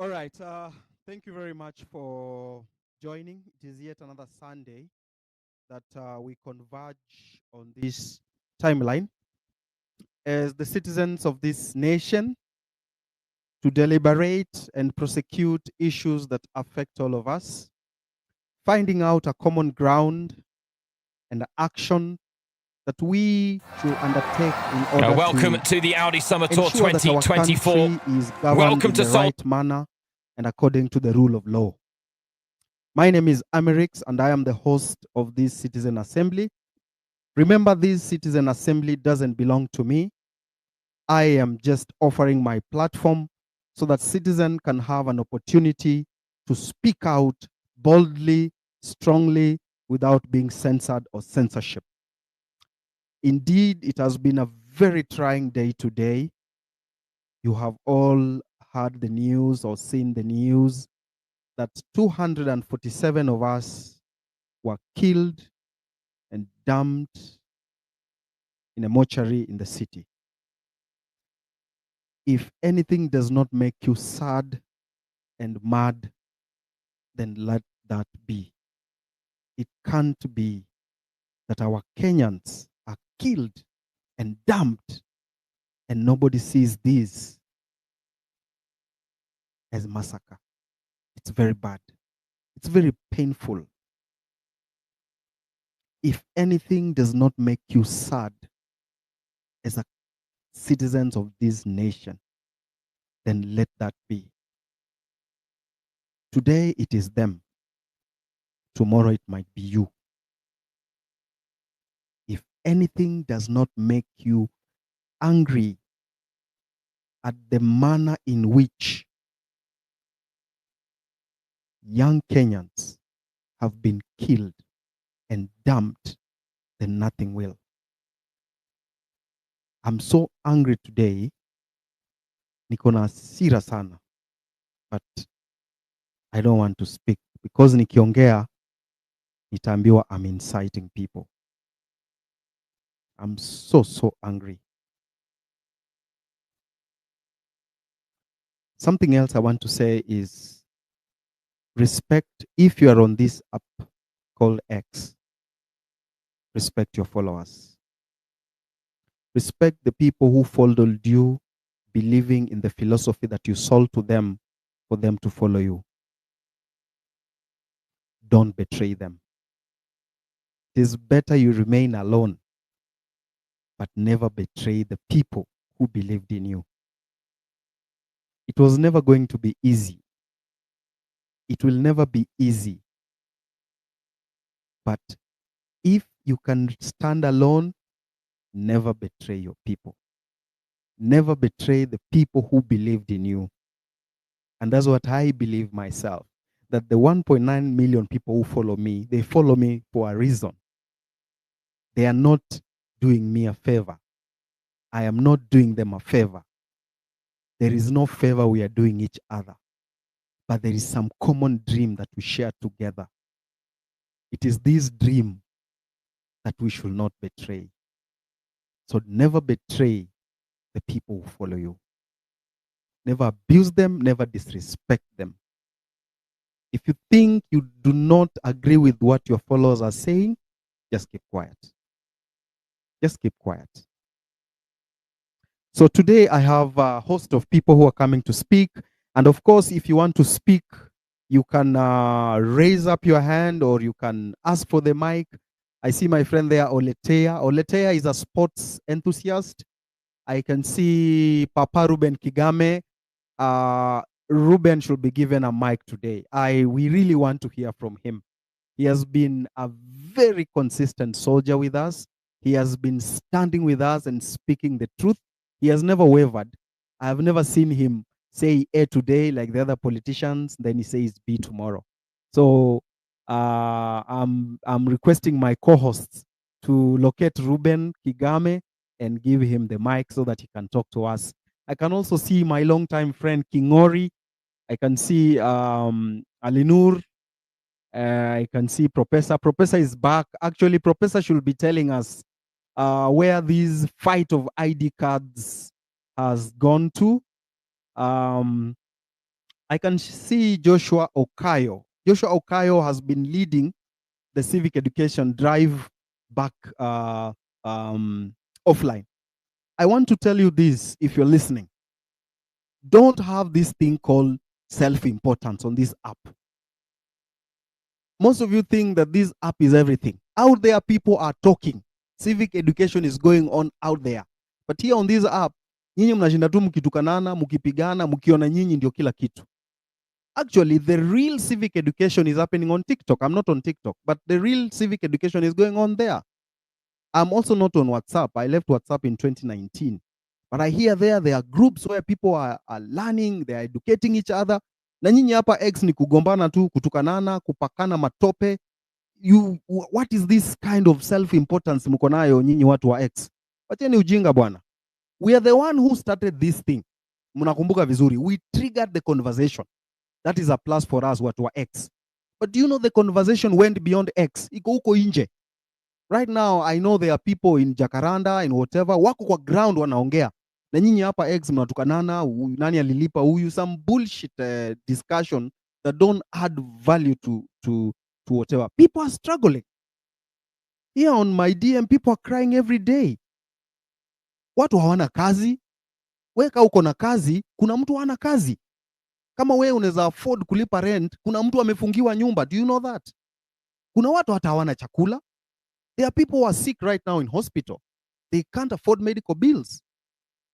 All right. Thank you very much for joining. It is yet another Sunday that we converge on this timeline as the citizens of this nation to deliberate and prosecute issues that affect all of us, finding out a common ground and action that we should undertake in order welcome to the Audi Summer Tour ensure that our 2024. country is governed Welcome in to the right manner and according to the rule of law. My name is Amerix, and I am the host of this Citizen Assembly. Remember, this Citizen Assembly doesn't belong to me. I am just offering my platform so that citizens can have an opportunity to speak out boldly, strongly, without being censored or censorship. Indeed, it has been a very trying day today. You have all heard the news or seen the news that 247 of us were killed and dumped in a mortuary in the city. If anything does not make you sad and mad, then let that be. It can't be that our Kenyans are killed and dumped and nobody sees this as massacre. It's very bad. It's very painful. If anything does not make you sad as a citizens of this nation, then let that be. Today it is them. Tomorrow it might be you. If anything does not make you angry at the manner in which young Kenyans have been killed and dumped, then nothing will. I'm so angry today. Niko na hasira sana. But I don't want to speak because nikiongea nitaambiwa I'm inciting people. I'm so angry. Something else I want to say is respect. If you are on this app called X, respect your followers. Respect the people who followed you, believing in the philosophy that you sold to them for them to follow you. Don't betray them. It is better you remain alone, but never betray the people who believed in you. It was never going to be easy. It will never be easy. But if you can stand alone, never betray your people. Never betray the people who believed in you. And that's what I believe myself, that the 1.9 million people who follow me, they follow me for a reason. They are not doing me a favor. I am not doing them a favor. There is no favor we are doing each other. But there is some common dream that we share together. It is this dream that we should not betray. So never betray the people who follow you. Never abuse them, never disrespect them. If you think you do not agree with what your followers are saying, just keep quiet. Just keep quiet. So today I have a host of people who are coming to speak. And of course, if you want to speak, you can raise up your hand or you can ask for the mic. I see my friend there, Oletea. Oletea is a sports enthusiast. I can see Papa Ruben Kigame. Ruben should be given a mic today. We really want to hear from him. He has been a very consistent soldier with us. He has been standing with us and speaking the truth. He has never wavered. I have never seen him say A today like the other politicians, then he says B tomorrow. So I'm requesting my co-hosts to locate Ruben Kigame and give him the mic so that he can talk to us. I can also see my longtime friend Kingori. I can see Alinur. I can see Professor. Professor is back. Actually, Professor should be telling us where this fight of ID cards has gone to. I can see Joshua Okayo. Joshua Okayo has been leading the civic education drive back offline. I want to tell you this, if you're listening. Don't have this thing called self-importance on this app. Most of you think that this app is everything. Out there, people are talking. Civic education is going on out there. But here on this app, nyinyi mnashinda tu mkitukanana, mkipigana, mkiona nyinyi ndio kila kitu. Actually, the real civic education is happening on TikTok. I'm not on TikTok, but the real civic education is going on there. I'm also not on WhatsApp. I left WhatsApp in 2019. But I hear there are groups where people are learning, they are educating each other. Na nyinyi hapa X ni kugombana tu, kutukanana, kupakana matope. What is this kind of self-importance mko nayo nyinyi watu wa X? Wacheni ujinga bwana. We are the one who started this thing. Mnakumbuka vizuri. We triggered the conversation. That is a plus for us watu wa X. But do you know the conversation went beyond X? Iko huko nje. Right now, I know there are people in Jacaranda, in whatever, wako kwa ground wanaongea. Na nyinyi hapa X mnatukanana, nani alilipa huyu, some bullshit discussion that don't add value to whatever. People are struggling. Here on my DM, people are crying every day. Watu hawana kazi. Weka uko na kazi, kuna mtu hana kazi. Kama wewe unaweza afford kulipa rent, kuna mtu amefungiwa nyumba. Do you know that? Kuna watu hata hawana chakula. There are people who are sick right now in hospital. They can't afford medical bills.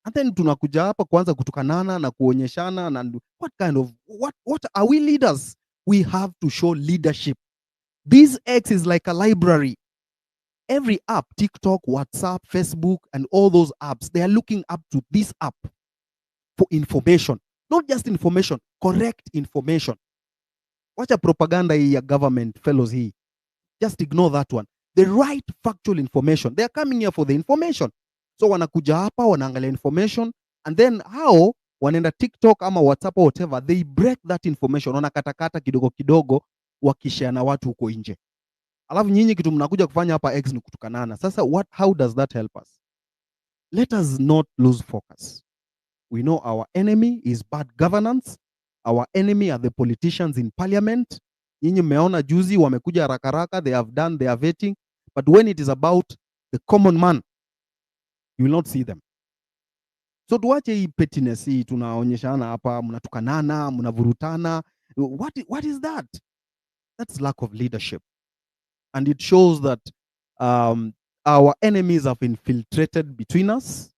And then tunakuja hapa kuanza kutukanana na kuonyeshana na what are we leaders? We have to show leadership. This X is like a library. Every app, TikTok, WhatsApp, Facebook, and all those apps, they are looking up to this app for information. Not just information, correct information. Wacha propaganda ya government fellows hii. Just ignore that one. The right factual information. They are coming here for the information. So wanakuja hapa, wanaangalia information, and then hao wanaenda TikTok ama WhatsApp or whatever, they break that information, wanakatakata kidogo kidogo, wakishare na watu huko nje. Alafu nyinyi kitu mnakuja kufanya hapa X ni kutukanana. Sasa how does that help us? Let us not lose focus. We know our enemy is bad governance. Our enemy are the politicians in parliament. Nyinyi mmeona juzi wamekuja haraka haraka, they have done their vetting. But when it is about the common man, you will not see them. So tuache hii pettiness hii tunaonyeshana hapa, mnatukanana, mnavurutana. What is that? That's lack of leadership. And it shows that our enemies have infiltrated between us,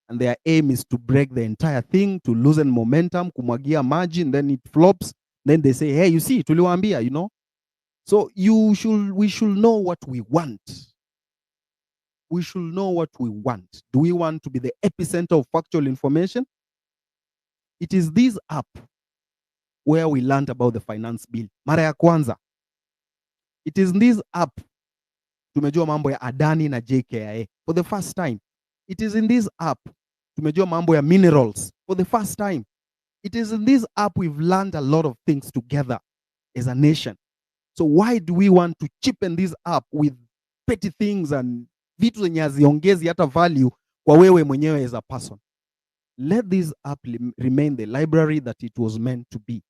and their aim is to break the entire thing, to loosen momentum, kumwagia maji, and then it flops. Then they say, hey, you see, tuliwaambia, you know. So we should know what we want. We should know what we want. Do we want to be the epicenter of factual information? It is this app where we learned about the finance bill. Mara ya kwanza. It is this app tumejua mambo ya Adani na JKIA for the first time. It is in this app tumejua mambo ya minerals for the first time. It is in this app we've learned a lot of things together as a nation. So why do we want to cheapen this app with petty things and vitu zenye haziongezi hata value kwa wewe mwenyewe as a person? Let this app remain the library that it was meant to be.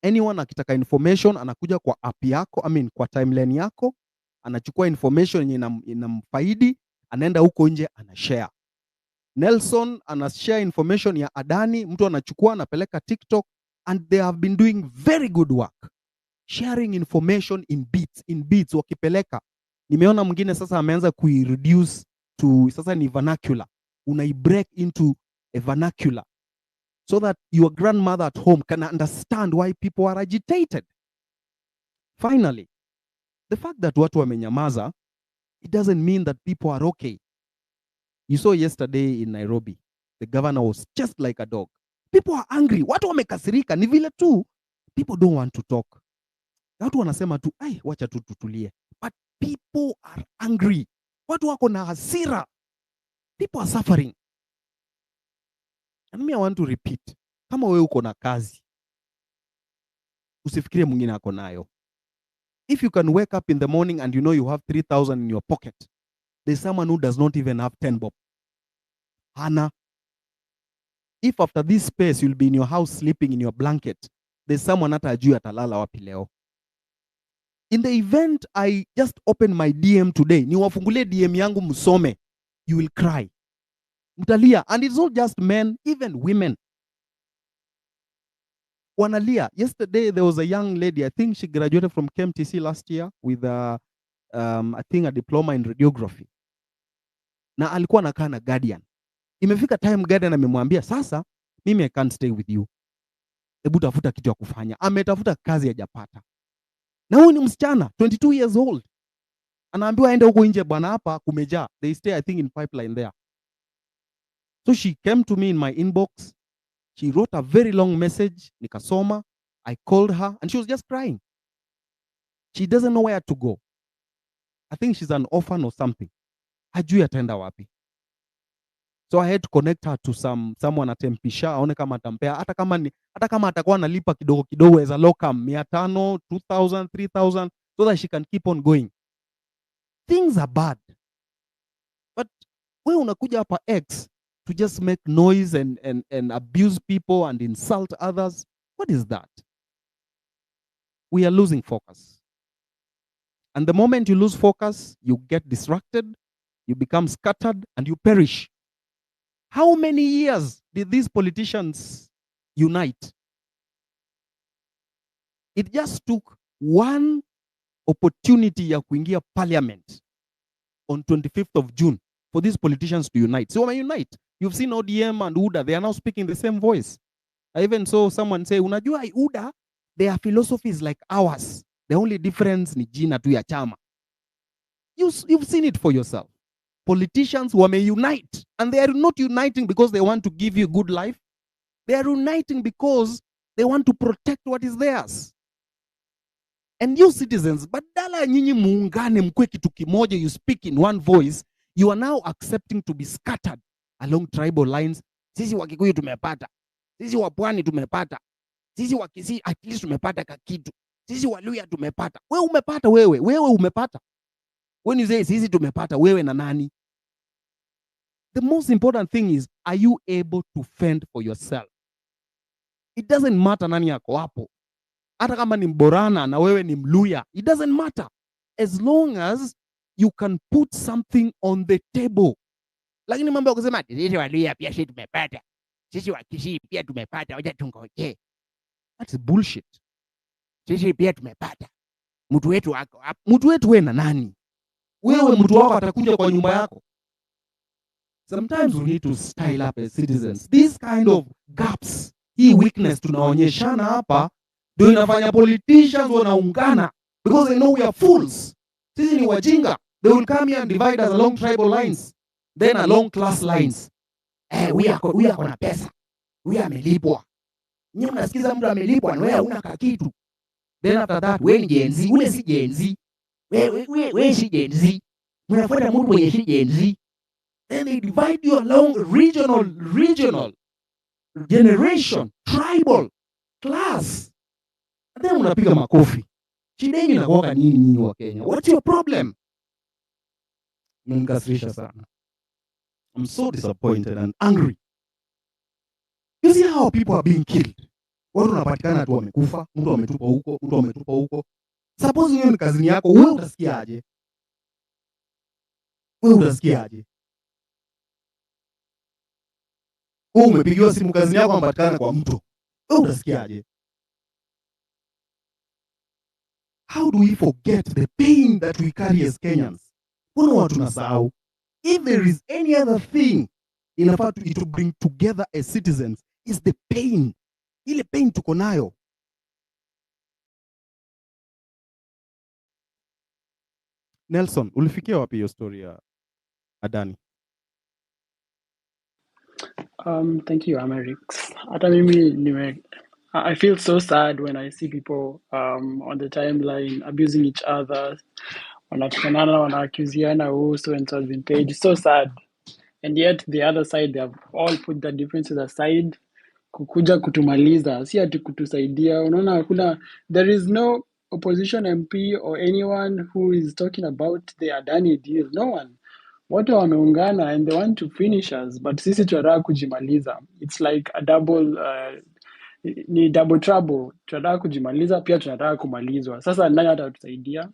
Anyone akitaka information anakuja kwa app yako, kwa timeline yako, anachukua information yenye inamfaidi, anaenda huko nje anashare. Nelson anashare information ya Adani, mtu anachukua anapeleka TikTok, and they have been doing very good work sharing information in bits wakipeleka. Nimeona mwingine sasa ameanza kuireduce to sasa ni vernacular, break into a vernacular so that your grandmother at home can understand why people are agitated. Finally, the fact that watu wamenyamaza, it doesn't mean that people are okay. You saw yesterday in Nairobi, the governor was just like a dog. People are angry. Watu wamekasirika. Ni vile tu, people don't want to talk. Watu wanasema tu, ai, wacha tu tutulie. But people are angry. Watu wako na hasira. People are suffering. And me, I want to repeat. Kama wewe uko na kazi, usifikirie mwingine ako nayo. If you can wake up in the morning and you know you have 3,000 in your pocket, there's someone who does not even have 10 bob. Hana. If after this space you'll be in your house sleeping in your blanket, there's someone hata ajui atalala wapi leo. In the event I just open my DM today, niwafungulie DM yangu msome, you will cry. Mtalia. And it's not just men, even women. Wanalia. Yesterday there was a young lady, I think she graduated from KMTC last year with I think a diploma in radiography. Na alikuwa anakaa na guardian. Imefika time guardian amemwambia, sasa mimi I can't stay with you. Hebu tafuta kitu ya kufanya. Ametafuta kazi hajapata. Na huyu ni msichana 22 years old. Anaambiwa aende huko nje bwana, hapa kumejaa. They stay I think in pipeline there. So she came to me in my inbox. She wrote a very long message. Nikasoma. I called her and she was just crying. She doesn't know where to go. I think she's an orphan or something. Hajui ataenda wapi. So I had to connect her to someone atempisha, aone kama atampea, hata kama atakuwa analipa kidogo kidogo as a locum, 500, 2,000, 3,000, so that she can keep on going. Things are bad. But wewe unakuja hapa X to just make noise and abuse people and insult others. What is that? We are losing focus. And the moment you lose focus, you get distracted, you become scattered, and you perish. How many years did these politicians unite? It just took one opportunity ya kuingia parliament on 25th of June for these politicians to unite. So when you unite, you've seen ODM and UDA, they are now speaking the same voice. I even saw someone say, unajua UDA, their philosophy is like ours. The only difference ni jina tu ya chama. You've seen it for yourself. Politicians who may unite, and they are not uniting because they want to give you good life. They are uniting because they want to protect what is theirs. And you citizens, badala nyinyi muungane mkwe kitu kimoja, you speak in one voice, you are now accepting to be scattered along tribal lines. Sisi wa Kikuyu tumepata, sisi wa Pwani tumepata, sisi wa Kisii at least tumepata kakitu, sisi wa Luya tumepata. Wewe umepata, wewe umepata. When you say sisi tumepata, wewe na nani? The most important thing is, are you able to fend for yourself? It doesn't matter nani yako hapo. Hata kama ni Mborana na wewe ni Mluya, it doesn't matter. As long as you can put something on the table. Lakini mambo ya kusema, sisi wa Luya pia sisi tumepata, sisi wa Kisii pia tumepata, wacha tungoje. That's bullshit. Sisi pia tumepata. Mtu wetu wako hapo. Mtu wetu wewe na nani? Wewe mtu wako atakuja kwa nyumba yako. Sometimes we need to style up as citizens. These kind of gaps, hii weakness tunaonyeshana hapa, ndio inafanya politicians wanaungana because they know we are fools. Sisi ni wajinga. They will come here and divide us along tribal lines, then along class lines. We are na pesa. We amelipwa. Nyinyi mnasikiza mtu amelipwa na wewe huna kakitu. Then after that, wewe ni Gen Z, ule si Gen Z. Wewe si Gen Z. Mnafuata mtu mwenye si Gen Z. Then they divide you along regional, generation, tribal, class. And then unapiga makofi. Shida yenu inakuwa nini nyinyi wa Kenya? What's your problem? Mnikasirisha sana. I'm so disappointed and angry. You see how people are being killed. watu wanapatikana tu wamekufa, mtu ametupa huko, mtu ametupa huko. Suppose hiyo ni kazini yako, wewe utasikiaje? Wewe utasikiaje? Wewe umepigiwa simu kazini yako anapatikana kwa mto, wewe utasikiaje? How do we forget the pain that we carry as Kenyans? Mbona watu tunasahau? If there is any other thing inafaa to bring together as citizens is the pain. Ile pain tuko nayo. Nelson, ulifikia wapi hiyo story ya Adani? Thank you, Amerix. Hata mimi I feel so sad when I see people on the timeline abusing each other. Wanatukanana, wanaakuziana, oh, so and so has been paid. It's so sad. And yet the other side, they have all put their differences aside. Kukuja kutumaliza, si ati kutusaidia. Unaona hakuna, there is no opposition MP or anyone who is talking about the Adani deal. No one. Watu wameungana and they want to finish us, but sisi tunataka kujimaliza. It's like a double ni double trouble. Tunataka kujimaliza, pia tunataka kumalizwa. Sasa nani atatusaidia?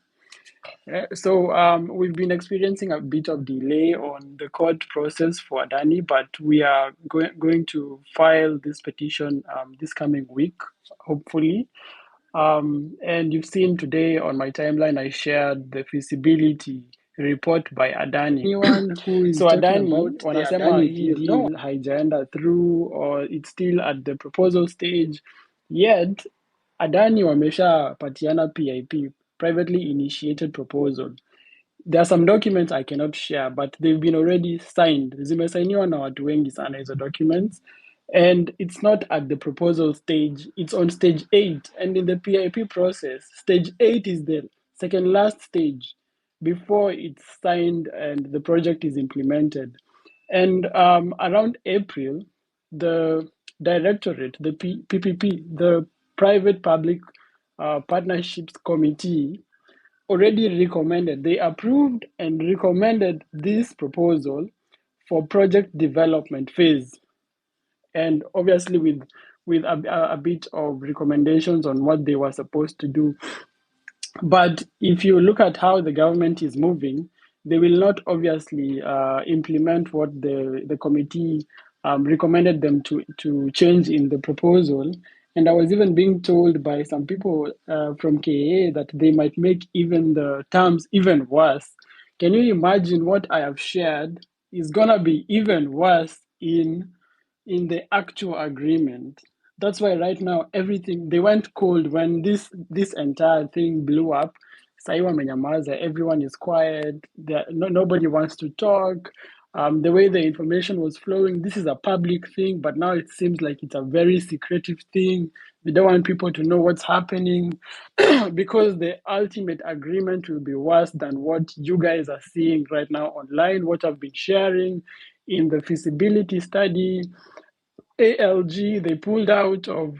So we've been experiencing a bit of delay on the court process for Adani, but we are going to file this petition this coming week, hopefully. And you've seen today on my timeline, I shared the feasibility report by Adani. Anyone who is so Adani, wanasema hii deal haijaenda through or it's still at the proposal stage, yet Adani wameshapatiana PIP, privately initiated proposal. There are some documents I cannot share, but they've been already signed. Zimesainiwa na watu wengi sana hizo documents. And it's not at the proposal stage, it's on stage 8. And in the PIP process, stage 8 is the second last stage before it's signed and the project is implemented. And around April, the directorate, the PPP, the Private Public Partnerships Committee, already recommended, they approved and recommended this proposal for project development phase. And obviously with a bit of recommendations on what they were supposed to do. But if you look at how the government is moving, they will not obviously implement what the committee recommended them to change in the proposal. And I was even being told by some people from KA that they might make even the terms even worse. Can you imagine what I have shared is going to be even worse in the actual agreement? That's why right now everything, they went cold when this entire thing blew up. Sai wamenyamaza, everyone is quiet, nobody wants to talk. The way the information was flowing, this is a public thing, but now it seems like it's a very secretive thing. They don't want people to know what's happening because the ultimate agreement will be worse than what you guys are seeing right now online, what I've been sharing in the feasibility study. ALG, they pulled out of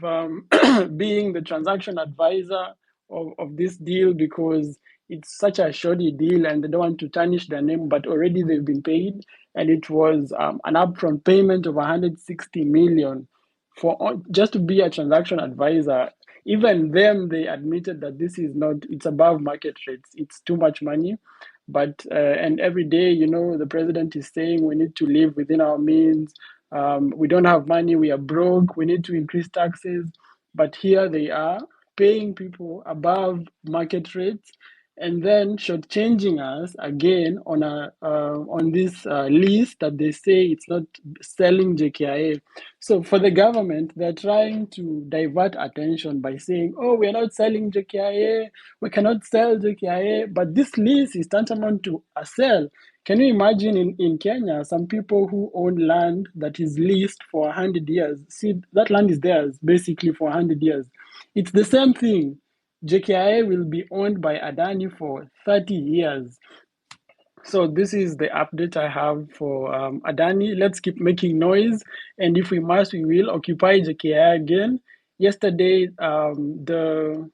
being the transaction advisor of this deal because it's such a shoddy deal and they don't want to tarnish their name, but already they've been paid. And it was an upfront payment of 160 million for just to be a transaction advisor. Even them, they admitted that this is not, it's above market rates. It's too much money. But, and every day, you know, the president is saying we need to live within our means. We don't have money, we are broke, we need to increase taxes. But here they are paying people above market rates and then shortchanging us again on this list that they say it's not selling JKIA. So for the government, they're trying to divert attention by saying, oh, we're not selling JKIA, we cannot sell JKIA, but this list is tantamount to a sell. Can you imagine in Kenya, some people who own land that is leased for 100 years, see, that land is theirs basically for 100 years. It's the same thing. JKIA will be owned by Adani for 30 years. So this is the update I have for Adani. Let's keep making noise. And if we must, we will occupy JKIA again. Yesterday, the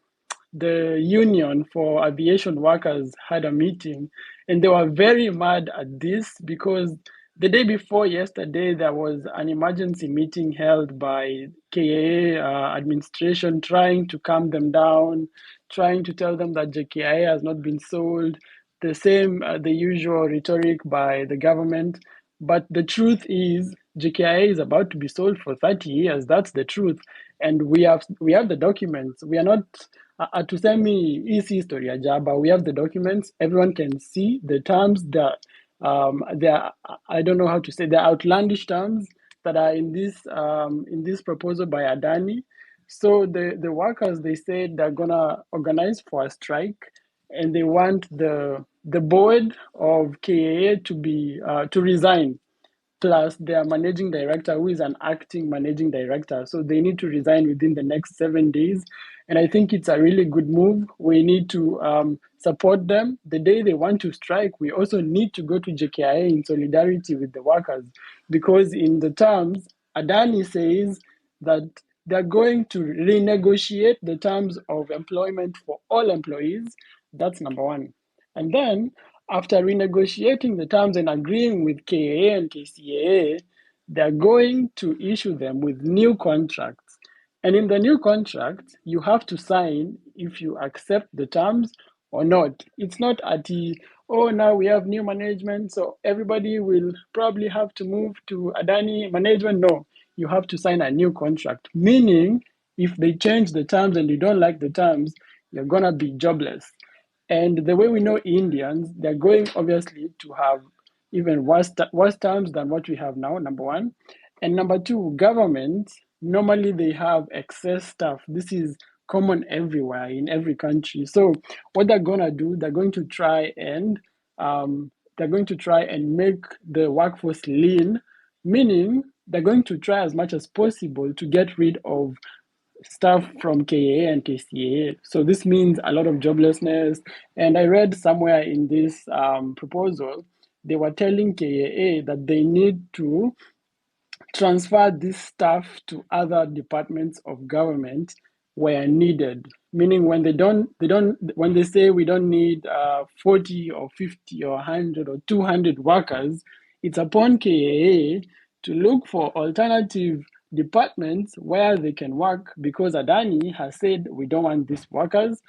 union for aviation workers had a meeting and they were very mad at this because the day before yesterday, there was an emergency meeting held by KAA administration trying to calm them down, trying to tell them that JKIA has not been sold, the usual rhetoric by the government. But the truth is, JKIA is about to be sold for 30 years. That's the truth. And we have the documents. We are not Tusemi easy story ajaba. We have the documents. Everyone can see the terms that there, I don't know how to say, the outlandish terms that are in this proposal by Adani. So the workers, they said they're gonna organize for a strike, and they want the board of KAA to resign, plus their managing director, who is an acting managing director. So they need to resign within the next 7 days. And I think it's a really good move. We need to support them. The day they want to strike, we also need to go to JKIA in solidarity with the workers, because in the terms, Adani says that they're going to renegotiate the terms of employment for all employees. That's number one. And then, after renegotiating the terms and agreeing with KAA and KCAA, they're going to issue them with new contracts. And in the new contract, you have to sign if you accept the terms or not. It's not oh, now we have new management, so everybody will probably have to move to Adani management. No, you have to sign a new contract, meaning if they change the terms and you don't like the terms, you're gonna be jobless. And the way we know Indians, they're going obviously to have even worse terms than what we have now, number one. And number two, governments, normally they have excess staff. This is common everywhere in every country. So what they're gonna do, they're going to try and make the workforce lean, meaning they're going to try as much as possible to get rid of staff from KAA and KCAA. So this means a lot of joblessness. And I read somewhere in this proposal, they were telling KAA that they need to transfer this staff to other departments of government where needed. Meaning when when they say we don't need 40 or 50 or 100 or 200 workers, it's upon KAA to look for alternative departments where they can work, because Adani has said we don't want these workers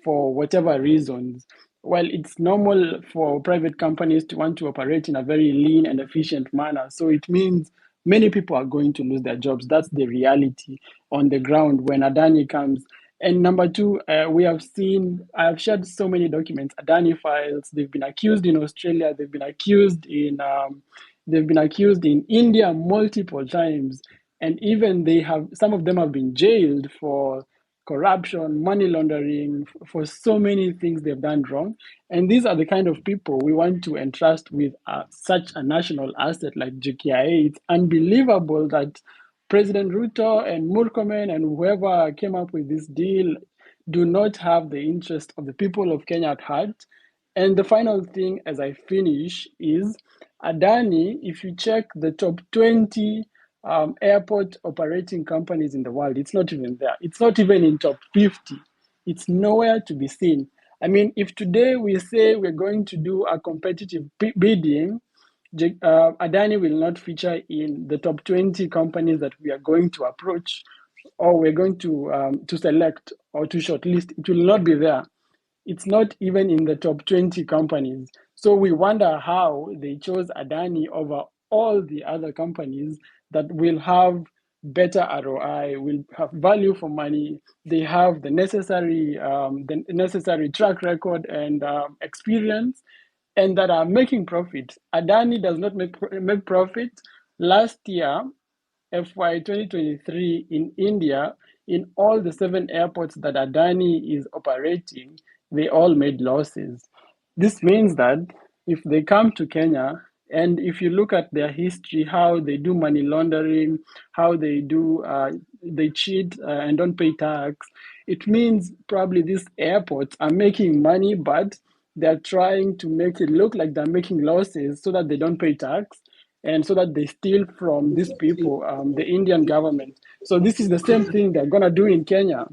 for whatever reasons. Well, it's normal for private companies to want to operate in a very lean and efficient manner. So it means many people are going to lose their jobs. That's the reality on the ground when Adani comes. And number two, I have shared so many documents, Adani files. They've been accused in Australia. They've been accused in India multiple times. And even some of them have been jailed for corruption, money laundering, for so many things they've done wrong. And these are the kind of people we want to entrust with such a national asset like JKIA. It's unbelievable that President Ruto and Murkomen and whoever came up with this deal do not have the interest of the people of Kenya at heart. And the final thing as I finish is Adani, if you check the top 20 airport operating companies in the world, it's not even there. It's not even in top 50. It's nowhere to be seen. I mean, if today we say we're going to do a competitive bidding, Adani will not feature in the top 20 companies that we are going to approach, or we're going to select or to shortlist. It will not be there. It's not even in the top 20 companies. So we wonder how they chose Adani over all the other companies that will have better ROI, will have value for money. They have the necessary track record and experience, and that are making profit. Adani does not make profit. Last year, FY 2023 in India, in all the 7 airports that Adani is operating, they all made losses. This means that if they come to Kenya, and if you look at their history, how they do money laundering, how they cheat and don't pay tax, it means probably these airports are making money, but they're trying to make it look like they're making losses so that they don't pay tax and so that they steal from these people, the Indian government. So this is the same thing they're gonna do in Kenya,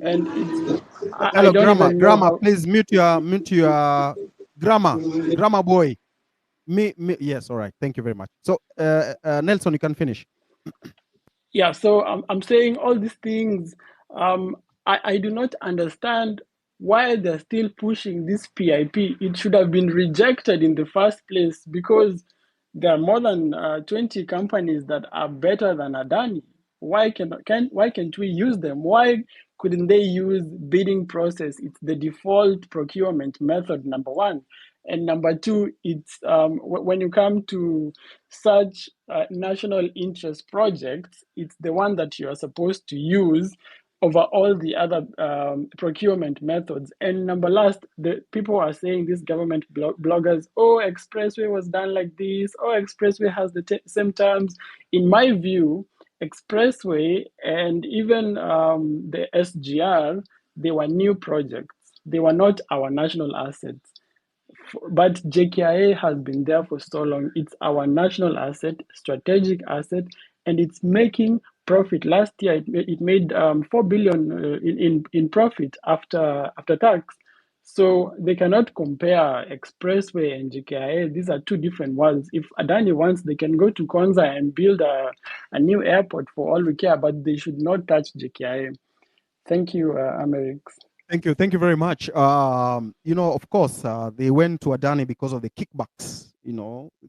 and I Hello, don't grammar. even know Grammar, how. please mute your grammar boy. Yes, all right. Thank you very much. So, Nelson, you can finish. Yeah, so I'm saying all these things. I do not understand why they're still pushing this PIP. It should have been rejected in the first place because there are more than 20 companies that are better than Adani. Why can't we use them? Why couldn't they use bidding process? It's the default procurement method, number one. And number two, it's when you come to such national interest projects, it's the one that you are supposed to use over all the other procurement methods. And number last, the people are saying, these government bloggers, oh, expressway was done like this, oh, expressway has the same terms. In my view, expressway and even the SGR, they were new projects. They were not our national assets. But JKIA has been there for so long. It's our national asset, strategic asset, and it's making profit. Last year, it made 4 billion in profit after tax. So they cannot compare Expressway and JKIA. These are two different worlds. If Adani wants, they can go to Konza and build a new airport for all we care, but they should not touch JKIA. Thank you, Amerix. Thank you very much. Of course, they went to Adani because of the kickbacks.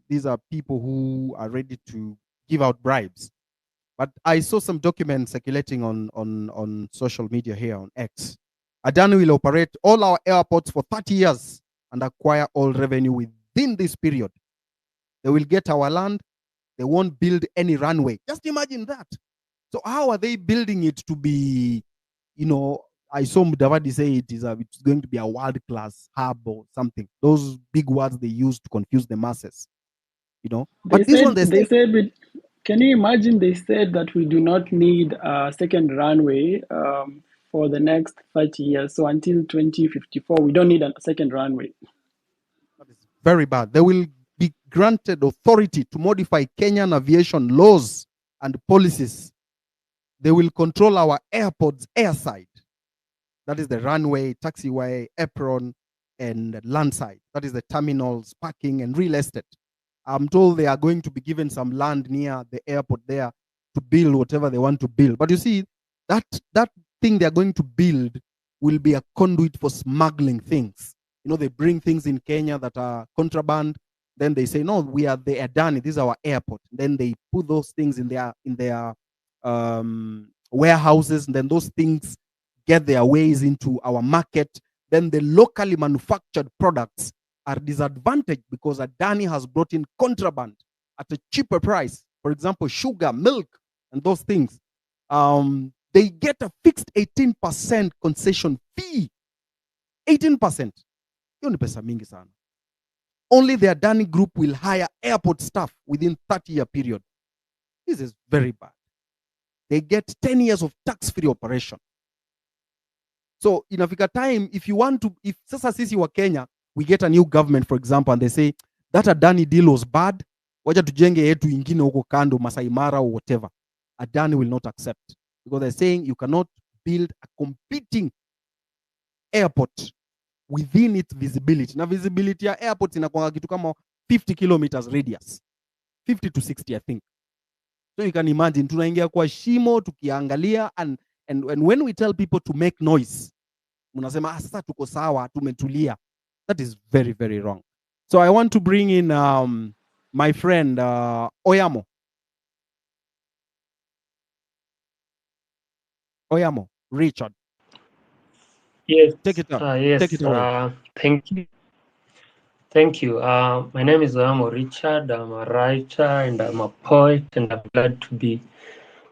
These are people who are ready to give out bribes. But I saw some documents circulating on social media here on X. Adani will operate all our airports for 30 years and acquire all revenue within this period. They will get our land. They won't build any runway. Just imagine that. So how are they building it to be, I saw Mudavadi say it's going to be a world-class hub or something. Those big words they use to confuse the masses, But this one, They said, can you imagine? They said that we do not need a second runway for the next 30 years. So until 2054, we don't need a second runway. That is very bad. They will be granted authority to modify Kenyan aviation laws and policies. They will control our airports airside. That is the runway, taxiway, apron, and landside. That is the terminals, parking, and real estate. I'm told they are going to be given some land near the airport there to build whatever they want to build. But you see, that thing they're going to build will be a conduit for smuggling things. They bring things in Kenya that are contraband. Then they say, no, we are the Adani. This is our airport. Then they put those things in their warehouses, and then those things get their ways into our market. Then the locally manufactured products are disadvantaged because Adani has brought in contraband at a cheaper price. For example, sugar, milk, and those things. They get a fixed 18% concession fee. 18%. Hiyo ni pesa mingi sana. Only the Adani group will hire airport staff within 30-year period. This is very bad. They get 10 years of tax-free operation. So inafika time, if sasa sisi wa Kenya, we get a new government, for example, and they say, that Adani deal was bad, wacha tujenge yetu ingine huko kando, Masai Mara or whatever. Adani will not accept. Because they're saying you cannot build a competing airport within its visibility. Na visibility ya airport inakuwa kitu kama 50 kilometers radius. 50 to 60, I think. So you can imagine, tunaingia kwa shimo, tukiangalia, and when we tell people to make noise, munasema, sasa tuko sawa, tumetulia. That is very, very wrong. So I want to bring in my friend Oyamo. Oyamo, Richard. Yes. Take it up. Yes. Take it away. Thank you. Thank you. My name is Oyamo Richard. I'm a writer and I'm a poet, and I'm glad to be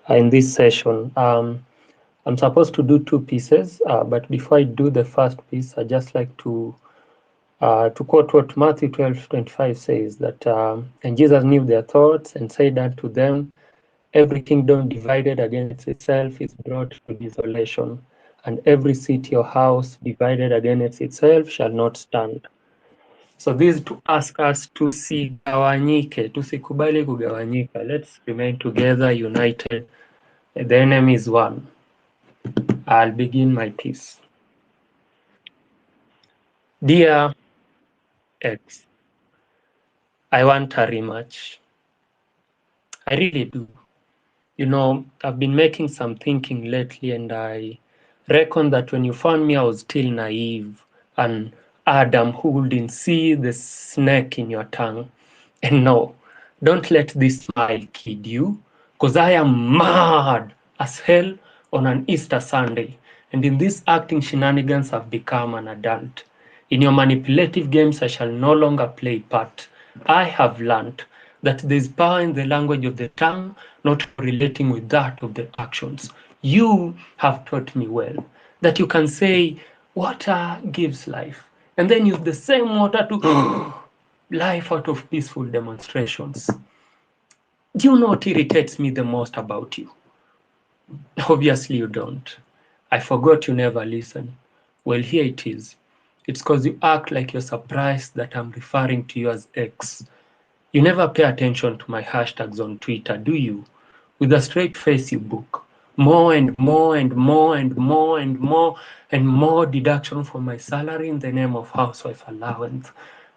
in this session. I'm supposed to do two pieces, but before I do the first piece, I just like to quote what Matthew 12:25 says, that and Jesus knew their thoughts and said unto them, every kingdom divided against itself is brought to desolation, and every city or house divided against itself shall not stand. So this is to ask us tusigawanyike, tusikubali kugawanyika. Let's remain together, united. The enemy is one. I'll begin my piece. Dear X, I want a rematch. I really do. You know, I've been making some thinking lately, and I reckon that when you found me, I was still naive, and Adam who wouldn't see the snake in your tongue. And no, don't let this smile kid you, because I am mad as hell on an Easter Sunday. And in these acting shenanigans, I've become an adult. In your manipulative games, I shall no longer play part. I have learned that there is power in the language of the tongue, not relating with that of the actions. You have taught me well that you can say, water gives life, and then use the same water to life out of peaceful demonstrations. Do you know what irritates me the most about you? Obviously, you don't. I forgot you never listen. Well, here it is. It's because you act like you're surprised that I'm referring to you as X. You never pay attention to my hashtags on Twitter, do you? With a straight face, you book more and more and more and more and more and more deduction from my salary in the name of housewife allowance.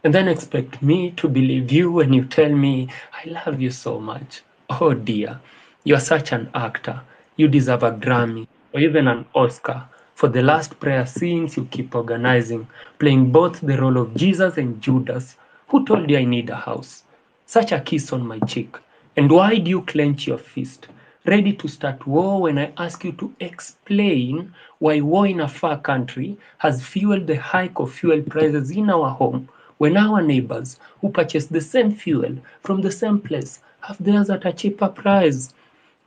And then expect me to believe you when you tell me I love you so much. Oh dear, you're such an actor. You deserve a Grammy or even an Oscar for the last prayer scenes you keep organizing, playing both the role of Jesus and Judas. Who told you I need a house? Such a kiss on my cheek. And why do you clench your fist, ready to start war when I ask you to explain why war in a far country has fueled the hike of fuel prices in our home, when our neighbors who purchase the same fuel from the same place have theirs at a cheaper price?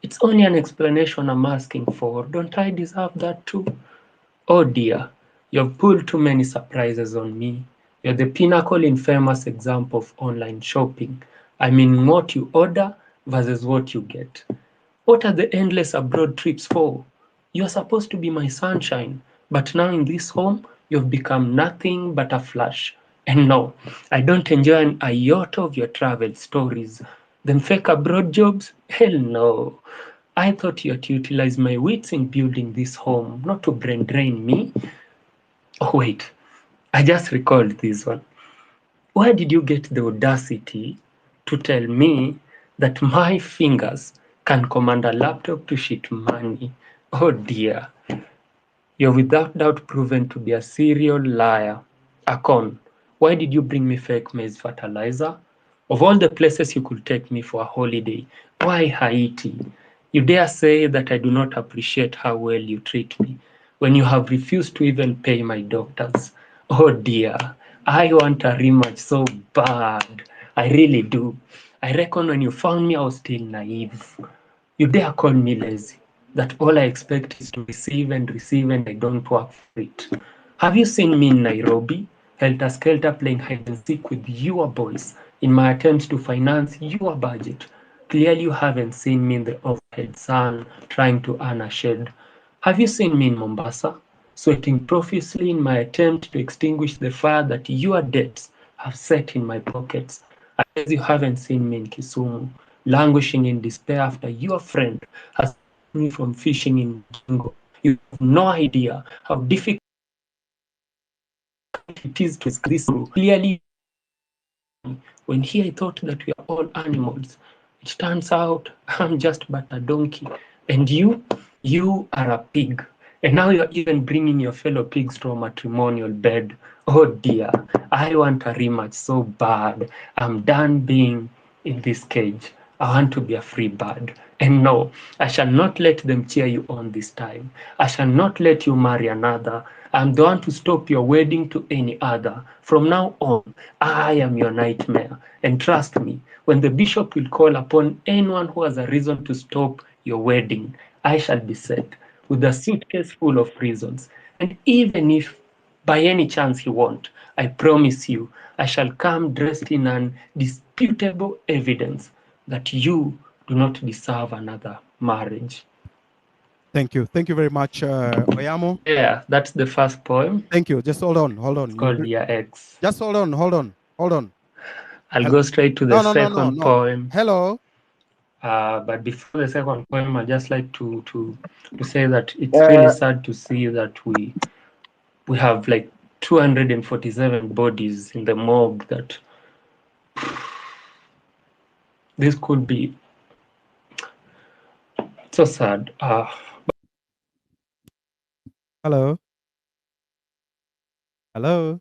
It's only an explanation I'm asking for. Don't I deserve that too? Oh dear, you've pulled too many surprises on me. You're the pinnacle infamous example of online shopping. I mean what you order versus what you get. What are the endless abroad trips for? You're supposed to be my sunshine, but now in this home, you've become nothing but a flash. And no, I don't enjoy an iota of your travel stories. Them fake abroad jobs? Hell no. I thought you had to utilize my wits in building this home, not to brain drain me. Oh, wait, I just recalled this one. Where did you get the audacity to tell me that my fingers can command a laptop to shit money? Oh dear, you're without doubt proven to be a serial liar. Akon, why did you bring me fake maize fertilizer? Of all the places you could take me for a holiday, why Haiti? You dare say that I do not appreciate how well you treat me when you have refused to even pay my doctors. Oh dear, I want a rematch so bad. I really do. I reckon when you found me, I was still naive. You dare call me lazy, that all I expect is to receive and receive and I don't work for it. Have you seen me in Nairobi, helter-skelter playing hide and seek with your boys in my attempts to finance your budget? Clearly you haven't seen me in the overhead sun trying to earn a shed. Have you seen me in Mombasa, sweating profusely in my attempt to extinguish the fire that your debts have set in my pockets? I guess you haven't seen me in Kisumu, languishing in despair after your friend has saved me from fishing in Jingo. You have no idea how difficult it is to escape this rule. Clearly, when here I thought that we are all animals, it turns out I'm just but a donkey. And you are a pig. And now you're even bringing your fellow pigs to a matrimonial bed. Oh dear, I want a rematch so bad. I'm done being in this cage. I want to be a free bird. And no, I shall not let them cheer you on this time. I shall not let you marry another. I'm the one to stop your wedding to any other. From now on, I am your nightmare. And trust me, when the bishop will call upon anyone who has a reason to stop your wedding, I shall be set with a suitcase full of reasons. And even if by any chance he won't, I promise you, I shall come dressed in undisputable evidence that you do not deserve another marriage. Thank you. Thank you very much, Oyamo. Yeah, that's the first poem. Thank you. Just hold on. Hold It's on. called Dear X. Just hold on. Hold on. Hold on. I'll go straight to the second poem. Hello. But before the second poem, I'd just like to say that it's really sad to see that we have like 247 bodies in the morgue that this could be so sad. Hello? Hello?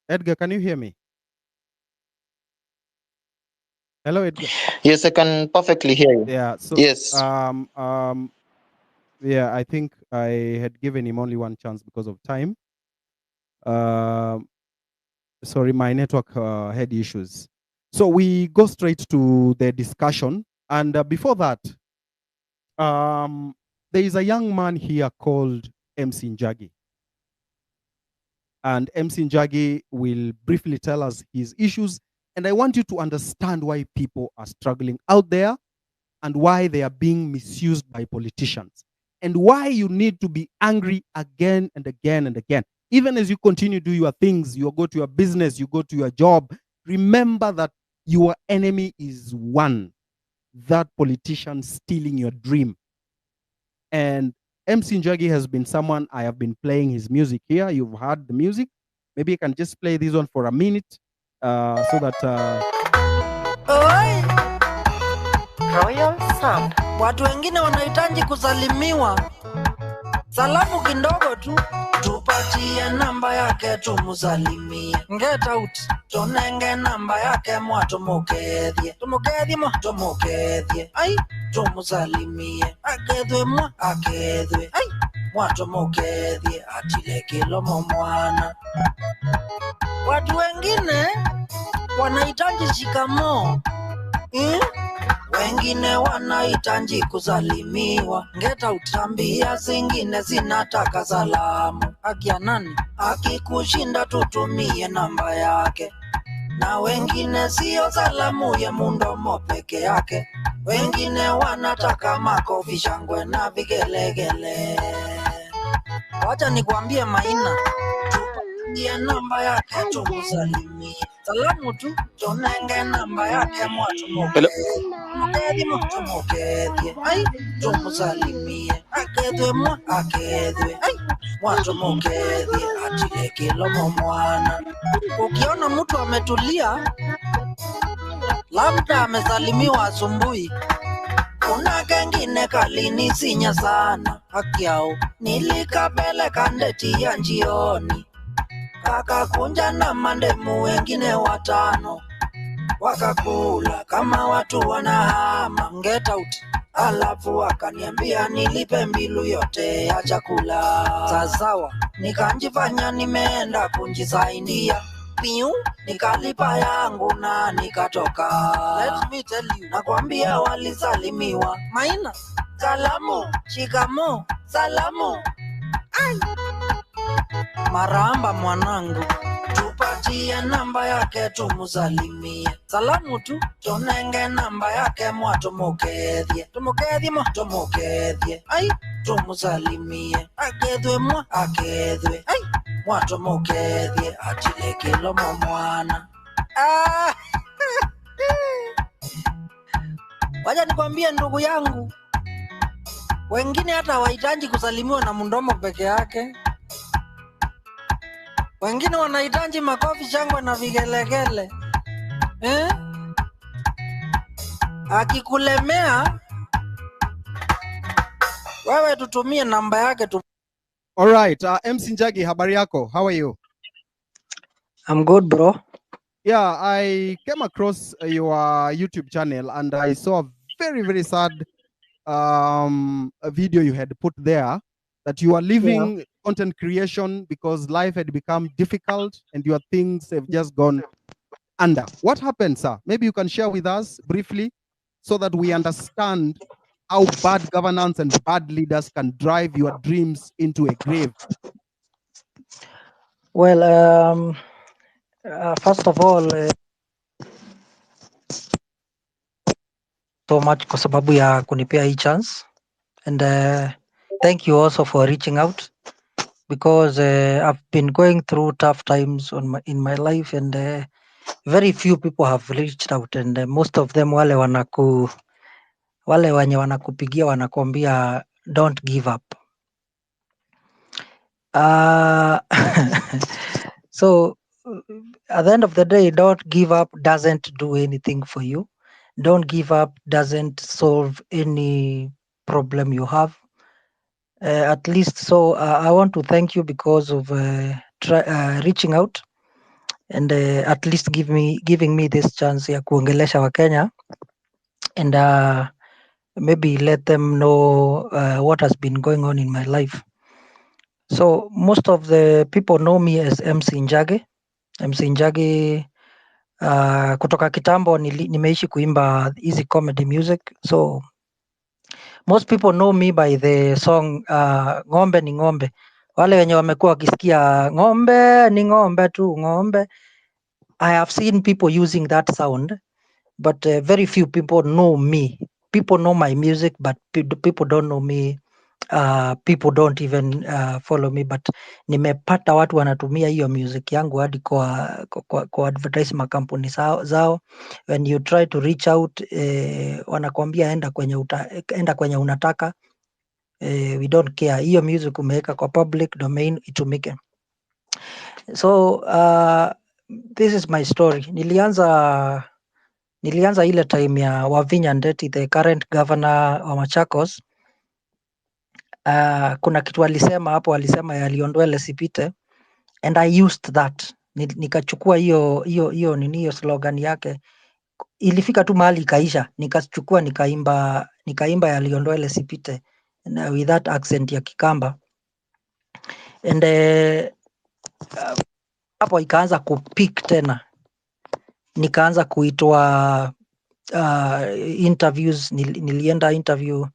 Edgar, can you hear me? Hello, Edgar. Yes, I can perfectly hear you. Yeah, so Yes. yeah, I think I had given him only one chance because of time. Sorry, my network had issues. So we go straight to the discussion. And before that, there is a young man here called MC Njagi. And MC Njagi will briefly tell us his issues. And I want you to understand why people are struggling out there and why they are being misused by politicians and why you need to be angry again and again and again. Even as you continue to do your things, you go to your business, you go to your job, remember that your enemy is one, that politician stealing your dream. And MC Njagi has been someone I have been playing his music here. You've heard the music. Maybe you can just play this one for a minute so that... Oi! Royal Sound. Watu wengine wanahitaji kusalimiwa. Salamu kidogo tu. Tupatie namba yake tumusalimie. Get out. Tonenge namba yake mwatumukedhie. Tumukedhie. Ai, tumusalimie. Akedhwe akedhwe. Ai, mwatumukedhie. Atile kilomo mwana. Watu wengine wanahitaji shikamoo. Wengine wanahitaji kusalimiwa. Ngeta utambia zingine zinataka salamu. Akia nani? Akikushinda tutumie namba yake. Na wengine sio salamu ya mundomo peke yake. Wengine wanataka makofi, shangwe na vigelegele. Wacha nikwambie Maina, tupatie namba yake tumusalimie. Salamu tu, tonenge namba yake mwatumukedhie. Ai, tumusalimie. Akedhwe. Ai, mwatumukedhie. Atile kilomo mwana. Ukiona mtu ametulia, labda amesalimiwa asubuhi, kuna kengine kalinisinya sana. Haki yao nilikapeleka ndeti ya njioni, kakakunja na mandemu wengine 5 wakakula kama watu wanahama. Get out. Alafu wakaniambia nilipe mbilu yote ya chakula. Sawa, nikanjifanya nimeenda kunjisaidia. Piu, nikalipa yangu na nikatoka. Let me tell you, nakwambia walisalimiwa. Maina, salamu, shikamo, salamu. Ai, maramba mwanangu, tupatie namba yake tumusalimie. Salamu tu, tonenge namba yake mwatumukedhie. Tumukedhie. Ai, tumusalimie. Akedhwe. Ai, mwatumukedhie. Atile kilomo mwana. Wacha nikwambie ndugu yangu, wengine hata wahitaji kusalimiwa na mdomo peke yake. Wengine wanahitaji makofi, shangwe na vigelegele. Akikulemea wewe, tutumie namba yake tu. All right, MC Njagi, habari yako? How are you? I'm good, bro. Yeah, I came across your YouTube channel and I saw a very, very sad a video you had put there that you are leaving content creation because life had become difficult and your things have just gone under. What happened, sir? Maybe you can share with us briefly so that we understand how bad governance and bad leaders can drive your dreams into a grave. Well, first of all, so much kwa sababu ya kunipea hii chance, and thank you also for reaching out, because I've been going through tough times in my life, and very few people have reached out, and most of them wale wenye wanakupigia wanakuambia don't give up. So at the end of the day, don't give up doesn't do anything for you. don't give up doesn't solve any problem you have. At least, so I want to thank you because of reaching out and at least giving me this chance ya kuongelesha Wakenya and maybe let them know what has been going on in my life. So most of the people know me as MC Njage. MC Njage kutoka kitambo nimeishi kuimba hizi comedy music. So most people know me by the song ng'ombe ni ng'ombe. Wale wenye wamekuwa wakisikia ng'ombe ni ng'ombe tu ng'ombe. I have seen people using that sound, but very few people know me. People know my music, but people don't know me. People don't even follow me, but nimepata watu wanatumia hiyo music yangu hadi kwa advertise makampuni zao. When you try to reach out wanakwambia enda kwenye unataka. We don't care, hiyo music umeweka kwa public domain itumike. So this is my story. Nilianza ile time ya Wavinya Ndeti, the current governor wa Machakos. Kuna kitu alisema hapo, alisema yaliondwele sipite, and I used that. Nikachukua hiyo slogan yake, ilifika tu mahali ikaisha, nikachukua nikaimba yaliondwele sipite with that accent ya Kikamba, and hapo ikaanza kupick tena, nikaanza kuitwa interviews. Nilienda interview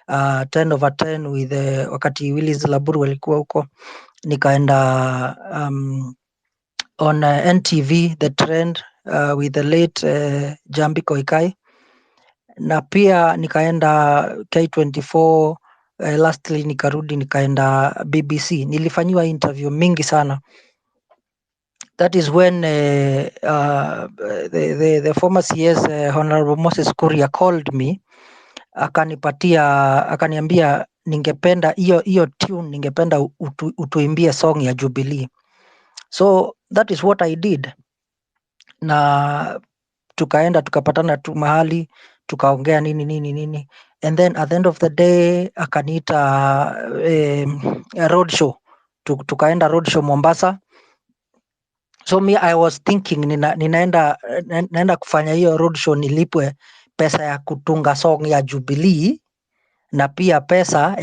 10/10 with wakati Willis Laburu walikuwa huko, nikaenda on NTV The Trend with the late Jambi Koikai, na pia nikaenda K24 lastly nikarudi nikaenda BBC. Nilifanyiwa interview mingi sana. That is when the former CS Honorable Moses Kuria called me, akaniambia ningependa hiyo tune, ningependa utuimbie song ya Jubilee. So that is what I did, na tukaenda tukapatana tu mahali tukaongea nini, and then at the end of the day akaniita road show, tukaenda road show Mombasa. So me I was thinking naenda kufanya hiyo road show nilipwe pesa ya kutunga song ya Jubilee na pia pesa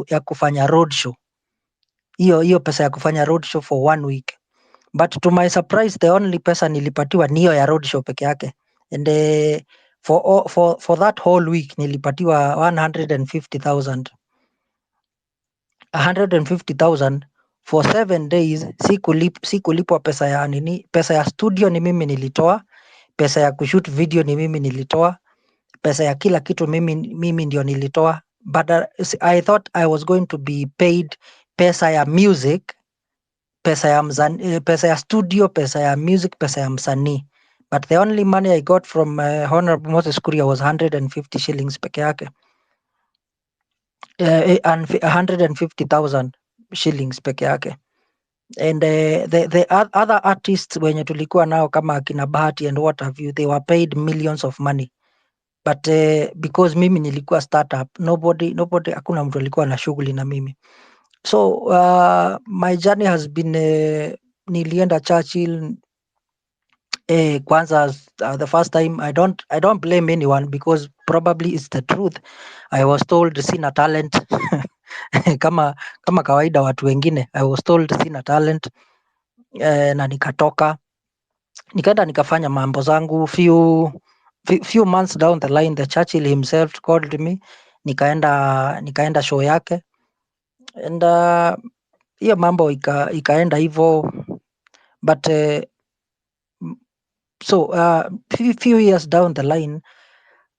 ya kufanya road show. Hiyo pesa ya kufanya road show for 1 week. But to my surprise, the only pesa nilipatiwa ni hiyo ya road show peke yake. And for that whole week nilipatiwa 150,000. 150,000 for 7 days. Sikulipwa pesa ya nini, pesa ya studio ni mimi nilitoa, pesa ya kushoot video ni mimi nilitoa, pesa ya kila kitu mimi ndio nilitoa. But I thought I was going to be paid pesa ya music, pesa ya studio, pesa ya music, pesa ya msanii. But the only money I got from Honorable Moses Kuria was 150 shillings peke yake. 150,000 shillings peke yake. And the other artists wenye tulikuwa nao kama akina Bahati and what have you, they were paid millions of money. But because mimi nilikuwa startup, nobody, hakuna mtu alikuwa na shughuli na mimi. So my journey has been nilienda Churchill kwanza the first time. I don't blame anyone because probably it's the truth. I was told sina talent kama kawaida watu wengine. I was told sina talent na nikatoka nikaenda nikafanya mambo zangu. Few months down the line, the Churchill himself called me, nikaenda show yake, and hiyo mambo ikaenda hivyo. But so few years down the line,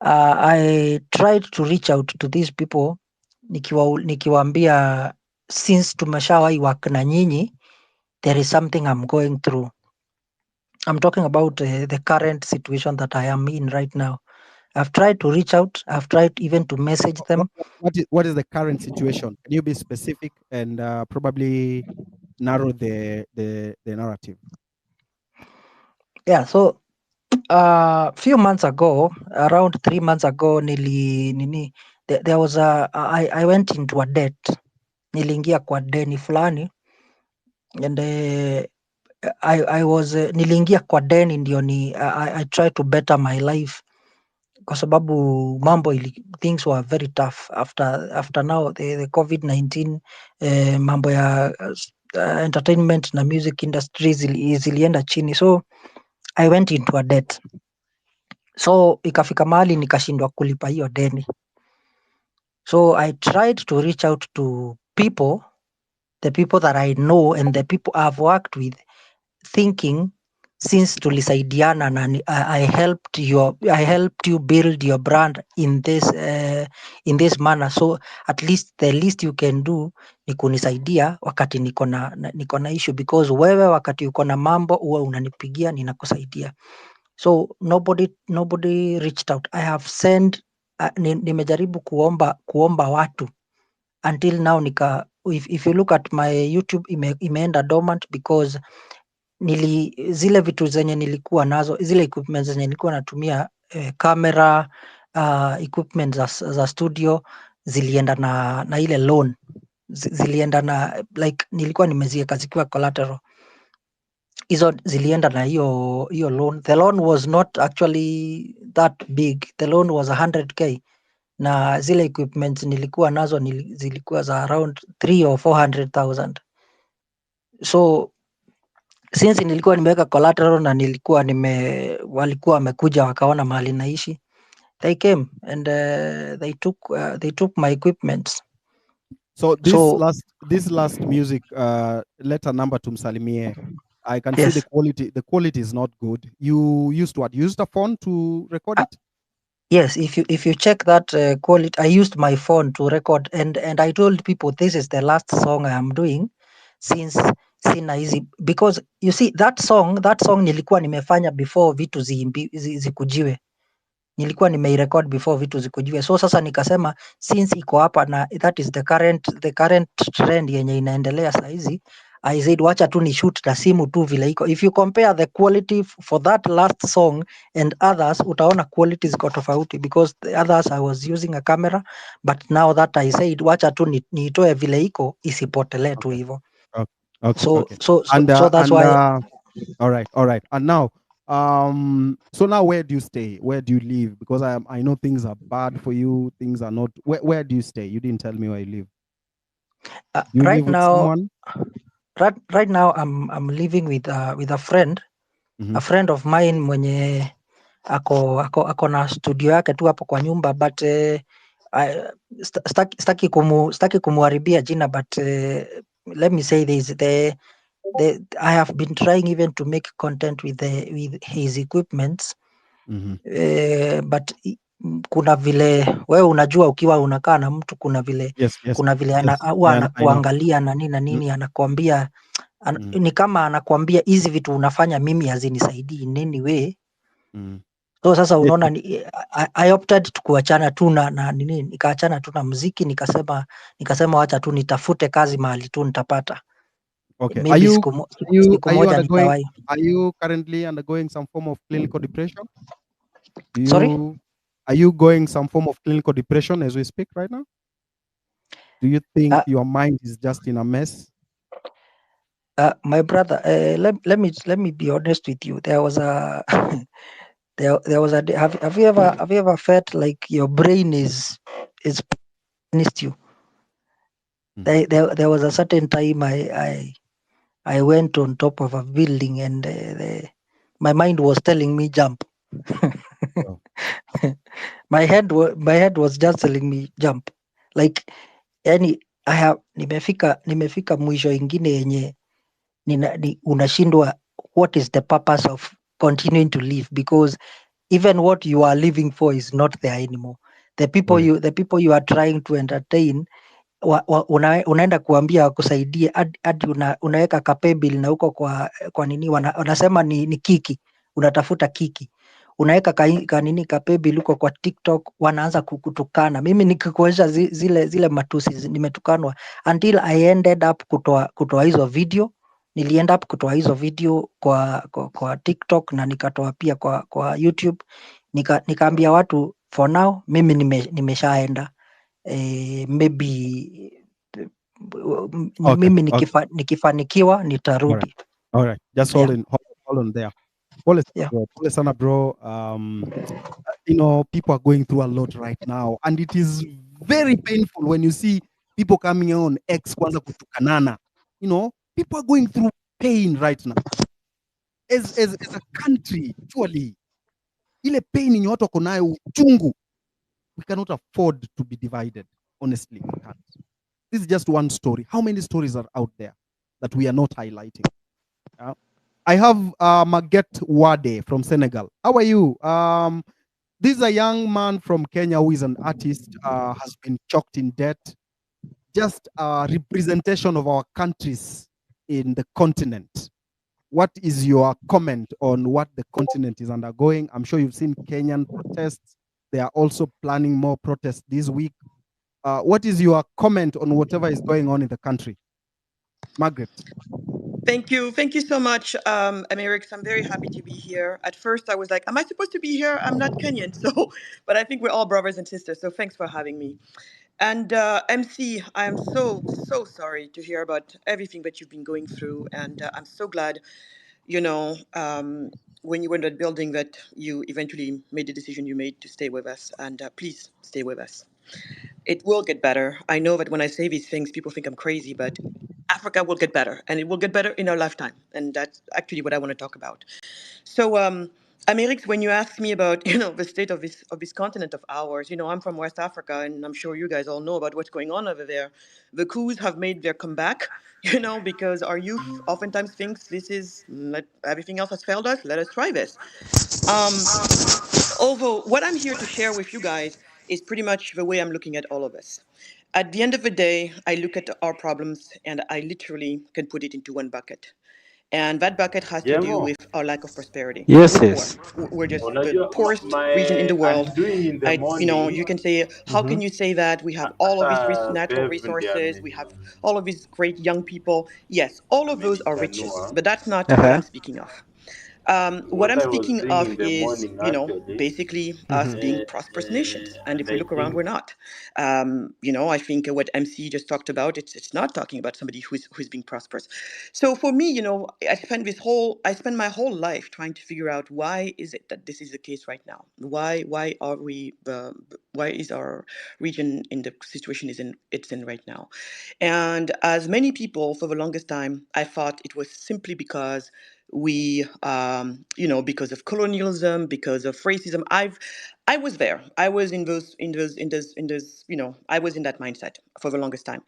I tried to reach out to these people nikiwaambia since tumeshawahi work na nyinyi, there is something I'm going through. I'm talking about the current situation that I am in right now. I've tried to reach out. I've tried even to message them. What is the current situation? Can you be specific and probably narrow the narrative? Yeah, so Few months ago, around 3 months ago, there was I went into a debt. Niliingia kwa deni fulani and I was niliingia kwa deni ndio I tried to better my life kwa sababu things were very tough after now the COVID-19 mambo ya entertainment na music industry zilienda chini, so I went into a debt. So ikafika mahali nikashindwa kulipa hiyo deni, so I tried to reach out to people, the people that I know and the people I've worked with, thinking since tulisaidiana na I helped you build your brand in this manner, so at least the least you can do ni kunisaidia wakati niko na issue, because wewe wakati uko na mambo huwa unanipigia ninakusaidia. So nobody reached out. I have sent nimejaribu kuomba watu until now if you look at my YouTube imeenda dormant because zile vitu zenye nilikuwa nazo, zile equipment zenye nilikuwa natumia, camera, equipment za studio zilienda na ile loan, zilienda na like nilikuwa nimeziweka zikiwa collateral, hizo zilienda na hiyo loan. The loan was not actually that big, the loan was 100k na zile equipment nilikuwa nazo zilikuwa za around 300 or 400,000. So since nilikuwa nimeweka collateral na walikuwa wamekuja wakaona mahali naishi, they came and they took my equipment. So this last music, letter number tumsalimie, I can see Yes. the quality is not good. You used what? You used a phone to record it? Yes, if you check that quality, I used my phone to record and I told people this is the last song I am doing since sina hizi, because you see that song nilikuwa nimefanya before vitu zikujiwe, nilikuwa nimeirecord before vitu zikujiwe. So sasa nikasema since iko hapa na that is the current trend yenye inaendelea saa hizi, I said wacha tu ni shoot na simu tu vile iko. If you compare the quality for that last song and others, utaona quality ziko tofauti, because the others I was using a camera, but now that I said wacha tu niitoe vile iko isipotelee tu hivyo. Okay. So that's why. All right. And now, so now where do you stay? Where do you live? Because I know things are bad for you. Things are not. Where do you stay? You didn't tell me where you live. You right live with now, someone? Right now I'm living with a friend. Mhm. A friend of mine mwenye ako na studio yake tu hapo kwa nyumba, but staki kumuharibia jina, but let me say this, I have been trying even to make content with his equipments. But kuna vile wewe unajua ukiwa unakaa na mtu kuna vile kuna vile anakuangalia na nini anakuambia ni kama anakuambia hizi vitu unafanya mimi hazinisaidii in any way. So sasa unaona I opted to kuachana tu na nini, nikaachana tu na muziki, nikasema wacha tu nitafute kazi mahali tu nitapata. Okay. Maybe siku moja nitawahi. Are you currently undergoing some form of clinical depression? Sorry? Are you going some form of clinical depression as we speak right now? Do you think your mind is just in a mess? My brother, let me be honest with you. There was a there was a day, have you ever felt like your brain is against you? There was a certain time I went on top of a building and my mind was telling me jump. My head was just telling me jump. Like yani nimefika mwisho ingine yenye unashindwa what is the purpose of continuing to live, because even what you are living for is not there anymore. The people you are trying to entertain unaenda kuambia wakusaidie hadi unaweka kapebil na huko kwa nini wanasema ni kiki, unatafuta kiki, unaweka kanini kapebil huko kwa TikTok, wanaanza kukutukana. Mimi nikikuonyesha zile matusi nimetukanwa until I ended up kutoa hizo video nilienda up kutoa hizo video kwa TikTok na nikatoa pia kwa YouTube. Nikaambia watu for now mimi nimeshaenda. Maybe Okay. mimi Okay. nikifanikiwa All right. nitarudi. All right. Just Yeah. hold on there. Pole Yeah. sana bro. People are going through a lot right now, and it is very painful when you see people coming on X kwanza kutukanana. People are going through pain right now. As a country, surely, ile pain yenye watu wako nayo uchungu, we cannot afford to be divided. Honestly, we can't. This is just one story. How many stories are out there that we are not highlighting? I have Maget Wade from Senegal. How are you? This is a young man from Kenya who is an artist, has been choked in debt. Just a representation of our countries in the continent. What is your comment on what the continent is undergoing? I'm sure you've seen Kenyan protests. They are also planning more protests this week. What is your comment on whatever is going on in the country? Margaret. Thank you. Thank you so much, Amerix. I'm very happy to be here. At first, I was like, am I supposed to be here? I'm not Kenyan. But I think we're all brothers and sisters. So thanks for having me. And MC, I am so sorry to hear about everything that you've been going through. And I'm so glad, when you were in that building that you eventually made the decision you made to stay with us. And please stay with us. It will get better. I know that when I say these things, people think I'm crazy, but Africa will get better, and it will get better in our lifetime. And that's actually what I want to talk about. So, Amerix, when you ask me about the state of this continent of ours, I'm from West Africa, and I'm sure you guys all know about what's going on over there. The coups have made their comeback, because our youth oftentimes thinks this is everything else has failed us. Let us try this. Although what I'm here to share with you guys is pretty much the way I'm looking at all of this. At the end of the day, I look at our problems and I literally can put it into one bucket. And that bucket has to do with our lack of prosperity. Yes, We're poor. yes. We're just the Unajua poorest region in my the world. undoing in the You morning. can say, how can you say that? We have all of these Hata natural Bev ndiye resources. We have all of these great young people. Yes, all of those are riches, amenitanua. but that's not what Uh-huh. I'm speaking of. What What I'm I was speaking doing of in the is, morning actually, basically us being prosperous nations. And if and we I look around, think we're not. I think what MC just talked about, it's not talking about somebody who's being prosperous. So for me, I spent my whole life trying to figure out why is it that this is the case right now? Why are we why is our region in the situation it's in right now? And as many people for the longest time, I thought it was simply because we because of colonialism, because of racism. I was there. I was I was in that mindset for the longest time.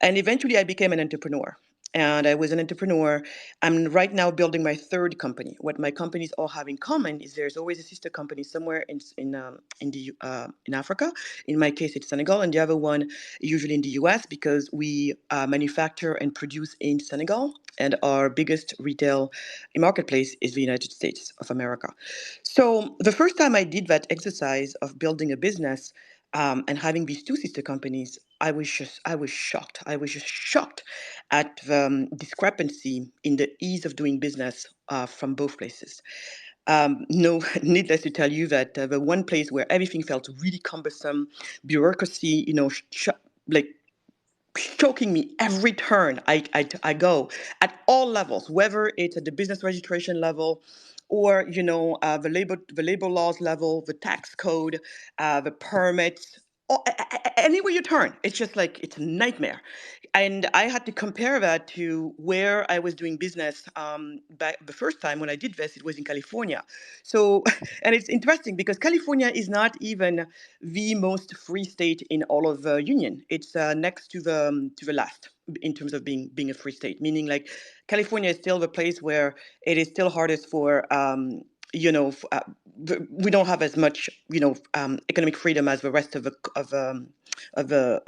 And eventually I became an entrepreneur. And I was an entrepreneur. I'm right now building my third company. What my companies all have in common is there's always a sister company somewhere in Africa. In my case, it's Senegal, and the other one usually in the US, because we manufacture and produce in Senegal, and our biggest retail marketplace is the United States of America. So the first time I did that exercise of building a business and having these two sister companies, I was shocked. I was just shocked at the discrepancy in the ease of doing business from both places. No, needless to tell you that the one place where everything felt really cumbersome, bureaucracy, like choking me every turn I go at all levels, whether it's at the business registration level or the labor laws level, the tax code, the permits. Anywhere you turn, it's just like it's a nightmare. And I had to compare that to where I was doing business back the first time when I did this. It was in California. So, and it's interesting because California is not even the most free state in all of the union. It's next to the last in terms of being a free state, meaning like California is still the place where it is still hardest for we don't have as much, economic freedom as the rest of the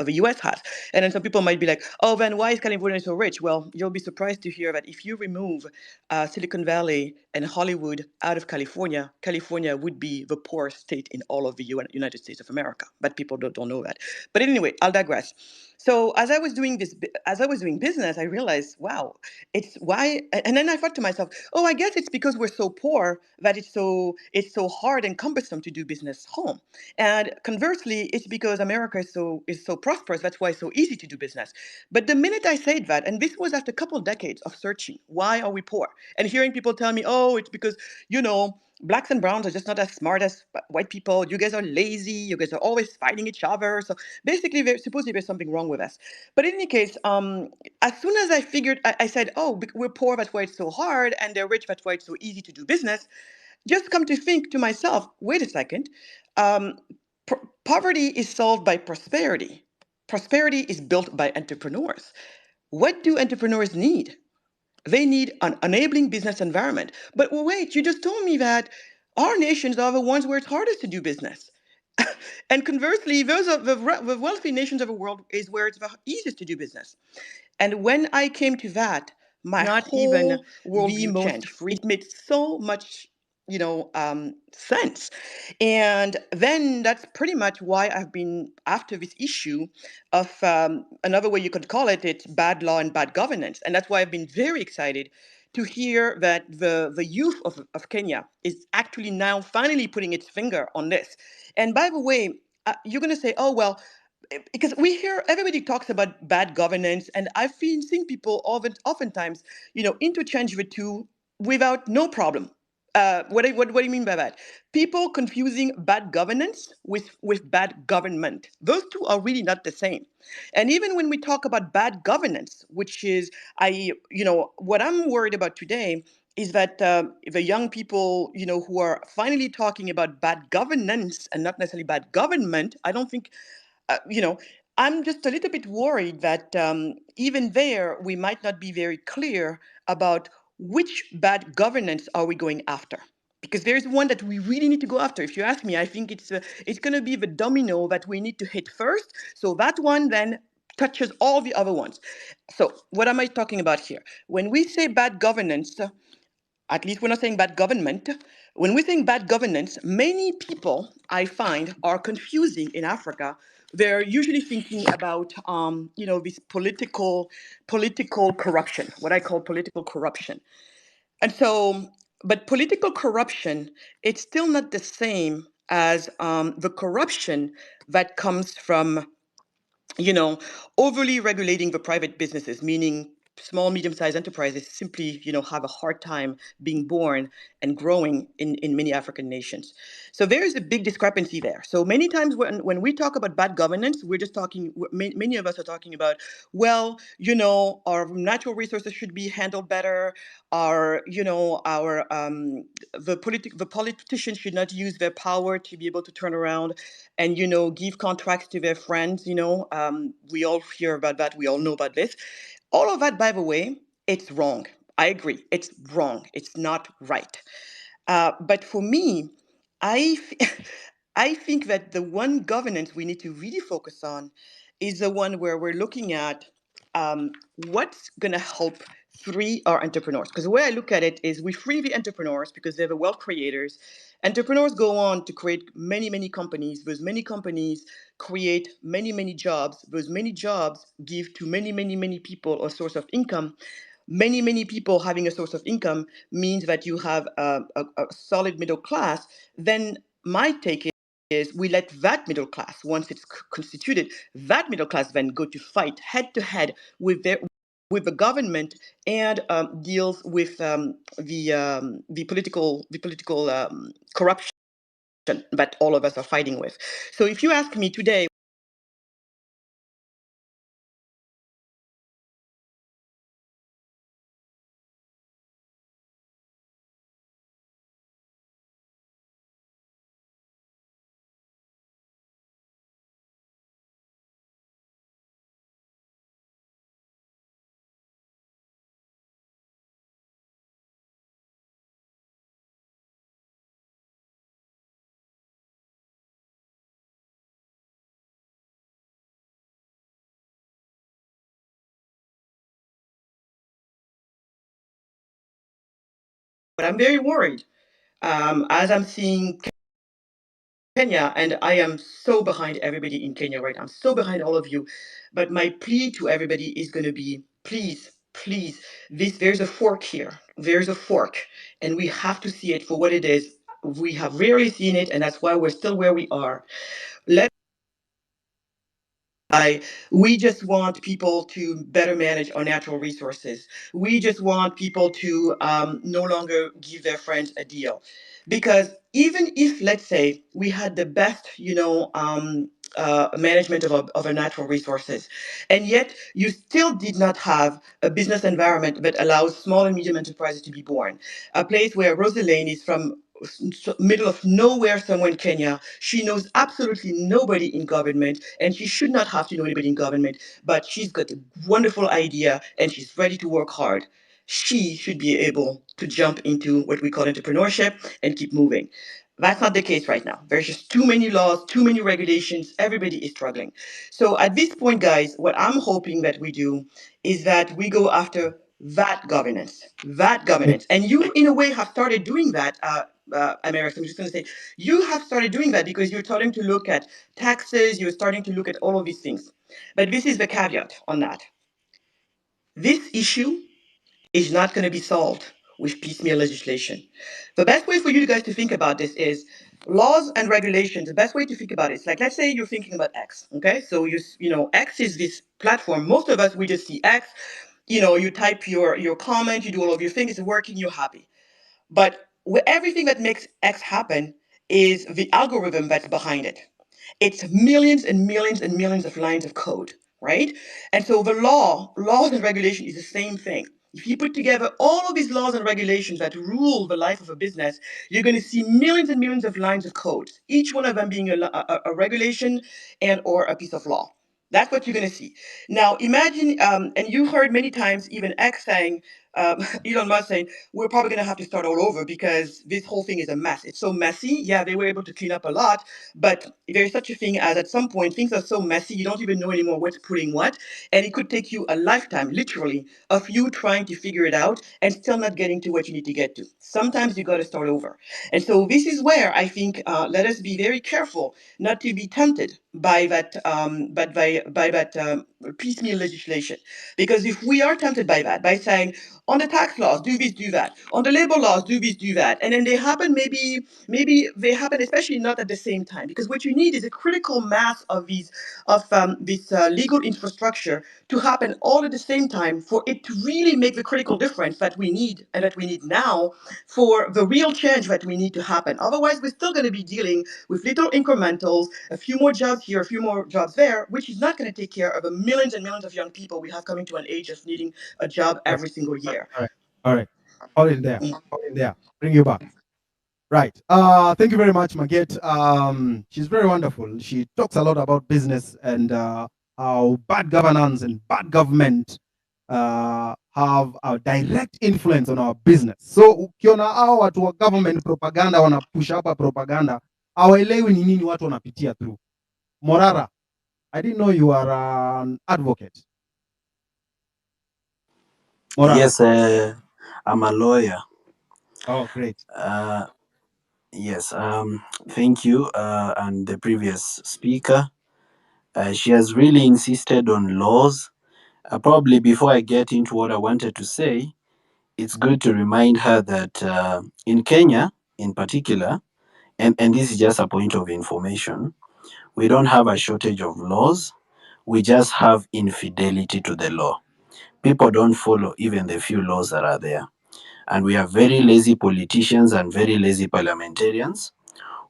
U.S. has. And then some people might be like, oh, then why is California so rich? Well, you'll be surprised to hear that if you remove Silicon Valley and Hollywood out of California, California would be the poorest state in all of the United States of America. But people don't know that. But anyway, I'll digress. So as I was doing business, I realized, wow, it's why. And then I thought to myself, oh, I guess it's because we're so poor that it's so hard and cumbersome to do business home. And conversely, it's because America is so prosperous. That's why it's so easy to do business. But the minute I said that, and this was after a couple of decades of searching, why are we poor? And hearing people tell me, oh, it's because, blacks and browns are just not as smart as white people. You guys are lazy. You guys are always fighting each other. So basically, supposedly there's something wrong with us. But in any case, as soon as I figured, I said, oh, we're poor, that's why it's so hard, and they're rich, that's why it's so easy to do business. Just come to think to myself, wait a second, um, poverty is solved by prosperity. Prosperity is built by entrepreneurs. What do entrepreneurs need? They need an enabling business environment. But wait, you just told me that our nations are the ones where it's hardest to do business. And conversely, those are the wealthy nations of the world is where it's the easiest to do business. And when I came to that, my Not even whole worldview most changed. It made so much, sense. And then that's pretty much why I've been after this issue of another way you could call it, it's bad law and bad governance. And that's why I've been very excited to hear that the youth of Kenya is actually now finally putting its finger on this. And by the way, you're going to say, oh, well, because we hear everybody talks about bad governance, and I've been seeing people oftentimes, interchange the two without no problem. What do you mean by that? People confusing bad governance with bad government. Those two are really not the same. And even when we talk about bad governance, which is what I'm worried about today is that the young people, who are finally talking about bad governance and not necessarily bad government, I don't think I'm just a little bit worried that even there, we might not be very clear about which bad governance are we going after. Because there's one that we really need to go after. If you ask me, I think it's going to be the domino that we need to hit first. So that one then touches all the other ones. So what am I talking about here? When we say bad governance, at least we're not saying bad government. When we think bad governance, many people I find are confusing in Africa. They're usually thinking about, this political corruption, what I call political corruption. And so, but political corruption, it's still not the same as the corruption that comes from overly regulating the private businesses, meaning small, medium-sized enterprises simply, have a hard time being born and growing in many African nations. So there is a big discrepancy there. So many times when we talk about bad governance, we're just talking, many of us are talking about, well, our natural resources should be handled better. The politicians should not use their power to be able to turn around and give contracts to their friends. We all hear about that. We all know about this. All of that, by the way, it's wrong. I agree. It's wrong. It's not right. But for me, I I think that the one governance we need to really focus on is the one where we're looking at um, what's going to help free our entrepreneurs. Because the way I look at it is we free the entrepreneurs because they're the wealth creators. Entrepreneurs go on to create many, many companies. Those many companies create many, many jobs. Those many jobs give to many, many, many people a source of income. Many, many people having a source of income means that you have a solid middle class. Then my take is we let that middle class, once it's constituted, that middle class then go to fight head to head with the government and deals with the political corruption that all of us are fighting with. So if you ask me today, But I'm very worried as I'm seeing Kenya, and I am so behind everybody in Kenya, right? I'm so behind all of you. But my plea to everybody is going to be, please, please, there's a fork here. There's a fork, and we have to see it for what it is. We have rarely seen it, and that's why we're still where we are. Let we just want people to better manage our natural resources. We just want people to no longer give their friends a deal. Because even if, let's say, we had the best, management of our natural resources, and yet you still did not have a business environment that allows small and medium enterprises to be born. A place where Rosalane is from, middle of nowhere somewhere in Kenya. She knows absolutely nobody in government, and she should not have to know anybody in government, but she's got a wonderful idea and she's ready to work hard. She should be able to jump into what we call entrepreneurship and keep moving. That's not the case right now. There's just too many laws, too many regulations. Everybody is struggling. So at this point, guys, what I'm hoping that we do is that we go after that governance, that governance. And you, in a way, have started doing that, America. I'm just going to say, you have started doing that because you're starting to look at taxes, you're starting to look at all of these things. But this is the caveat on that. This issue is not going to be solved with piecemeal legislation. The best way for you guys to think about this is laws and regulations. The best way to think about it is like, let's say you're thinking about X. Okay, so X is this platform. Most of us, we just see X. You type your comment, you do all of your things, it's working, you're happy. But everything that makes X happen is the algorithm that's behind it. It's millions and millions and millions of lines of code, right? And so the laws and regulation is the same thing. If you put together all of these laws and regulations that rule the life of a business, you're going to see millions and millions of lines of code, each one of them being a regulation and or a piece of law. That's what you're going to see. Now, imagine, and you heard many times even X saying, Elon Musk saying, we're probably going to have to start all over because this whole thing is a mess. It's so messy. Yeah, they were able to clean up a lot, but there's such a thing as at some point, things are so messy, you don't even know anymore what's putting what. And it could take you a lifetime, literally, of you trying to figure it out and still not getting to what you need to get to. Sometimes you got to start over. And so this is where I think let us be very careful not to be tempted by that, piecemeal legislation. Because if we are tempted by that, by saying, on the tax laws, do this, do that. On the labor laws, do this, do that. And then they happen, maybe they happen, especially not at the same time. Because what you need is a critical mass of this legal infrastructure to happen all at the same time for it to really make the critical difference that we need and that we need now for the real change that we need to happen. Otherwise, we're still going to be dealing with little incrementals, a few more jobs here, a few more jobs there, which is not going to take care of the millions and millions of young people we have coming to an age of needing a job every single year. All right. All right. Hold in there. Hold in there. Bring you back. Right. Thank you very much, Maget. She's very wonderful. She talks a lot about business and how bad governance and bad government have a direct influence on our business. So ukiona hao watu wa government propaganda wanapush hapa propaganda, hawaelewi ni nini watu wanapitia through. Morara, I didn't know you are an advocate. Morara. Yes, I'm a lawyer. Oh, great. Yes, thank you. And the previous speaker, she has really insisted on laws. Probably before I get into what I wanted to say, it's good to remind her that in Kenya, in particular, and this is just a point of information, we don't have a shortage of laws. We just have infidelity to the law. People don't follow even the few laws that are there. And we have very lazy politicians and very lazy parliamentarians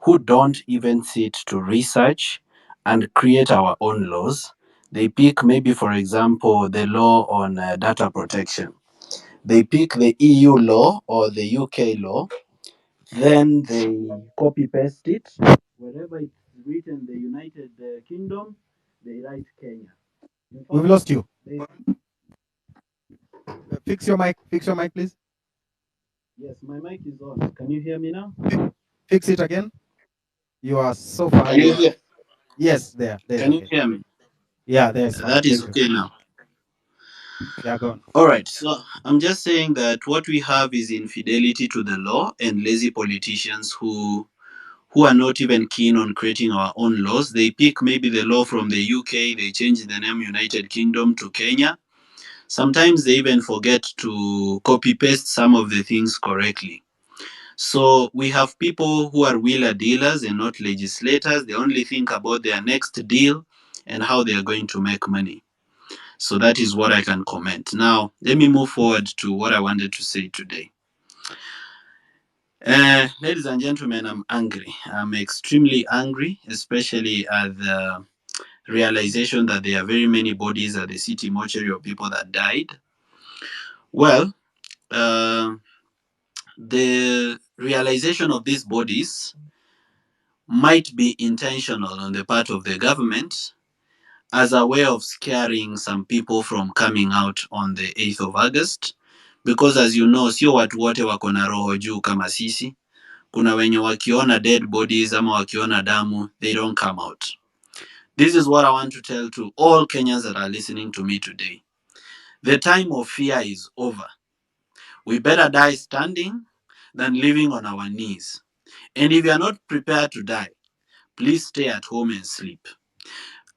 who don't even sit to research and create our own laws. They pick maybe, for example, the law on data protection. They pick the EU law or the UK law, then they copy paste it. Wherever it's written the United Kingdom, they write Kenya. We've lost you. Fix your mic, please. Yes, my mic is on. Can you hear me now? Fix it again. You are so far. Can you hear? Yes, there. Can you Okay. hear me? Yeah, there's fine. That is Thank you. okay now. Yeah, go on. All right. So I'm just saying that what we have is infidelity to the law and lazy politicians who are not even keen on creating our own laws. They pick maybe the law from the UK, they change the name United Kingdom to Kenya. Sometimes they even forget to copy paste some of the things correctly. So we have people who are wheeler dealers and not legislators. They only think about their next deal and how they are going to make money. So that is what I can comment. Now, let me move forward to what I wanted to say today. Ladies and gentlemen, I'm angry. I'm extremely angry, especially at the realization that there are very many bodies at the City Mortuary of people that died. Well, uh, the realization of these bodies might be intentional on the part of the government as a way of scaring some people from coming out on the 8th of August. Because as you know, sio watu wote wako na roho juu kama sisi. Kuna wenye wakiona dead bodies ama wakiona damu, they don't come out. This is what I want to tell to all Kenyans that are listening to me today. The time of fear is over. We better die standing than living on our knees. And if you are not prepared to die, please stay at home and sleep.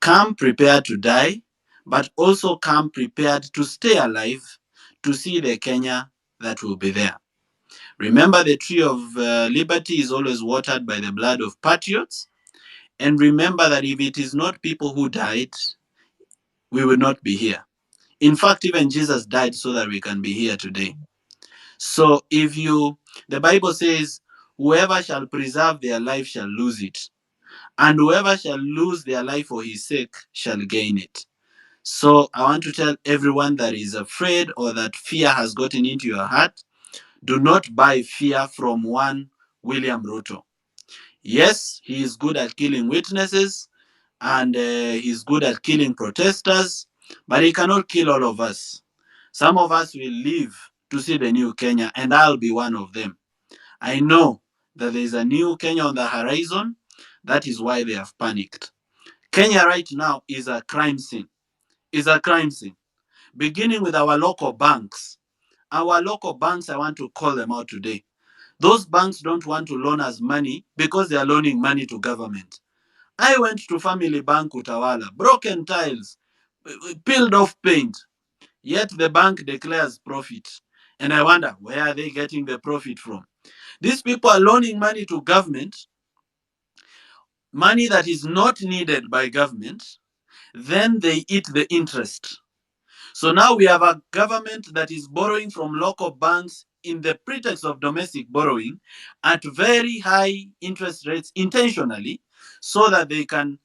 Come prepared to die, but also come prepared to stay alive to see the Kenya that will be there. Remember, the tree of liberty is always watered by the blood of patriots. And remember that if it is not people who died, we will not be here. In fact, even Jesus died so that we can be here today. So the Bible says, whoever shall preserve their life shall lose it. And whoever shall lose their life for his sake shall gain it. So I want to tell everyone that is afraid or that fear has gotten into your heart, do not buy fear from one William Ruto. Yes, he is good at killing witnesses and he's good at killing protesters, but he cannot kill all of us. Some of us will live to see the new Kenya, and I'll be one of them. I know that there is a new Kenya on the horizon. That is why they have panicked. Kenya right now is a crime scene. Is a crime scene. Beginning with our local banks. Our local banks, I want to call them out today. Those banks don't want to loan us money because they are loaning money to government. I went to Family Bank Utawala, broken tiles, peeled off paint, yet the bank declares profit. And I wonder, where are they getting the profit from? These people are loaning money to government, money that is not needed by government, then they eat the interest. So now we have a government that is borrowing from local banks in the pretext of domestic borrowing at very high interest rates intentionally so that they can,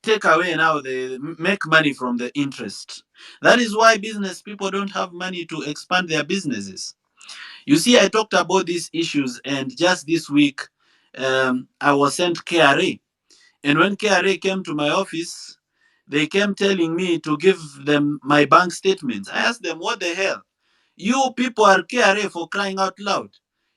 take away now, they make money from the interest. That is why business people don't have money to expand their businesses. You see, I talked about these issues, and just this week, I was sent KRA. And when KRA came to my office, they came telling me to give them my bank statements. I asked them, what the hell? You people are KRA for crying out loud.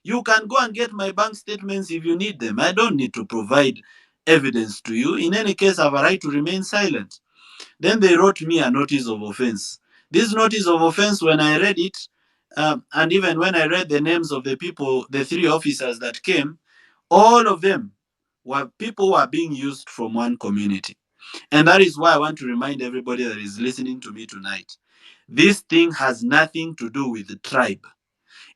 You can go and get my bank statements if you need them. I don't need to provide evidence to you. In any case, I have a right to remain silent. Then they wrote me a notice of offense. This notice of offense, when I read it, and even when I read the names of the people, the three officers that came, all of them were people who are being used from one community. And that is why I want to remind everybody that is listening to me tonight. This thing has nothing to do with the tribe.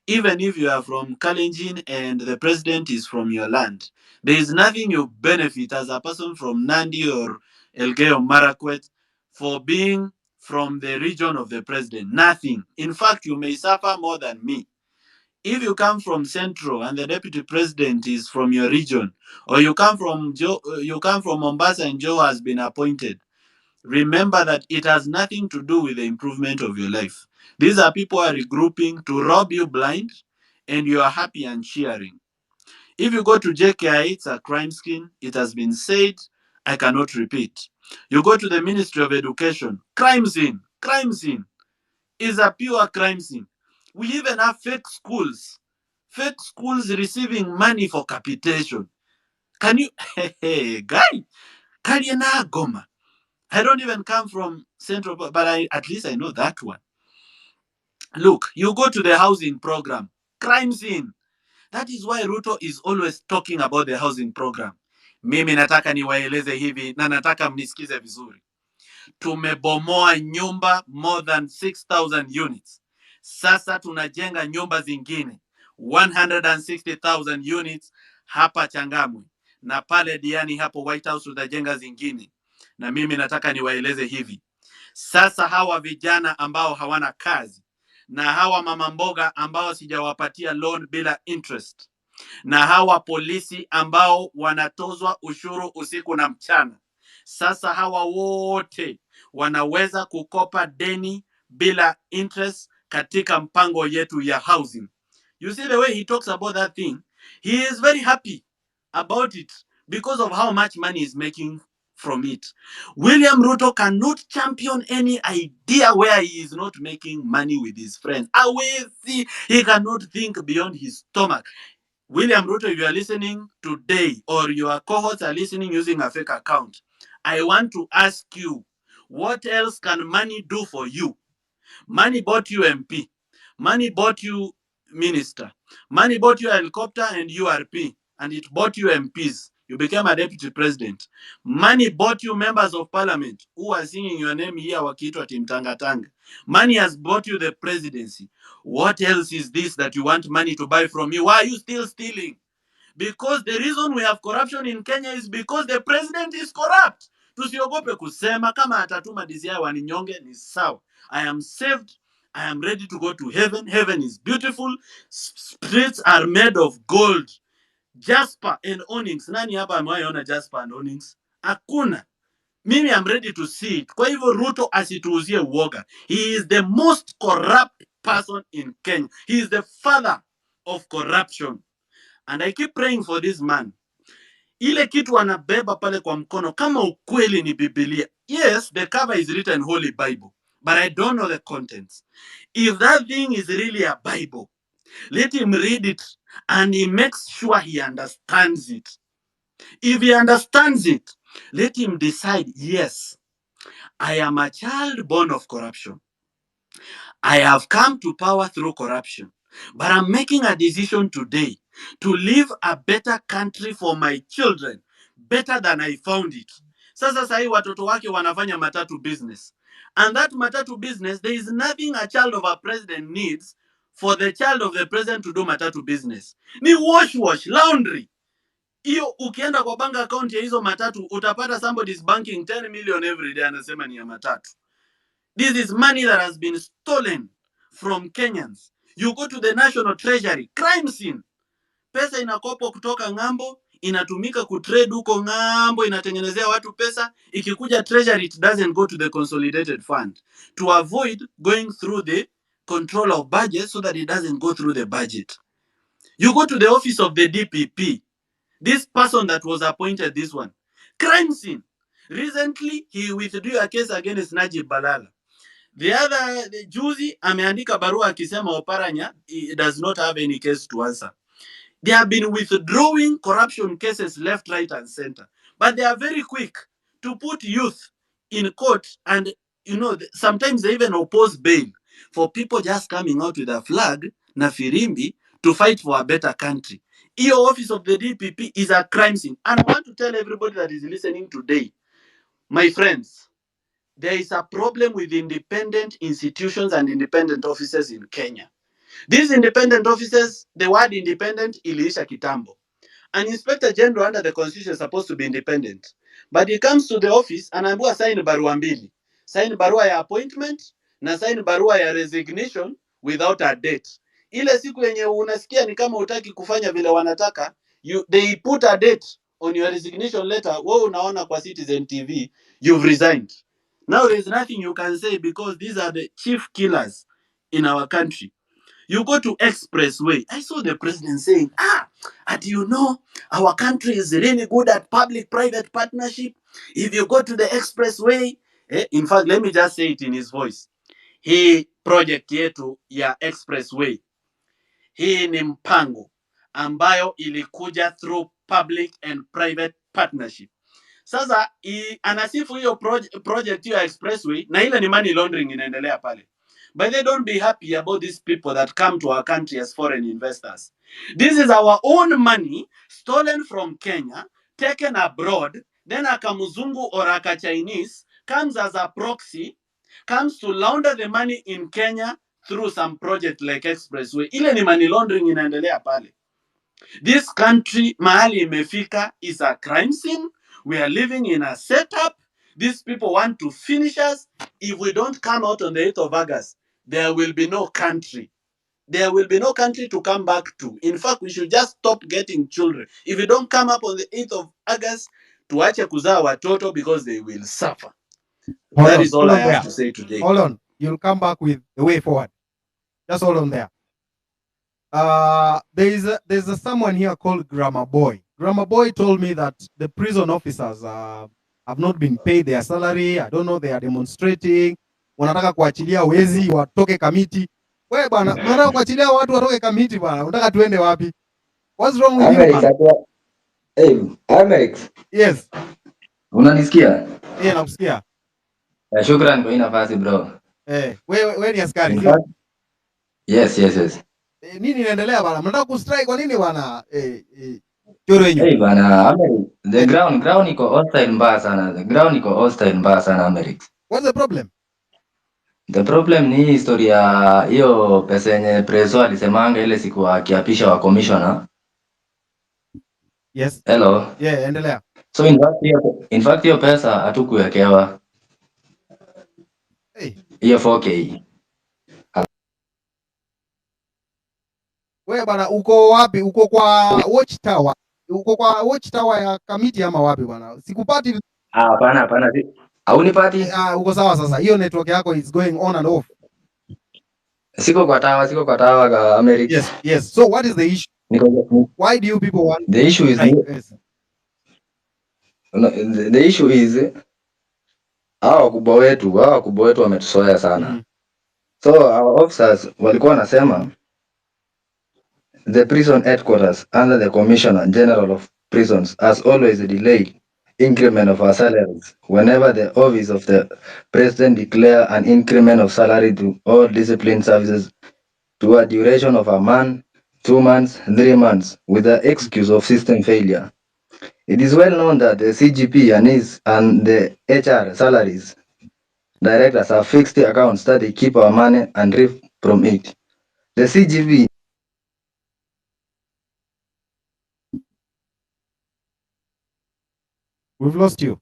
Even if you are from Kalenjin and the president is from your land, there is nothing you benefit as a person from Nandi or Elgeyo Marakwet for being from the region of the president. Nothing. In fact, you may suffer more than me. If you come from Central and the deputy president is from your region, or you come from Mombasa and Joe has been appointed, remember that it has nothing to do with the improvement of your life. These are people who are regrouping to rob you blind, and you are happy and cheering. If you go to JKI, it's a crime scene. It has been said. I cannot repeat. You go to the Ministry of Education, crime scene. Crime scene is a pure crime scene. We even have fake schools receiving money for capitation. Can you, hey, guy, Kaliena Goma. I don't even come from Central, but at least I know that one. Look, you go to the housing program, crime scene. That is why Ruto is always talking about the housing program. Mimi nataka niwaeleze hivi na nataka mnisikize vizuri. Tumebomoa nyumba more than 6,000 units. Sasa tunajenga nyumba zingine 160,000 units hapa Changamwe, na pale Diani hapo White House tutajenga zingine. Na mimi nataka niwaeleze hivi. Sasa hawa vijana ambao hawana kazi na hawa mama mboga ambao sijawapatia loan bila interest na hawa polisi ambao wanatozwa ushuru usiku na mchana, sasa hawa wote wanaweza kukopa deni bila interest katika mpango yetu ya housing. You see the way he talks about that thing? He is very happy about it because of how much money he's making from it. William Ruto cannot champion any idea where he is not making money with his friends. He cannot think beyond his stomach. William Ruto, if you are listening today or your cohorts are listening using a fake account, I want to ask you, what else can money do for you? Money bought you MP. Money bought you minister. Money bought you a helicopter and URP, and it bought you MPs. You became a deputy president. Money bought you members of parliament who are singing your name here wakiitwa timtangatanga. Money has bought you the presidency. What else is this that you want money to buy from you? Why are you still stealing? Because the reason we have corruption in Kenya is because the president is corrupt. Tusiogope kusema kama atatuma DCI waninyonge ni sawa. I am saved. I am ready to go to heaven. Heaven is beautiful. Streets are made of gold. Jasper and onyx. Nani hapa amewahi Jasper and onyx? Hakuna. Mimi am ready to see it. Kwa hivyo Ruto asituuzie uoga. He is the most corrupt person in Kenya. He is the father of corruption. And I keep praying for this man. Ile kitu anabeba pale kwa mkono kama ukweli ni Biblia. Yes, the cover is written Holy Bible, but I don't know the contents. If that thing is really a Bible, let him read it and he makes sure he understands it. If he understands it, let him decide, yes, I am a child born of corruption. I have come to power through corruption, but I'm making a decision today to leave a better country for my children, better than I found it. Sasa sahi watoto wake wanafanya matatu business. And that matatu business, there is nothing a child of a president needs for the child of the president to do matatu business. Ni wash, laundry. Iyo ukienda kwa bank account ya hizo matatu, utapata somebody is banking 10 million every day anasema ni ya matatu. This is money that has been stolen from Kenyans. You go to the National Treasury, crime scene. Pesa inakopo kutoka ng'ambo, inatumika kutrade huko ng'ambo, inatengenezea watu pesa. Ikikuja Treasury, it doesn't go to the consolidated fund. To avoid going through the control of budget so that it doesn't go through the budget. You go to the office of the DPP. This person that was appointed, this one. Crime scene. Recently, he withdrew a case against Najib Balala. The juzi ameandika barua akisema Oparanya does not have any case to answer. They have been withdrawing corruption cases left, right, and center. But they are very quick to put youth in court, and sometimes they even oppose bail for people just coming out with a flag na firimbi to fight for a better country. Your office of the DPP is a crime scene. And I want to tell everybody that is listening today, my friends, there is a problem with independent institutions and independent offices in Kenya. These independent offices, the word independent iliisha kitambo. An inspector general under the constitution is supposed to be independent. But he comes to the office and anaambiwa sign barua mbili. Sign barua ya appointment na sign barua ya resignation without a date. Ile siku yenye unasikia ni kama utaki kufanya vile wanataka, they put a date on your resignation letter. Wewe unaona kwa Citizen TV, you've resigned. Now there is nothing you can say because these are the chief killers in our country. You go to Expressway. I saw the president saying, our country is really good at public-private partnership. If you go to the Expressway, in fact, let me just say it in his voice. Hii project yetu ya Expressway, hii ni mpango ambayo ilikuja through public and private partnership. Sasa anasifu hiyo project hiyo expressway, na ile ni money laundering inaendelea pale. But they don't be happy about these people that come to our country as foreign investors. This is our own money stolen from Kenya, taken abroad, then a Kamuzungu or a Chinese comes as a proxy, comes to launder the money in Kenya through some project like expressway. Ile ni money laundering inaendelea pale. This country mahali imefika is a crime scene. We are living in a setup. These people want to finish us. If we don't come out on the 8th of August, there will be no country. There will be no country to come back to. In fact, we should just stop getting children. If you don't come up on the 8th of August, tuache kuzaa watoto because they will suffer. That is all I have to say today. Hold on. You'll come back with the way forward. Just hold on there. There's someone here called Grammar Boy. Grammar Boy told me that the prison officers have not been paid their salary. I don't know, they are demonstrating. Wanataka kuachilia wezi watoke Kamiti. Wewe bwana, unataka kuachilia watu watoke Kamiti bwana. Unataka tuende wapi? What's wrong with you, man? Hey, Alex. Yes. Unanisikia? Nakusikia. Shukran kwa hii nafasi bro. Wewe ni askari. Yes. Nini inaendelea bwana? Mnataka kustrike kwa nini bwana? Choro yenyu. Hey bwana, Americ. The ground iko hostile mbaya sana. The ground iko hostile mbaya sana, Americ. What's the problem? The problem ni historia hiyo pesa yenye Preso alisemanga ile siku akiapisha wa commissioner. Yes. Hello. Yeah, endelea. So in fact hiyo pesa hatukuwekewa. Hiyo 4K. Wewe bwana, uko wapi? Uko kwa Watchtower. Uko kwa Watchtower ya Kamiti ama wapi bwana? Sikupati. Hapana. Haunipati? Uko sawa sasa. Hiyo network yako is going on and off. Siko kwa tawa ka America. Yes. So what is the issue? Why do you people want? The issue is the issue is hawa wakubwa wetu wametusoea sana. So our officers walikuwa wanasema the prison headquarters under the Commissioner General of Prisons has always delayed increment of our salaries whenever the office of the president declare an increment of salary to all discipline services to a duration of a month, 2 months, 3 months with the excuse of system failure. It is well known that the CGP and the HR salaries directors have fixed accounts that they keep our money and reap from it. The CGP We've lost you.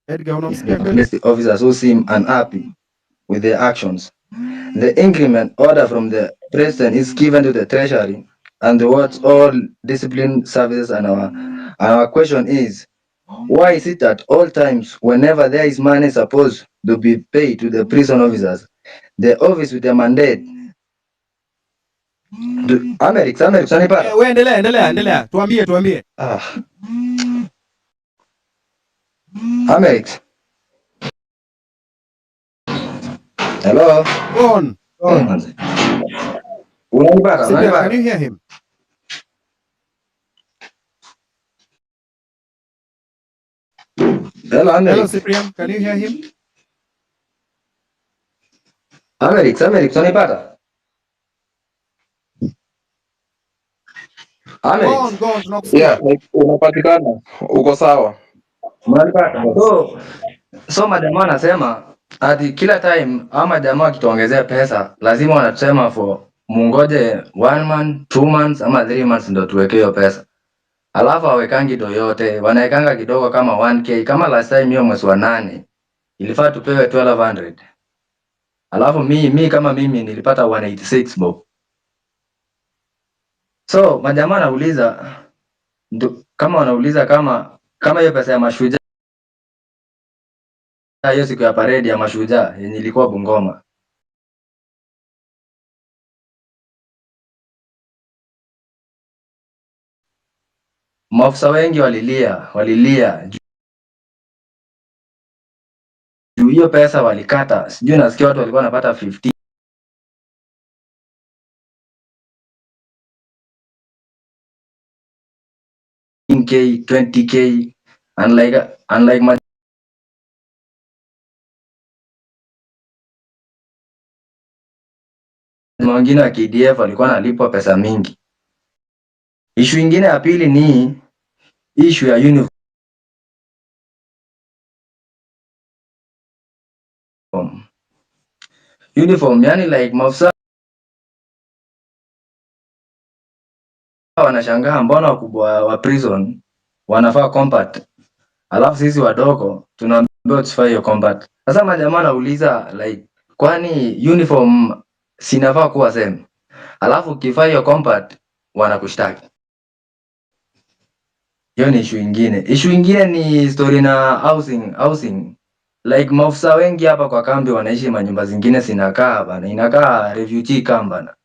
Edgar, unamsikia kweli? The officers who seem unhappy with their actions. The increment order from the president is given to the treasury and towards all discipline services, and our question is, why is it at all times whenever there is money supposed to be paid to the prison officers, the office with the mandate Americ, unanipata? Wewe endelea. Tuambie. Americ. Hello. Go on. Unanipata? Can you hear him? Hello, Cyprian, can you hear him? Americ, unanipata? Go on, tunakusikia. Yeah, unapatikana. Uko sawa. Unanipata? So majamaa anasema ati kila time ama jamaa akituongezea pesa lazima wanatusema for mungoje 1 month, 2 months ama 3 months ndo tuweke hiyo pesa. Alafu hawekangi do yote, wanaekanga kidogo kama 1K. Kama last time hiyo mwezi wa 8 ilifaa tupewe 1200. Alafu mimi nilipata 186 bob. So majamaa wanauliza kama hiyo pesa ya mashujaa hiyo siku ya parade ya mashujaa yenye ilikuwa Bungoma. Maafisa wengi walilia juu hiyo pesa walikata. Sijui nasikia watu walikuwa wanapata 15 10k 20k, unlike mwingine wa KDF alikuwa analipwa pesa mingi. Issue ingine ya pili ni issue ya uniform. Yani like maafisa wanashangaa mbona wakubwa wa prison wanafaa combat, alafu sisi wadogo tunaambiwa tusifanye hiyo combat. Sasa majamaa nauliza like, kwani uniform sinafaa kuwa same? Alafu ukifanya hiyo combat wanakushtaki. Hiyo ni issue ingine. Issue ingine ni story na housing. Like maafisa wengi hapa kwa kambi wanaishi manyumba zingine zinakaa bana, inakaa refugee camp bana.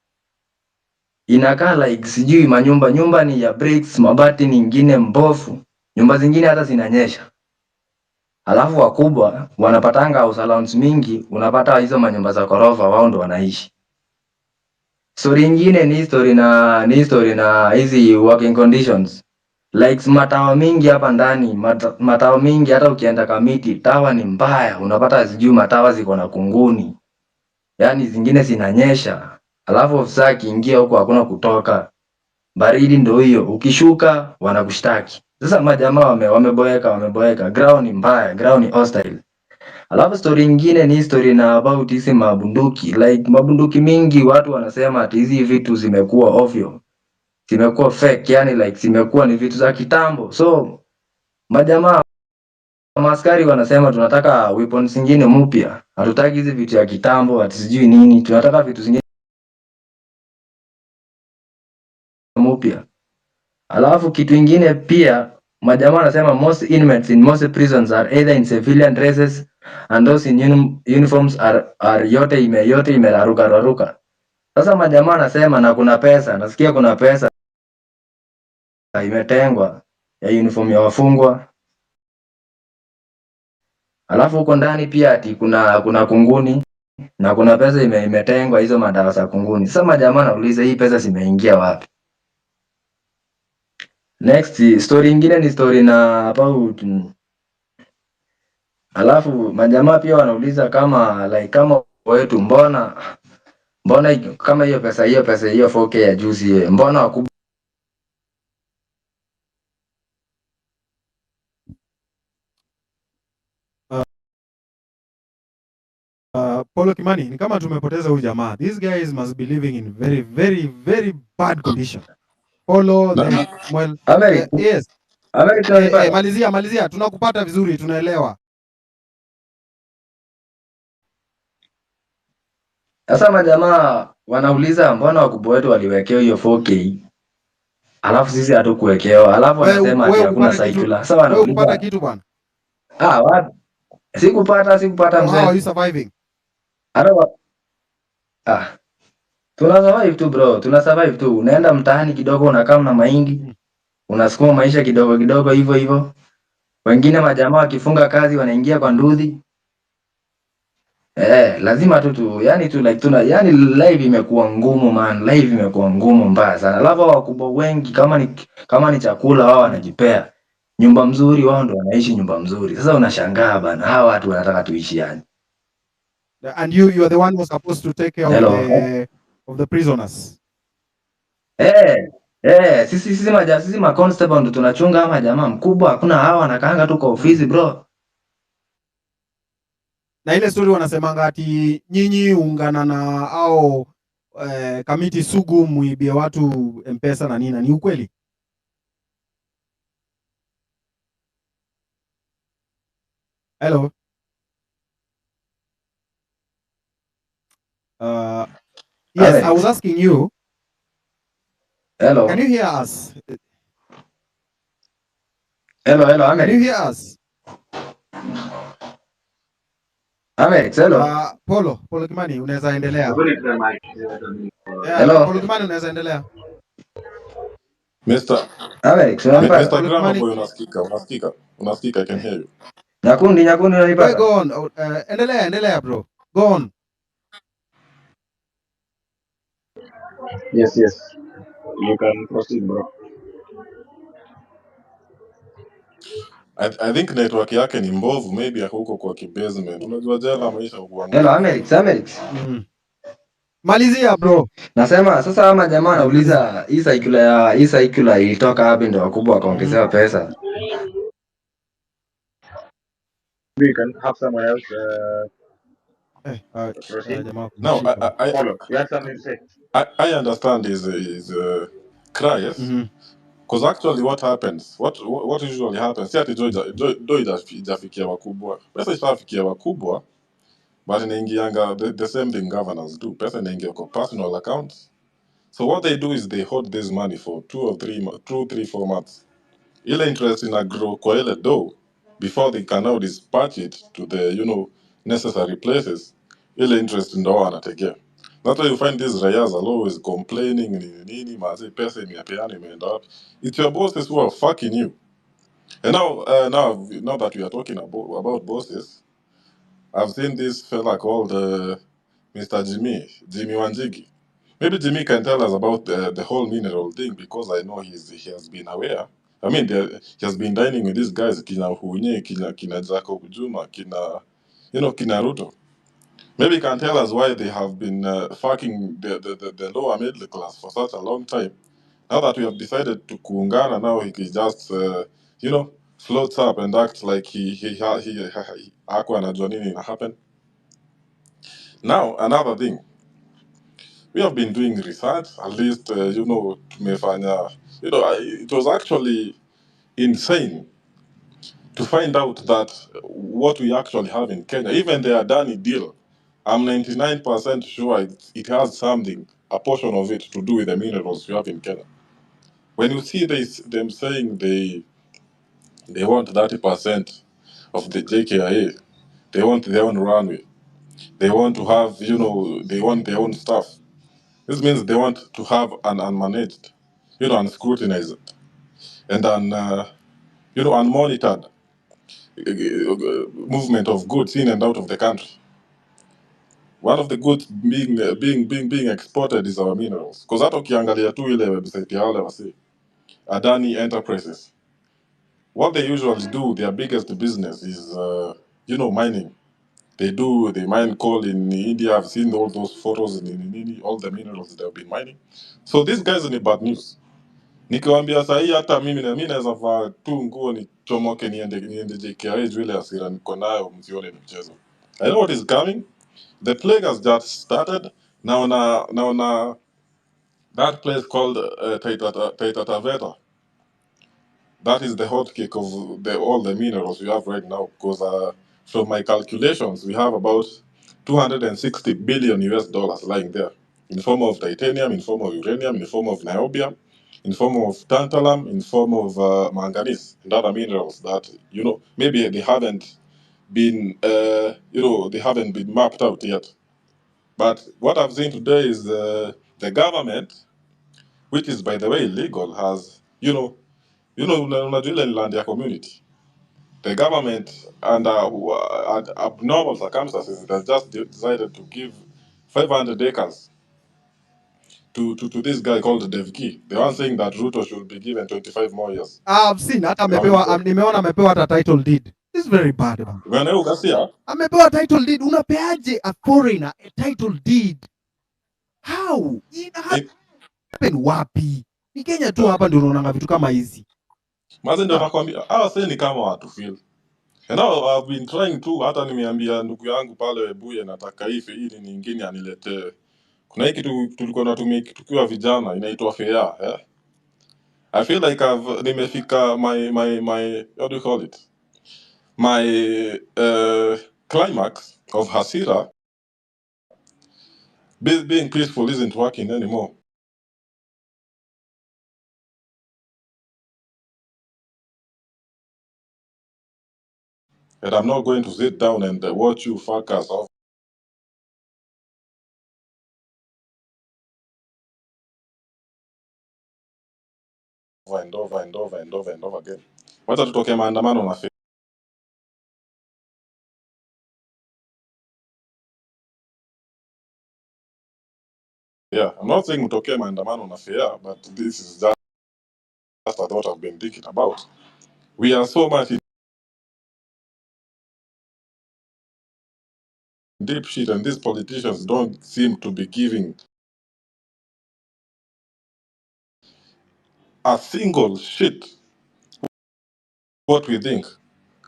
Inakaa like sijui nyumba ni ya bricks, mabati ni ingine mbofu. Nyumba zingine hata zinanyesha. Alafu wakubwa wanapatanga house allowance mingi, unapata hizo manyumba za korofa wao ndo wanaishi. Story ingine ni story na hizi working conditions. Like matawa mingi hapa ndani, matawa mingi hata ukienda Kamiti, tawa ni mbaya, unapata sijui matawa ziko na kunguni. Yaani zingine zinanyesha. Alafu ofisa akiingia huko hakuna kutoka. Baridi ndio hiyo, ukishuka wanakushtaki. Sasa majamaa wameboeka. Ground ni mbaya, ground ni hostile. Alafu story ingine ni story na about hizi mabunduki. Like mabunduki mingi watu wanasema ati hizi vitu zimekuwa ovyo. Zimekuwa fake, yani like zimekuwa ni vitu za kitambo. So majamaa maaskari wanasema tunataka weapons zingine mpya. Hatutaki hizi vitu ya kitambo, ati sijui nini. Tunataka vitu zingine mpya. Alafu kitu ingine pia majamaa wanasema most inmates in most prisons are either in civilian dresses and those in uniforms are yote imeraruka. Sasa majamaa wanasema na kuna pesa, nasikia kuna pesa imetengwa ya uniform ya wafungwa. Alafu huko ndani pia ati kuna kunguni na kuna pesa imetengwa hizo madawa za kunguni. Sasa majamaa nauliza hii pesa zimeingia wapi? Next story ingine ni story na about alafu majamaa pia wanauliza kama wetu mbona kama hiyo pesa hiyo 4K ya juzi mbona wakubwa Paulo Kimani, ni kama tumepoteza huyu jamaa. These guys must be living in very very very bad condition. Paulo yes. Malizia, tunakupata vizuri, tunaelewa. Sasa majamaa wanauliza mbona wakubwa wetu waliwekewa hiyo 4K alafu sisi hatukuwekewa, alafu wanasema ati hakuna cycle. Sasa wanauliza kupata kitu bwana. Wapi? Sikupata mzee. How are you surviving? Tuna survive tu bro, tuna survive tu. Unaenda mtaani kidogo unakaa na mahindi. Unasukuma maisha kidogo hivyo. Wengine majamaa wakifunga kazi wanaingia kwa ndudhi. Lazima tu yani yani live imekuwa ngumu man, live imekuwa ngumu mbaya sana. Alafu wakubwa wengi kama ni chakula wao wanajipea. Nyumba mzuri wao ndo wanaishi nyumba mzuri. Sasa unashangaa bana, hawa watu wanataka tuishi yani. And you are the one who's supposed to take care of the prisoners. Sisi ma constable ndo tunachunga ama jamaa mkubwa, hakuna hawa wanakaanga tu kwa ofisi bro. Na ile story wanasemanga ati nyinyi ungana na au kamiti sugu muibie watu M-Pesa na nini, ni ukweli? Hello. Yes, Alex. I was asking you. Hello. Can you hear us? Hello, Alex. Can you hear us? Alex, hello. Paulo Kimani, unaweza endelea. Hello. Paulo Kimani, unaweza endelea. Mr. Alex, Mr. Grammar Boy, unasikika, I can hear you. Nyakundi unanipata? Go on. Endelea bro. Go on. Yes. You can proceed, bro. I think network yake ni mbovu, maybe ako huko kwa kibasement. Unajua jela maisha huwa Hello, ngumu. Amerix. Malizia bro. Nasema sasa ama jamaa anauliza hii circular ilitoka wapi ndio wakubwa wakaongezewa pesa. We can have someone else proceed. No, Follow. You have something to say? I understand his cries. Because actually what happens, what usually happens, si ati do ijafikia wakubwa. Pesa ishafikia wakubwa, but inaingianga the same thing governors do. Pesa inaingia kwa personal accounts. So what they do is they hold this money for 4 months. Ile interest ina grow kwa ile dough before they can now dispatch it to the necessary places. Ile interest ndo wanategea. That's why you find these rayas are always complaining nini mazi pesa imepeana imeenda wapi. It's your bosses who are fucking you. And now that we are talking about bosses, I've seen this fella called Mr. Jimmy Wanjigi. Maybe Jimmy can tell us about the whole mineral thing because I know he has been aware. I mean, he has been dining with these guys, kina Hunye, kina Jacob Juma, kina Ruto. Maybe he can tell us why they have been fucking the lower middle class for such a long time. Now that we have decided to kuungana, now he just floats up and acts like he hakuwa anajua nini ina happen. Now another thing, we have been doing research, at least tumefanya, it was actually insane to find out that what we actually have in Kenya, even the Adani deal, I'm 99% sure it has something, a portion of it, to do with the minerals we have in Kenya. When you see them saying they want 30% of the JKIA, they want their own runway, they want to have, they want their own stuff. This means they want to have an unmanaged, unscrutinized, and unmonitored movement of goods in and out of the country. One of the goods being exported is our minerals. Because hata ukiangalia tu ile website ya wale wasi Adani Enterprises, what they usually do, their biggest business is mining. They mine coal in India. I've seen all those photos in all the minerals they've been mining. So these guys are bad news. Nikiwaambia sahi hata mimi naweza vaa tu nguo nichomoke niende JKIA juu ile hasira niko nayo msione ni mchezo. I know what is coming. The plague has just started. Now that place called Taita Taveta. That is the hot cake of all the minerals we have right now. Because from my calculations, we have about 260 billion US dollars lying there in form of titanium, in form of uranium, in form of niobium, in form of tantalum, in form of manganese and other minerals that maybe they haven't been they haven't been mapped out yet. But what I've seen today is the government, which is by the way illegal, has unajua ile land ya community. The government under abnormal circumstances has just decided to give 500 acres to this guy called Devki. The one saying that Ruto should be given 25 more years. I've seen hata amepewa, nimeona amepewa hata title deed. This is very bad. When you ukasia amepewa title deed. Unapeaje a foreigner a title deed? How? Ina happen wapi? Ni Kenya tu hapa ndio unaona vitu kama hizi. Mazi ndio nakwambia, sasa ni kama watu feel. And now I've been trying to, hata nimeambia ndugu yangu pale Webuye nataka hivi ili nyingine aniletee. Kuna hiki tulikuwa natumia tukiwa vijana inaitwa fair, I feel like nimefika my what do you call it? My climax of hasira. Being peaceful isn't working anymore. And I'm not going to sit down and watch you fuckers off and over and over and over and over again. Wacha tutoke maandamano na fair. Yeah, I'm not saying mtoke maandamano na fair, but this is just a thought I've been thinking about. We are so much in deep shit, and these politicians don't seem to be giving a single shit what we think.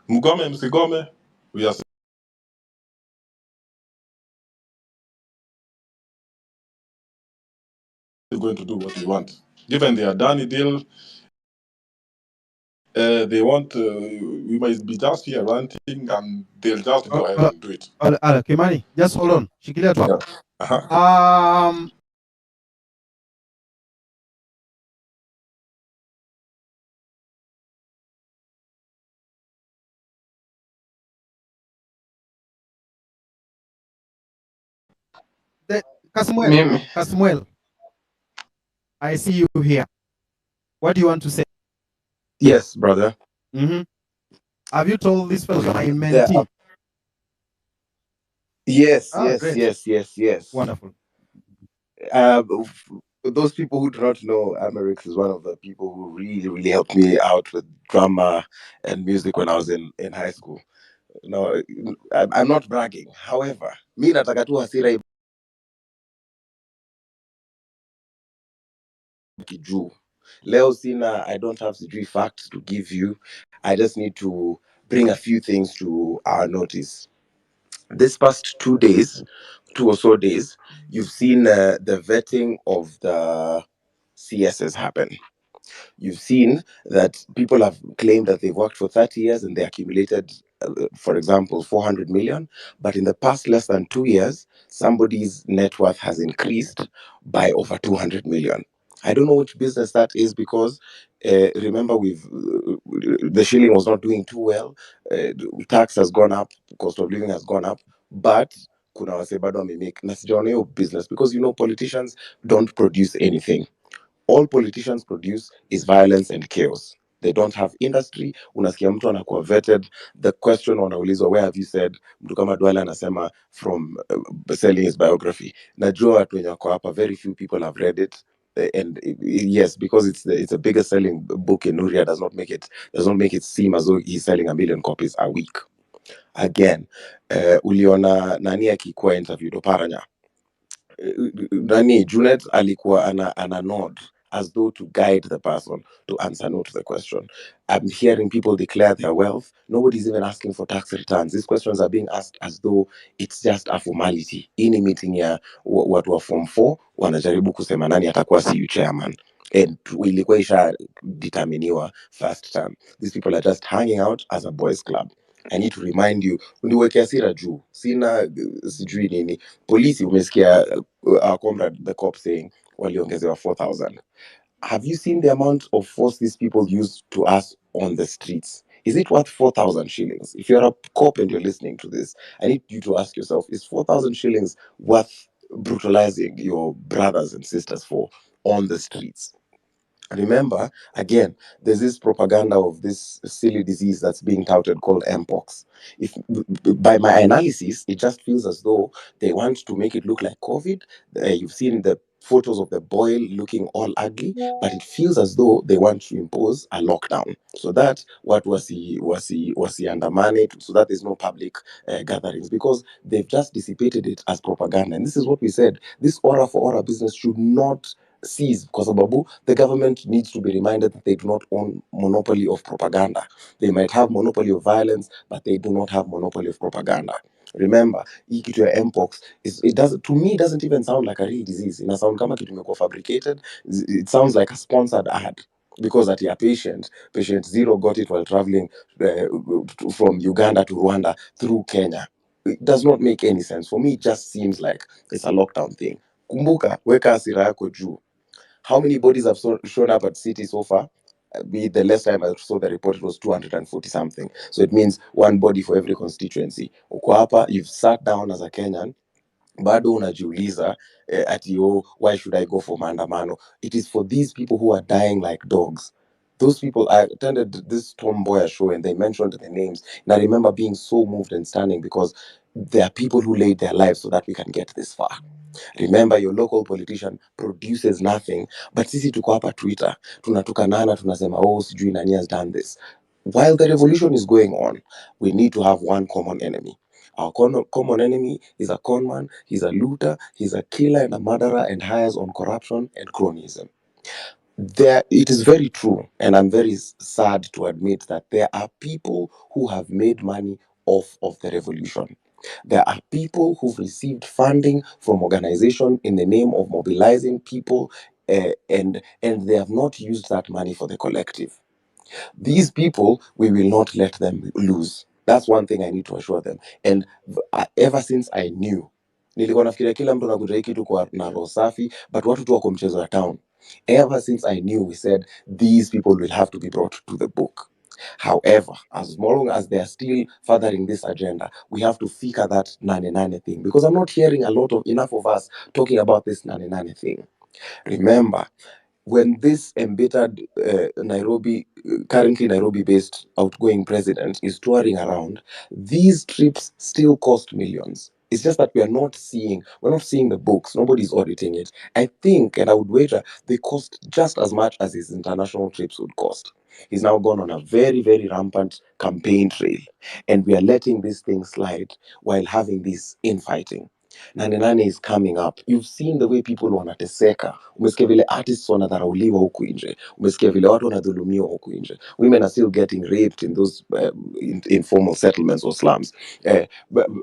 Mugome Msigome, we are still going to do what we want. Given the Adani deal, they want, we might be just here ranting and they'll just go ahead and do it. Kimani, just hold on. Shikilia tu hapo. Uh-huh. Kasmuel, I see you here. What do you want to say? Yes, brother. Mm-hmm. Have you told this fellow my mentee? Yes, Great. yes. Wonderful. Those people who do not know, Amerix is one of the people who really helped me out with drama and music when I was in high school. No, I'm not bragging. However, mi nataka tu hasira juu. Leo sina, I don't have sijui facts to give you. I just need to bring a few things to our notice. This past 2 days, 2 or so days, you've seen the vetting of the CSs happen. You've seen that people have claimed that they've worked for 30 years and they accumulated, for example, 400 million. But in the past less than 2 years, somebody's net worth has increased by over 200 million. I don't know which business that is because remember the shilling was not doing too well. Tax has gone up, cost of living has gone up, but kuna wase bado wamemake na sijaona hiyo business because politicians don't produce anything. All politicians produce is violence and chaos. They don't have industry. Unasikia mtu anakuwa vetted. The question wanaulizwa, where have you said? Mtu kama Dwale anasema from selling his biography. Najua watu wenye wako hapa, very few people have read it. And yes, because it's a bigger selling book in Nuria does not make it seem as though he's selling 1 million copies a week. Again, uliona nani akikuwa interviewed Oparanya. Nani Junet alikuwa ana nod as though to guide the person to answer no to the question. I'm hearing people declare their wealth. Nobody's even asking for tax returns. These questions are being asked as though it's just a formality. Ini meeting ya watu wa form 4 wanajaribu kusema nani atakuwa CU chairman. And ilikuwa isha determiniwa first term. These people are just hanging out as a boys club. I need to remind you, uniweke hasira juu. Sina sijui nini. Polisi umesikia our comrade the cop saying waliongezewa 4,000. Have you seen the amount of force these people use to us on the streets? Is it worth 4,000 shillings? If you're a cop and you're listening to this, I need you to ask yourself, is 4,000 shillings worth brutalizing your brothers and sisters for on the streets? Remember, again, there's this propaganda of this silly disease that's being touted called mpox. If by my analysis, it just feels as though they want to make it look like COVID. You've seen the photos of the boil looking all ugly, but it feels as though they want to impose a lockdown so that what was he undermined, so that there's no public gatherings, because they've just dissipated it as propaganda. And this is what we said: this aura for aura business should not cease, because the government needs to be reminded that they do not own monopoly of propaganda. They might have monopoly of violence, but they do not have monopoly of propaganda. Remember, hii kitu ya mpox, to me, it doesn't even sound like a real disease. Ina sound kama kitu imekuwa fabricated. It sounds like a sponsored ad, because at your patient zero got it while traveling from Uganda to Rwanda through Kenya. It does not make any sense. For me, it just seems like it's a lockdown thing. Kumbuka, weka hasira yako juu. How many bodies have shown up at City so far? The last time I saw the report, it was 240 something. So it means one body for every constituency. Uko hapa, you've sat down as a Kenyan, bado unajiuliza ati why should I go for maandamano? It is for these people who are dying like dogs. Those people, I attended this Tomboya show and they mentioned the names. And I remember being so moved and stunning because there are people who laid their lives so that we can get this far. Remember, your local politician produces nothing, but sisi tuko hapa Twitter, tunatukanana, tunasema, sijui nani has done this. while the revolution is going on, we need to have one common enemy. Our common enemy is a conman, he's a looter, he's a killer and a murderer and hires on corruption and cronyism. It is very true, and I'm very sad to admit that there are people who have made money off of the revolution. There are people who've received funding from organization in the name of mobilizing people, and they have not used that money for the collective. These people, we will not let them lose. That's one thing I need to assure them. And ever since I knew, nilikuwa nafikiria kila mtu anakuja hii kitu kwa na roho safi, but watu tu wako mchezo ya town. Ever since I knew, we said these people will have to be brought to the book. However, as long as they are still furthering this agenda, we have to figure that nane nane thing, because I'm not hearing enough of us talking about this nane nane thing. Remember, when this embittered currently Nairobi-based outgoing president is touring around, these trips still cost millions. It's just that we're not seeing the books. Nobody's auditing it. I think, and I would wager, they cost just as much as his international trips would cost. He's now gone on a very, very rampant campaign trail, and we are letting this thing slide while having this infighting. Nane Nane is coming up. You've seen the way people wanateseka. Umesikia vile artists wanadharauliwa huku nje. Umesikia vile watu wanadhulumiwa huku nje. Women are still getting raped in those informal settlements or slums.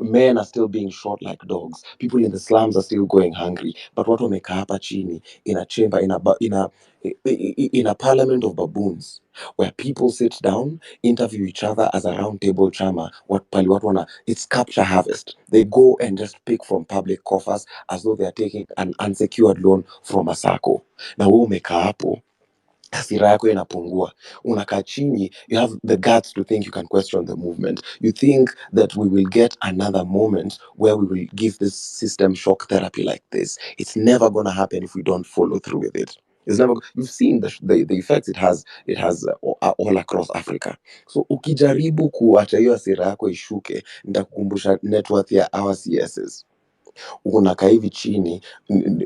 Men are still being shot like dogs. People in the slums are still going hungry. But watu wamekaa hapa chini in a chamber, in a parliament of baboons, where people sit down, interview each other as a round table chama. It's capture harvest. They go and just pick from public coffers as though they are taking an unsecured loan from a sacco. Na wewe umekaa hapo, hasira yako inapungua, unakaa chini, you have the guts to think you can question the movement. You think that we will get another moment where we will give this system shock therapy like this. It's never going to happen if we don't follow through with it. It's never. You've seen the effects it has all across Africa. So ukijaribu kuacha hiyo hasira yako ishuke, nitakukumbusha net worth ya our CSs. Unakaa hivi chini,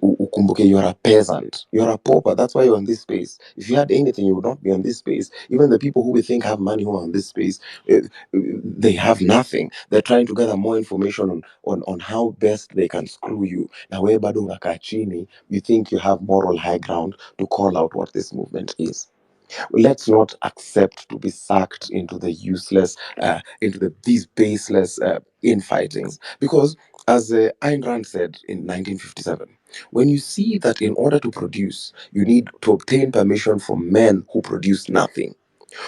ukumbuke you're a peasant, you're a pauper. That's why you're on this space. If you had anything, you would not be on this space. Even the people who we think have money who are on this space, they have nothing. They're trying to gather more information on how best they can screw you. Na wewe bado unakaa chini, you think you have moral high ground to call out what this movement is. Let's not accept to be sucked into the useless, these baseless infightings. Because as Ayn Rand said in 1957, when you see that in order to produce, you need to obtain permission from men who produce nothing,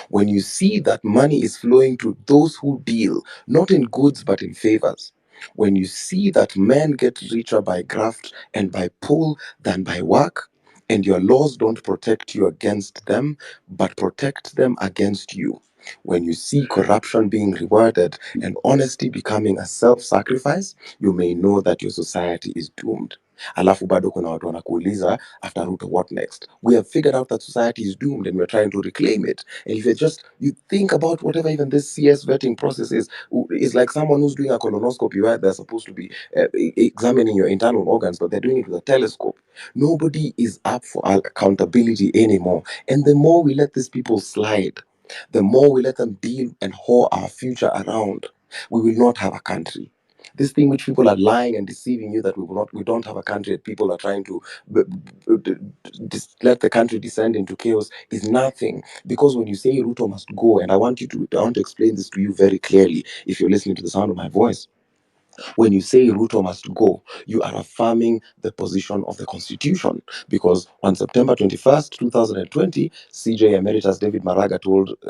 when you see that money is flowing to those who deal, not in goods but in favors, when you see that men get richer by graft and by pull than by work, and your laws don't protect you against them, but protect them against you, when you see corruption being rewarded and honesty becoming a self-sacrifice, you may know that your society is doomed. Alafu bado kuna watu wanakuuliza, after Ruto, what next? We have figured out that society is doomed and we're trying to reclaim it. And if you think about whatever even this CS vetting process is like someone who's doing a colonoscopy where they're supposed to be examining your internal organs, but they're doing it with a telescope. Nobody is up for accountability anymore. And the more we let these people slide, the more we let them deal and whore our future around, we will not have a country. This thing which people are lying and deceiving you that we don't have a country, and people are trying to let the country descend into chaos is nothing. Because when you say Ruto must go, and I want to explain this to you very clearly if you're listening to the sound of my voice. When you say Ruto must go, you are affirming the position of the Constitution. Because on September 21st, 2020, CJ Emeritus David Maraga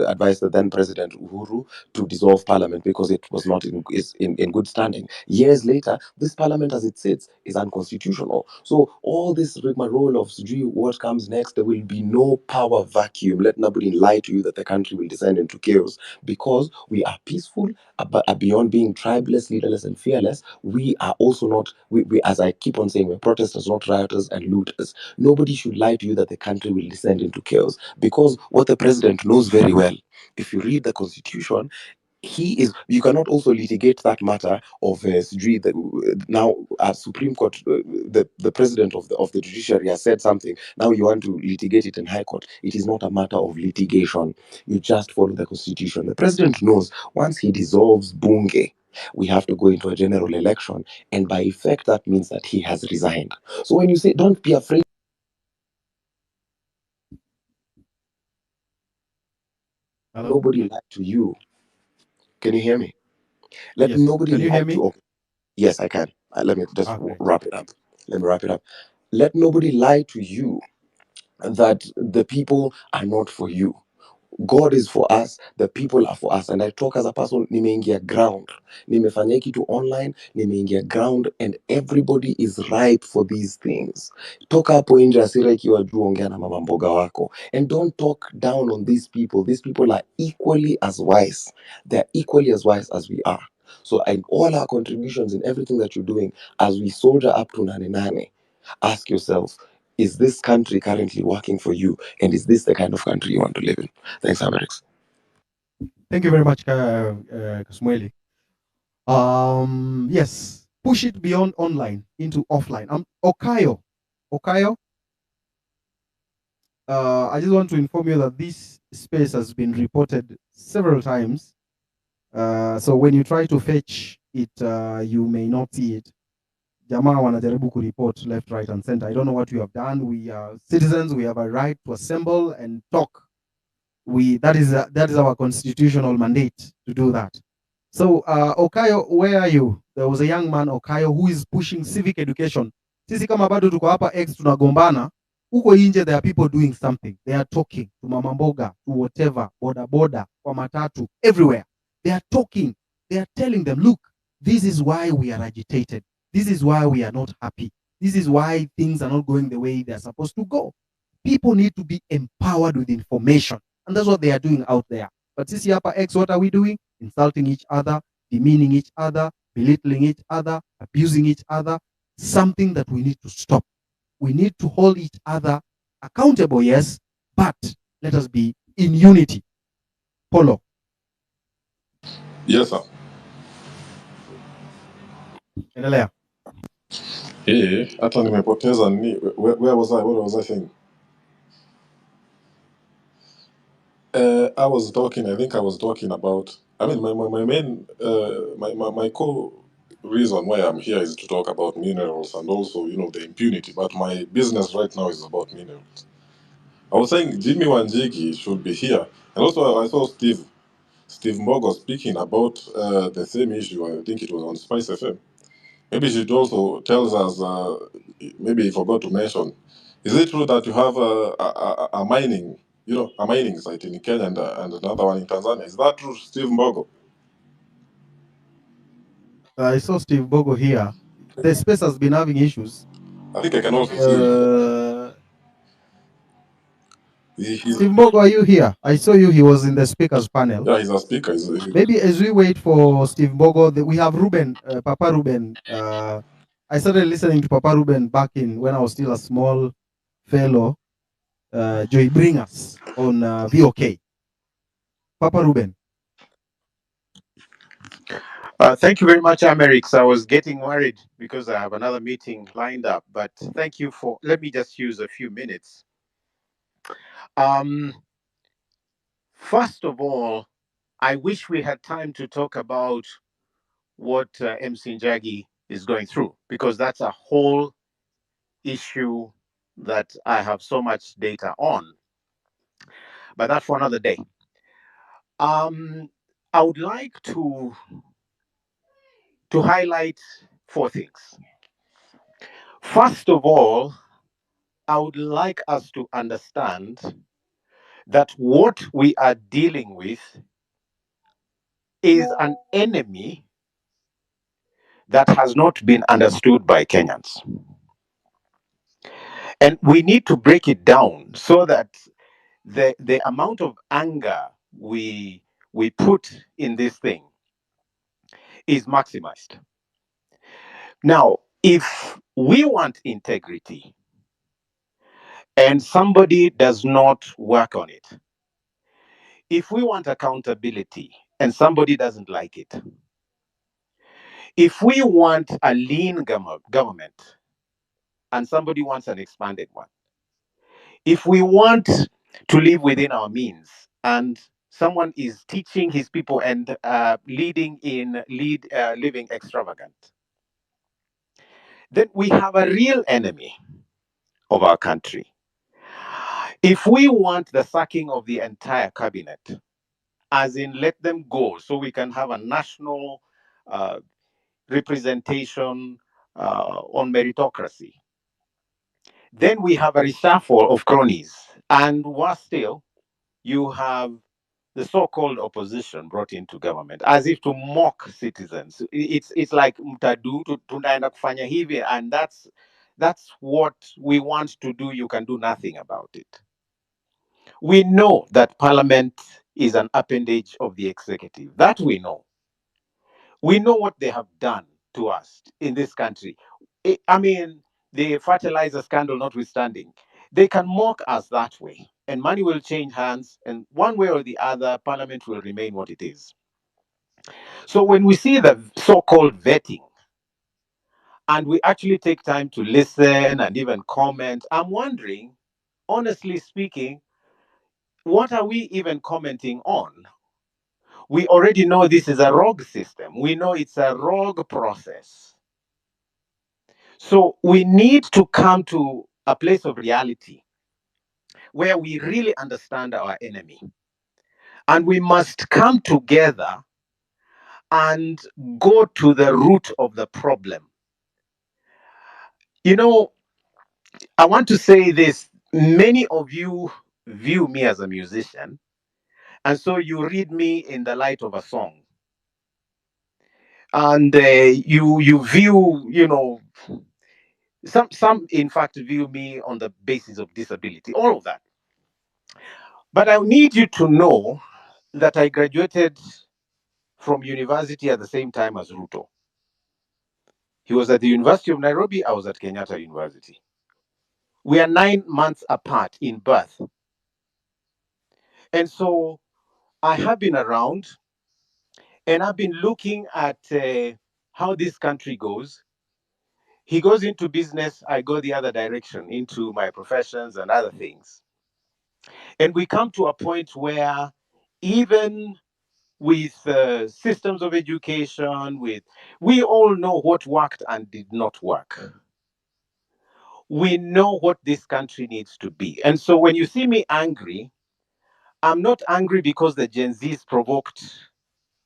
advised the then President Uhuru to dissolve Parliament because it was not in good standing. Years later, this Parliament as it sits is unconstitutional. So all this rigmarole of what comes next, there will be no power vacuum. Let nobody lie to you that the country will descend into chaos, because we are peaceful, beyond being tribeless, leaderless, and fearless. We are also not, as I keep on saying, we're protesters, not rioters and looters. Nobody should lie to you that the country will descend into chaos, because what the president knows very well, if you read the Constitution, you cannot also litigate that matter of Sijui, now Supreme Court, the president of the judiciary has said something. Now you want to litigate it in High Court. It is not a matter of litigation. You just follow the constitution. The president knows once he dissolves Bunge, we have to go into a general election, and by effect that means that he has resigned. So when you say don't be afraid, Hello? nobody lied to you. Can you hear me? Let Yes. nobody Can you lie hear me? to. Yes, I can. Let me just Great. wrap it up. Let me wrap it up. Let nobody lie to you that the people are not for you. God is for us, the people are for us. And I talk as a person, nimeingia ground. Nimefanya kitu online, nimeingia ground, and everybody is ripe for these things. Toka hapo nje asira ikiwa juu, ongea na mama mboga wako. And don't talk down on these people. These people are equally as wise. They're equally as wise as we are. So in all our contributions in everything that you're doing, as we soldier up to Nane Nane, ask yourself, is this country currently working for you? And is this the kind of country you want to live in? Thanks, Amerix. Thank you very much, Kasmueli. Yes, push it beyond online into offline. Okayo, I just want to inform you that this space has been reported several times. So when you try to fetch it, you may not see it. Jamaa wanajaribu kureport left, right, and center. I don't know what you have done. We are citizens. We have a right to assemble and talk. That is our constitutional mandate to do that. So Okayo, where are you? There was a young man Okayo who is pushing civic education. Sisi kama bado tuko hapa X tunagombana, huko nje there are people doing something. They are talking to mama mboga, to whatever, boda boda, kwa matatu, everywhere. They are talking. They are telling them, look, this is why we are agitated. This is why we are not happy. This is why things are not going the way they are supposed to go. People need to be empowered with information. And that's what they are doing out there. But sisi hapa X, what are we doing? Insulting each other, demeaning each other, belittling each other, abusing each other. Something that we need to stop. We need to hold each other accountable, yes, but let us be in unity. Polo. Yes, sir. Endelea. Hata nimepoteza ni where was I? What was I saying? I was talking. I think I was talking about. I mean, my main my core reason why I'm here is to talk about minerals and also the impunity. But my business right now is about minerals. I was saying Jimmy Wanjigi should be here, and also I saw Steve Mbogo speaking about the same issue. I think it was on Spice FM. Maybe she should also tells us. Maybe he forgot to mention. Is it true that you have a mining, a mining site in Kenya and another one in Tanzania? Is that true, Steve Mbogo? I saw Steve Bogo here. The space has been having issues. I think I can also see him. Steve Bogo, are you here? I saw you. He was in the speakers panel. Yeah, he's a speaker. Maybe as we wait for Steve Bogo, we have Ruben, Papa Ruben. I started listening to Papa Ruben back in when I was still a small fellow. Joy Bringers on VOK. Papa Ruben. Thank you very much, Amerix. I was getting worried because I have another meeting lined up, but thank you for, let me just use a few minutes. First of all, I wish we had time to talk about what MC Njagi is going through, because that's a whole issue that I have so much data on. But that's for another day. I would like to highlight four things. First of all, I would like us to understand that what we are dealing with is an enemy that has not been understood by Kenyans. And we need to break it down so that the amount of anger we put in this thing is maximized. Now, if we want integrity and somebody does not work on it, if we want accountability and somebody doesn't like it. If we want a lean government and somebody wants an expanded one, if we want to live within our means and someone is teaching his people and living extravagant, then we have a real enemy of our country. If we want the sacking of the entire cabinet, as in let them go so we can have a national uh, representation on meritocracy, then we have a reshuffle of cronies. And worse still, you have the so-called opposition brought into government as if to mock citizens. It's like mtadu tunaenda kufanya hivi, and that's what we want to do. You can do nothing about it. We know that parliament is an appendage of the executive. That we know. We know what they have done to us in this country. I mean, the fertilizer scandal notwithstanding, they can mock us that way, and money will change hands, and one way or the other, parliament will remain what it is. So when we see the so-called vetting, and we actually take time to listen and even comment, I'm wondering, honestly speaking, what are we even commenting on? We already know this is a rogue system. We know it's a rogue process. So we need to come to a place of reality where we really understand our enemy. And we must come together and go to the root of the problem. You know, I want to say this. Many of you view me as a musician, and so you read me in the light of a song. And you view, some in fact view me on the basis of disability, all of that. But I need you to know that I graduated from university at the same time as Ruto. He was at the University of Nairobi, I was at Kenyatta University. We are 9 months apart in birth. And so I have been around and I've been looking at how this country goes. He goes into business, I go the other direction into my professions and other things. And we come to a point where even with systems of education, we all know what worked and did not work. We know what this country needs to be. And so when you see me angry, I'm not angry because the Gen Zs provoked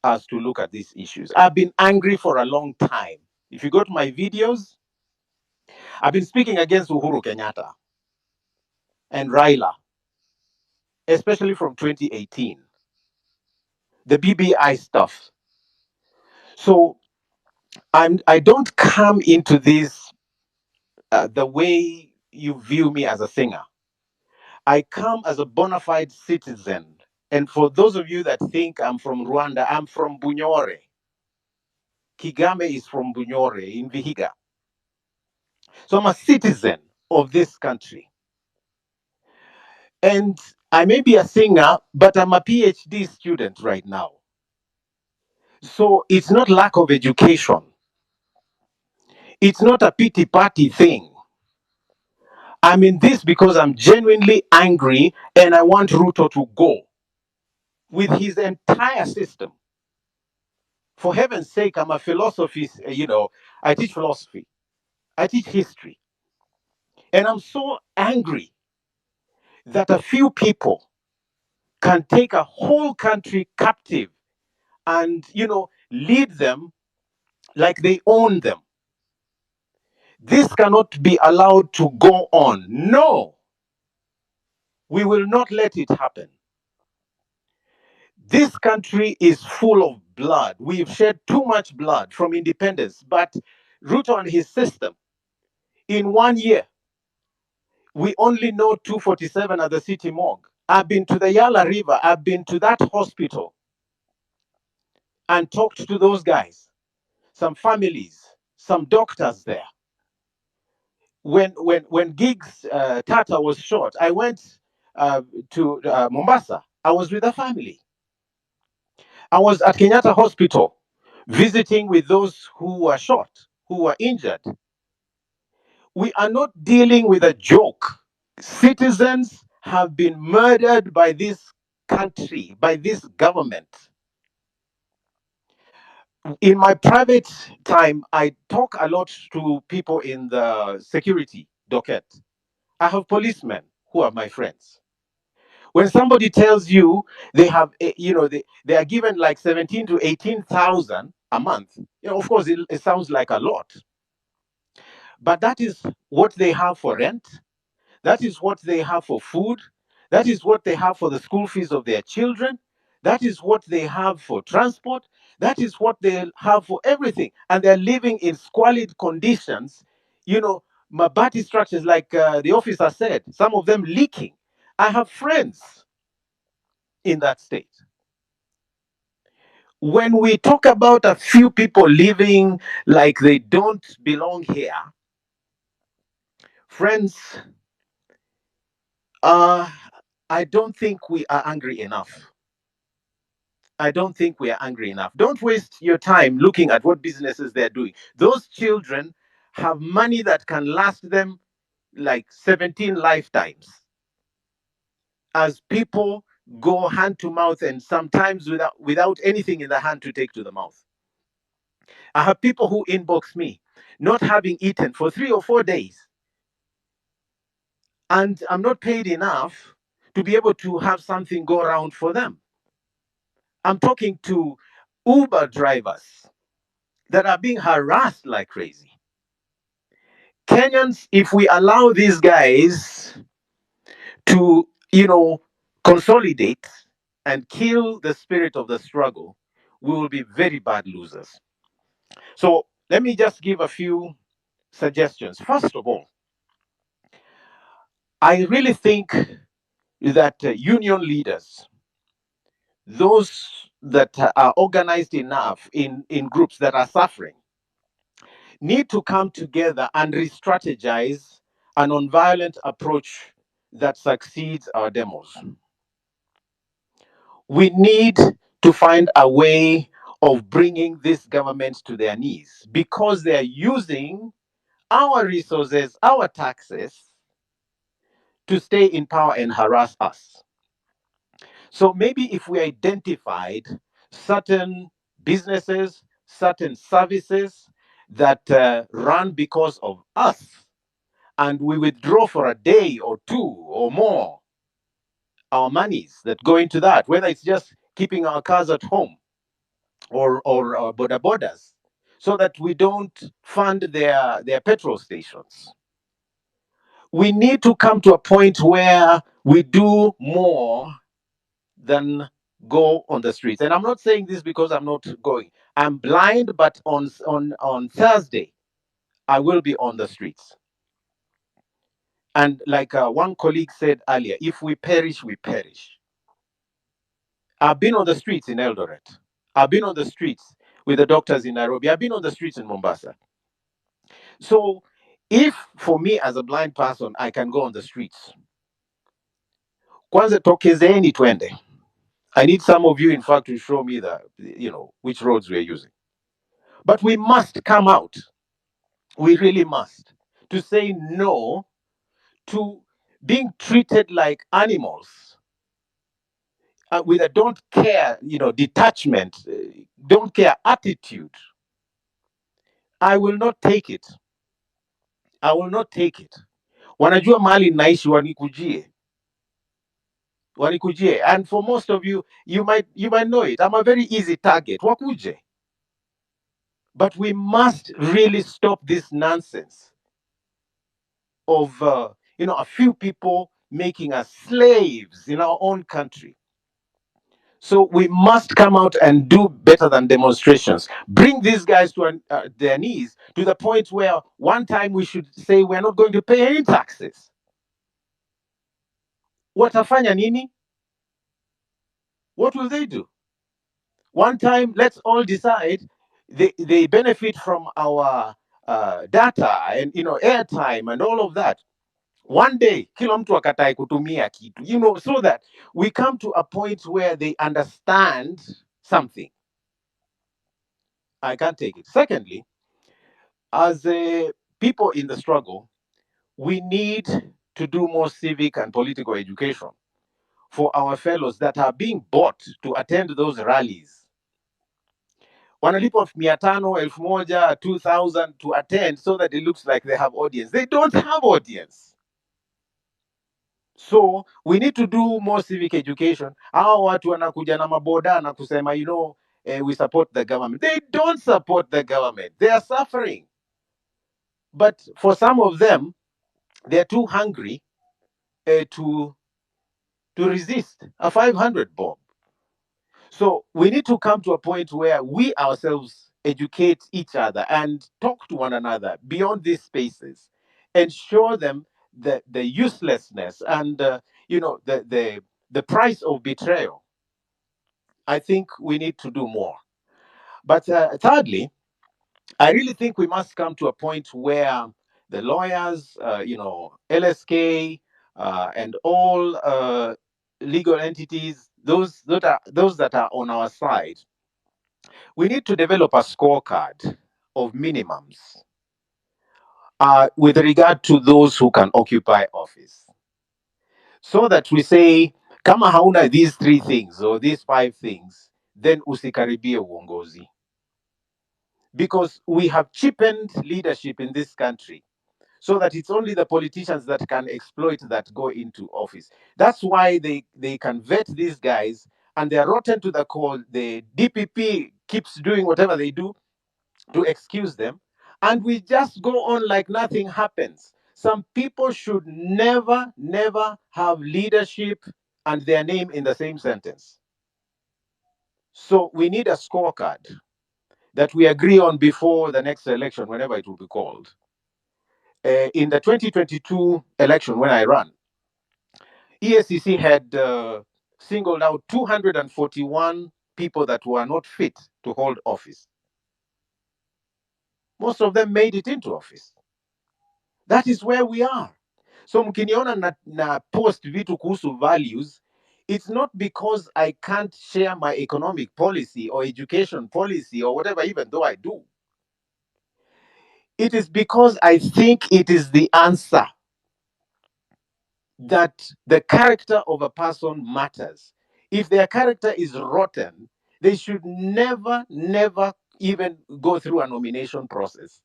us to look at these issues. I've been angry for a long time. If you go to my videos, I've been speaking against Uhuru Kenyatta and Raila, especially from 2018, the BBI stuff. So I don't come into this the way you view me as a singer. I come as a bona fide citizen. And for those of you that think I'm from Rwanda, I'm from Bunyore. Kigame is from Bunyore in Vihiga. So I'm a citizen of this country. And I may be a singer, but I'm a PhD student right now. So it's not lack of education. It's not a pity party thing. I'm in this because I'm genuinely angry and I want Ruto to go with his entire system. For heaven's sake, I'm a philosophy, I teach philosophy, I teach history. And I'm so angry that a few people can take a whole country captive and, lead them like they own them. This cannot be allowed to go on. No, we will not let it happen. This country is full of blood. We've shed too much blood from independence, but Ruto and his system, in 1 year, we only know 247 at the city morgue. I've been to the Yala River, I've been to that hospital and talked to those guys, some families, some doctors there. When Gigs Tata was shot, I went to Mombasa. I was with a family. I was at Kenyatta Hospital visiting with those who were shot, who were injured. We are not dealing with a joke. Citizens have been murdered by this country, by this government. In my private time, I talk a lot to people in the security docket. I have policemen who are my friends. When somebody tells you they have, they are given like 17 to 18,000 a month, of course, it sounds like a lot, but that is what they have for rent. That is what they have for food. That is what they have for the school fees of their children. That is what they have for transport. That is what they have for everything. And they're living in squalid conditions, mabati structures, like the officer said, some of them leaking. I have friends in that state. When we talk about a few people living like they don't belong here, friends, I don't think we are angry enough. I don't think we are angry enough. Don't waste your time looking at what businesses they're doing. Those children have money that can last them like 17 lifetimes. As people go hand to mouth and sometimes without anything in the hand to take to the mouth. I have people who inbox me not having eaten for 3 or 4 days. And I'm not paid enough to be able to have something go around for them. I'm talking to Uber drivers that are being harassed like crazy. Kenyans, if we allow these guys to, consolidate and kill the spirit of the struggle, we will be very bad losers. So let me just give a few suggestions. First of all, I really think that union leaders, those that are organized enough in groups that are suffering, need to come together and re-strategize a non-violent approach that succeeds our demos. We need to find a way of bringing this government to their knees because they are using our resources, our taxes, to stay in power and harass us. So maybe if we identified certain businesses, certain services that run because of us, and we withdraw for a day or two or more our monies that go into that, whether it's just keeping our cars at home or border borders, so that we don't fund their petrol stations. We need to come to a point where we do more than go on the streets. And I'm not saying this because I'm not going. I'm blind, but on Thursday, I will be on the streets. And like one colleague said earlier, if we perish, we perish. I've been on the streets in Eldoret. I've been on the streets with the doctors in Nairobi. I've been on the streets in Mombasa. So if for me as a blind person, I can go on the streets, kwanza tokezeni twende. I need some of you, in fact, to show me which roads we're using. But we must come out. We really must. To say no to being treated like animals with a don't care, detachment, don't care attitude. I will not take it. I will not take it. Wanajua mali naishi wanikujie. Wanikujie. And for most of you, you might know it. I'm a very easy target. Wakuje. But we must really stop this nonsense of a few people making us slaves in our own country. So we must come out and do better than demonstrations. Bring these guys to their knees to the point where one time we should say we're not going to pay any taxes. Watafanya nini? What will they do? One time, let's all decide they benefit from our data and airtime and all of that. One day, kila mtu akatae kutumia kitu, so that we come to a point where they understand something. I can't take it. Secondly, as people in the struggle, we need to do more civic and political education for our fellows that are being bought to attend those rallies. Wanalipwa 500, 1000, 2000 to attend so that it looks like they have audience. They don't have audience. So we need to do more civic education. Hao watu wanakuja na maboda na kusema, we support the government. They don't support the government. They are suffering. But for some of them, they're too hungry to resist a 500 bob. So we need to come to a point where we ourselves educate each other and talk to one another beyond these spaces and show them the uselessness and the price of betrayal. I think we need to do more. But thirdly, I really think we must come to a point where the lawyers, LSK, and all legal entities, those that are on our side, we need to develop a scorecard of minimums with regard to those who can occupy office, so that we say, kama hauna these 3 things or these 5 things, then usikaribie uongozi. Because we have cheapened leadership in this country, so that it's only the politicians that can exploit that go into office. That's why they can vet these guys, and they're rotten to the core. The DPP keeps doing whatever they do to excuse them, and we just go on like nothing happens. Some people should never, never have leadership and their name in the same sentence. So we need a scorecard that we agree on before the next election, whenever it will be called. In the 2022 election, when I ran, ESCC had singled out 241 people that were not fit to hold office. Most of them made it into office. That is where we are. So mkiniona na post vitu kuhusu values, it's not because I can't share my economic policy or education policy or whatever, even though I do. It is because I think it is the answer, that the character of a person matters. If their character is rotten, they should never, never even go through a nomination process.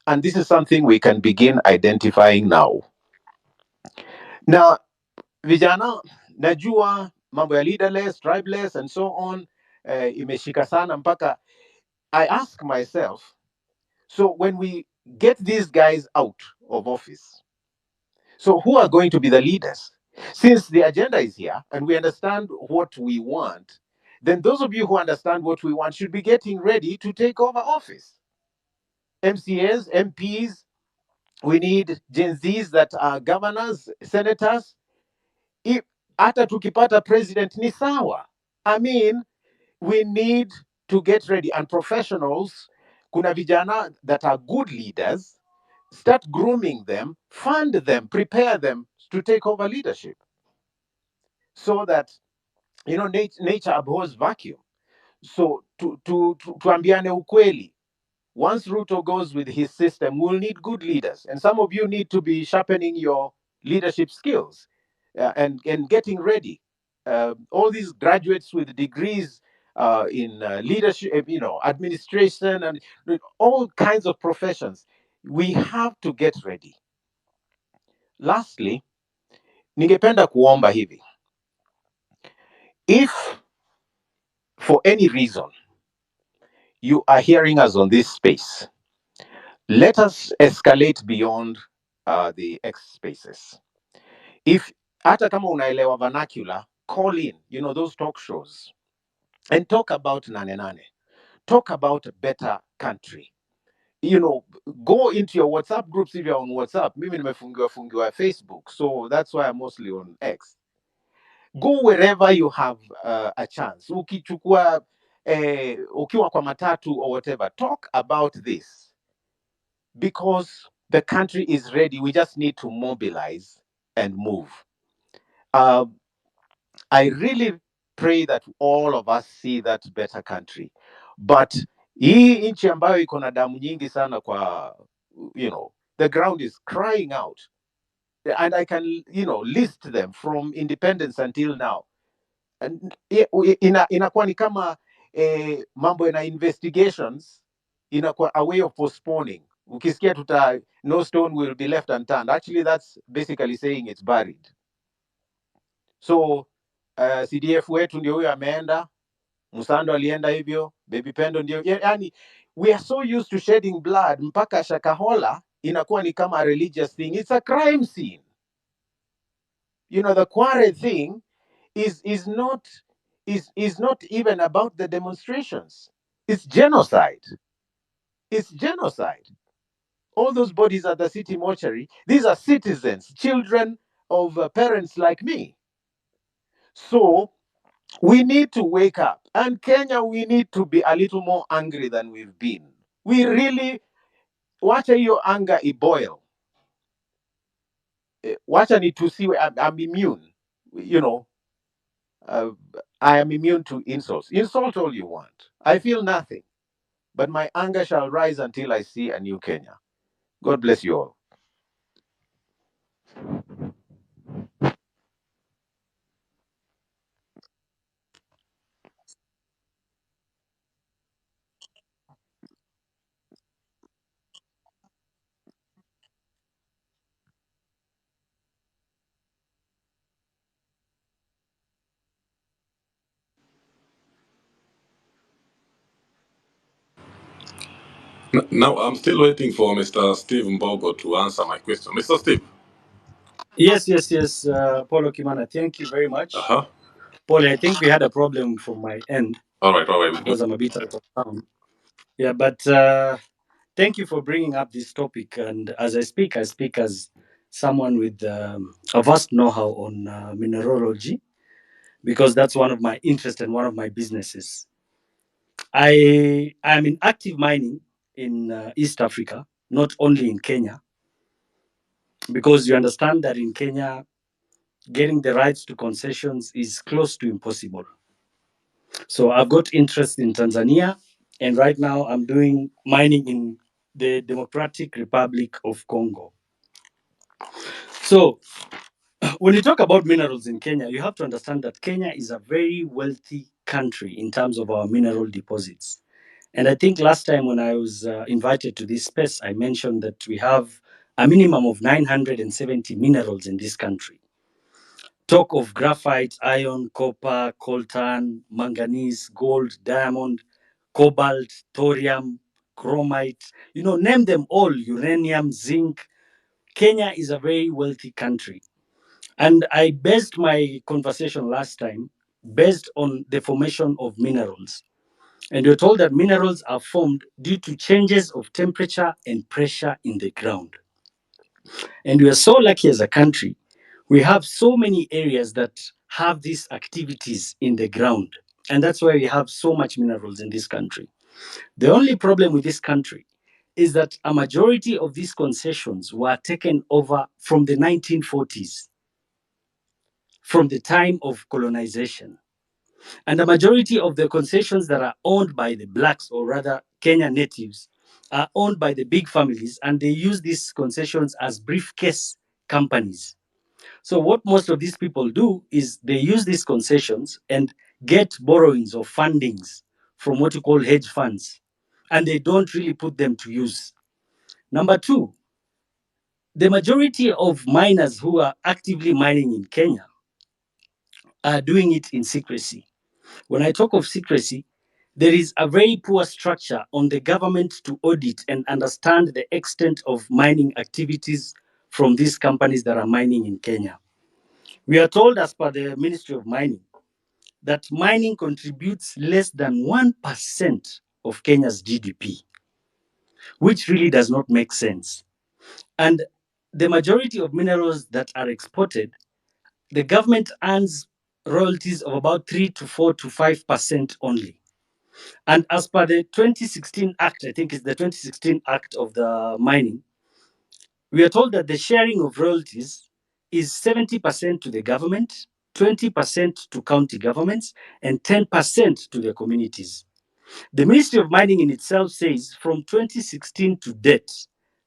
And this is something we can begin identifying now. Now, vijana, najua mambo ya leaderless, tribeless, and so on, imeshika sana mpaka I ask myself, so when we get these guys out of office, so who are going to be the leaders? Since the agenda is here and we understand what we want, then those of you who understand what we want should be getting ready to take over office. MCAs, MPs, we need Gen Zs that are governors, senators. If hata tukipata president ni sawa. I mean, we need to get ready, and professionals, kuna vijana that are good leaders, start grooming them, fund them, prepare them to take over leadership, so that nature abhors vacuum. So tuambiane ukweli, once Ruto goes with his system, we'll need good leaders, and some of you need to be sharpening your leadership skills and getting ready. All these graduates with degrees in leadership, administration, and all kinds of professions, we have to get ready. Lastly, ningependa kuomba hivi, if for any reason you are hearing us on this space, let us escalate beyond the X spaces. If hata kama unaelewa vernacular, call in, those talk shows, and talk about nane nane. Talk about a better country. Go into your WhatsApp groups if you're on WhatsApp. Mimi nimefungiwa Facebook, so that's why I'm mostly on X. Go wherever you have a chance. Ukiwa kwa matatu or whatever, talk about this, because the country is ready. We just need to mobilize and move. I really pray that all of us see that better country. But hii nchi ambayo iko na damu nyingi sana kwa, the ground is crying out. And I can, list them from independence until now. And inakuwa ni kama mambo na investigations, inakuwa a way of postponing. Ukisikia no stone will be left unturned. Actually, that's basically saying it's buried. So CDF wetu ndio huyo ameenda, Musando alienda hivyo, Baby Pendo ndio, yani we are so used to shedding blood mpaka Shakahola inakuwa ni kama a religious thing. It's a crime scene. The Kware thing is not even about the demonstrations. It's genocide. It's genocide. All those bodies at the City Mortuary, these are citizens, children of parents like me. So we need to wake up. And Kenya, we need to be a little more angry than we've been. We really, wacha hiyo anger iboil. Wacha ni to see, I'm immune. I am immune to insults. Insult all you want. I feel nothing. But my anger shall rise until I see a new Kenya. God bless you all. Now, I'm still waiting for Mr. Steve Mbogo to answer my question. Mr. Steve. Yes, Paulo Kimana, thank you very much. Paul, I think we had a problem from my end. All right. Because I'm a bit out of town. Yeah, but thank you for bringing up this topic. And as I speak as someone with a vast know-how on mineralogy, because that's one of my interests and one of my businesses. I am in active mining in East Africa, not only in Kenya, because you understand that in Kenya, getting the rights to concessions is close to impossible. So I've got interest in Tanzania, and right now I'm doing mining in the Democratic Republic of Congo. So when you talk about minerals in Kenya, you have to understand that Kenya is a very wealthy country in terms of our mineral deposits. And I think last time when I was invited to this space, I mentioned that we have a minimum of 970 minerals in this country. Talk of graphite, iron, copper, coltan, manganese, gold, diamond, cobalt, thorium, chromite, name them all, uranium, zinc. Kenya is a very wealthy country. And I based my conversation last time based on the formation of minerals. And you're told that minerals are formed due to changes of temperature and pressure in the ground. And we are so lucky as a country. We have so many areas that have these activities in the ground. And that's why we have so much minerals in this country. The only problem with this country is that a majority of these concessions were taken over from the 1940s, from the time of colonization. And the majority of the concessions that are owned by the blacks, or rather Kenya natives, are owned by the big families, and they use these concessions as briefcase companies. So what most of these people do is they use these concessions and get borrowings or fundings from what you call hedge funds, and they don't really put them to use. Number two, the majority of miners who are actively mining in Kenya are doing it in secrecy. When I talk of secrecy, there is a very poor structure on the government to audit and understand the extent of mining activities from these companies that are mining in Kenya. We are told, as per the Ministry of Mining, that mining contributes less than 1% of Kenya's GDP, which really does not make sense. And the majority of minerals that are exported, the government earns royalties of about 3 to 4 to 5% only. And as per the 2016 Act, I think it's the 2016 Act of the Mining, we are told that the sharing of royalties is 70% to the government 20% to county governments, and 10% to the communities. The Ministry of Mining in itself says from 2016 to date,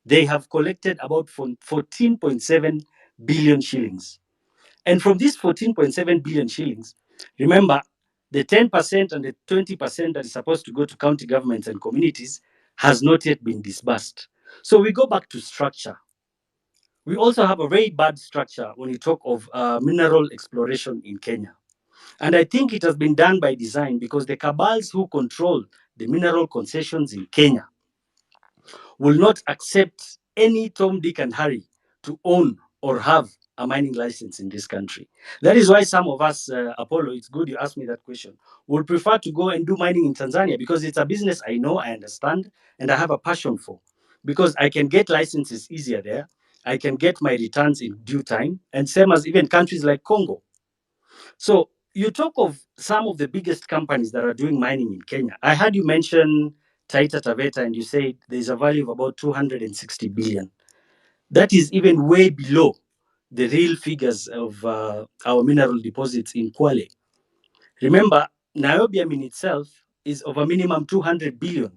they have collected about 14.7 billion shillings. And from these 14.7 billion shillings, remember, the 10% and the 20% that is supposed to go to county governments and communities has not yet been disbursed. So we go back to structure. We also have a very bad structure when you talk of mineral exploration in Kenya. And I think it has been done by design because the cabals who control the mineral concessions in Kenya will not accept any Tom, Dick, and Harry to own or have a mining license in this country. That is why some of us, Apollo, it's good you asked me that question, would prefer to go and do mining in Tanzania because it's a business I know, I understand, and I have a passion for. Because I can get licenses easier there, I can get my returns in due time, and same as even countries like Congo. So you talk of some of the biggest companies that are doing mining in Kenya. I heard you mention Taita Taveta, and you said there's a value of about 260 billion. That is even way below the real figures of our mineral deposits in Kwale. Remember, Nairobi in itself is of a minimum 200 billion.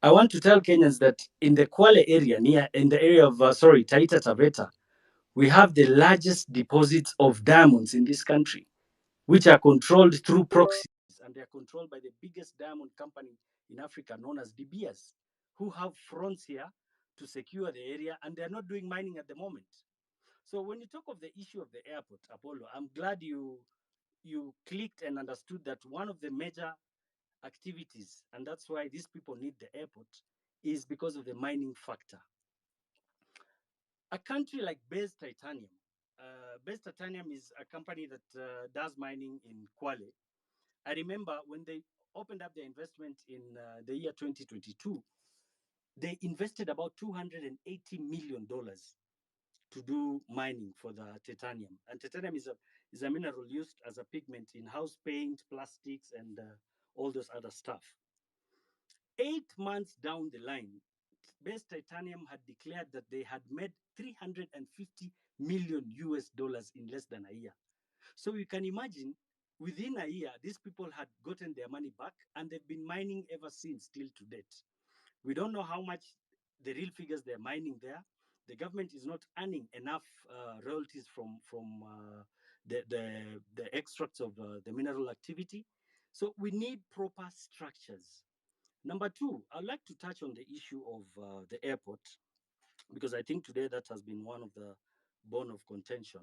I want to tell Kenyans that in the Kwale area, in the area of, Taita Taveta, we have the largest deposits of diamonds in this country, which are controlled through proxies, and they are controlled by the biggest diamond company in Africa known as De Beers, who have fronts here to secure the area, and they're not doing mining at the moment. So when you talk of the issue of the airport, Apollo, I'm glad you clicked and understood that one of the major activities, and that's why these people need the airport, is because of the mining factor. A country like Base Titanium, Base Titanium is a company that does mining in Kwale. I remember when they opened up their investment in the year 2022, they invested about $280 million to do mining for the titanium. And titanium is a mineral used as a pigment in house paint, plastics, and all those other stuff. 8 months down the line, Base Titanium had declared that they had made 350 million US dollars in less than a year. So you can imagine, within a year, these people had gotten their money back, and they've been mining ever since till to date. We don't know how much the real figures they're mining there. The government is not earning enough royalties from the extracts of the mineral activity. So we need proper structures. Number two, I'd like to touch on the issue of the airport, because I think today that has been one of the bone of contention.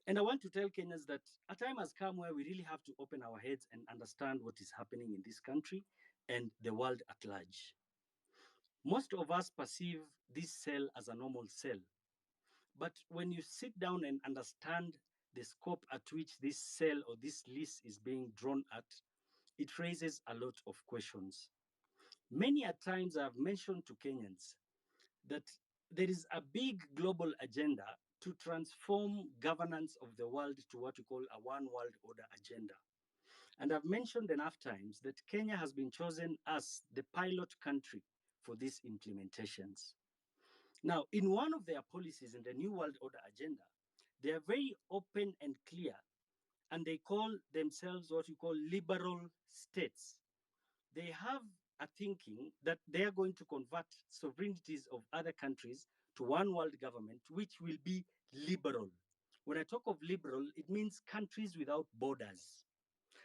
And I want to tell Kenyans that a time has come where we really have to open our heads and understand what is happening in this country and the world at large. Most of us perceive this cell as a normal cell. But when you sit down and understand the scope at which this cell or this list is being drawn at, it raises a lot of questions. Many a times I've mentioned to Kenyans that there is a big global agenda to transform governance of the world to what we call a one world order agenda. And I've mentioned enough times that Kenya has been chosen as the pilot country for these implementations. Now, in one of their policies in the New World Order agenda, they are very open and clear, and they call themselves what we call liberal states. They have a thinking that they are going to convert sovereignties of other countries to one world government, which will be liberal. When I talk of liberal, it means countries without borders.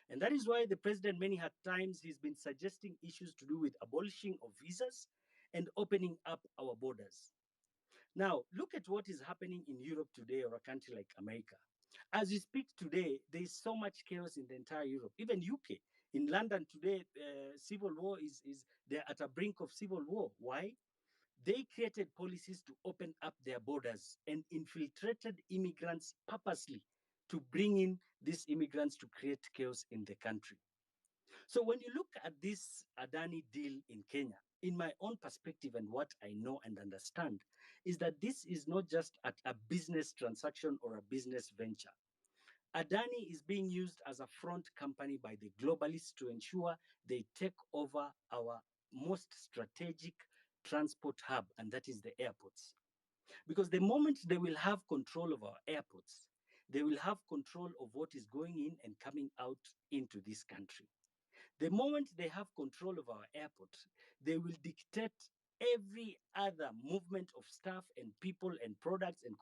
And that is why the president, many times, he's been suggesting issues to do with abolishing of visas and opening up our borders. Now, look at what is happening in Europe today, or a country like America. As we speak today, there is so much chaos in the entire Europe, even UK. In London today, civil war is they're at a brink of civil war. Why? They created policies to open up their borders and infiltrated immigrants purposely to bring in these immigrants to create chaos in the country. So when you look at this Adani deal in Kenya, in my own perspective and what I know and understand, is that this is not just a business transaction or a business venture. Adani is being used as a front company by the globalists to ensure they take over our most strategic transport hub, and that is the airports. Because the moment they will have control of our airports, they will have control of what is going in and coming out into this country. The moment they have control of our airport, they will dictate every other movement of staff and people and products and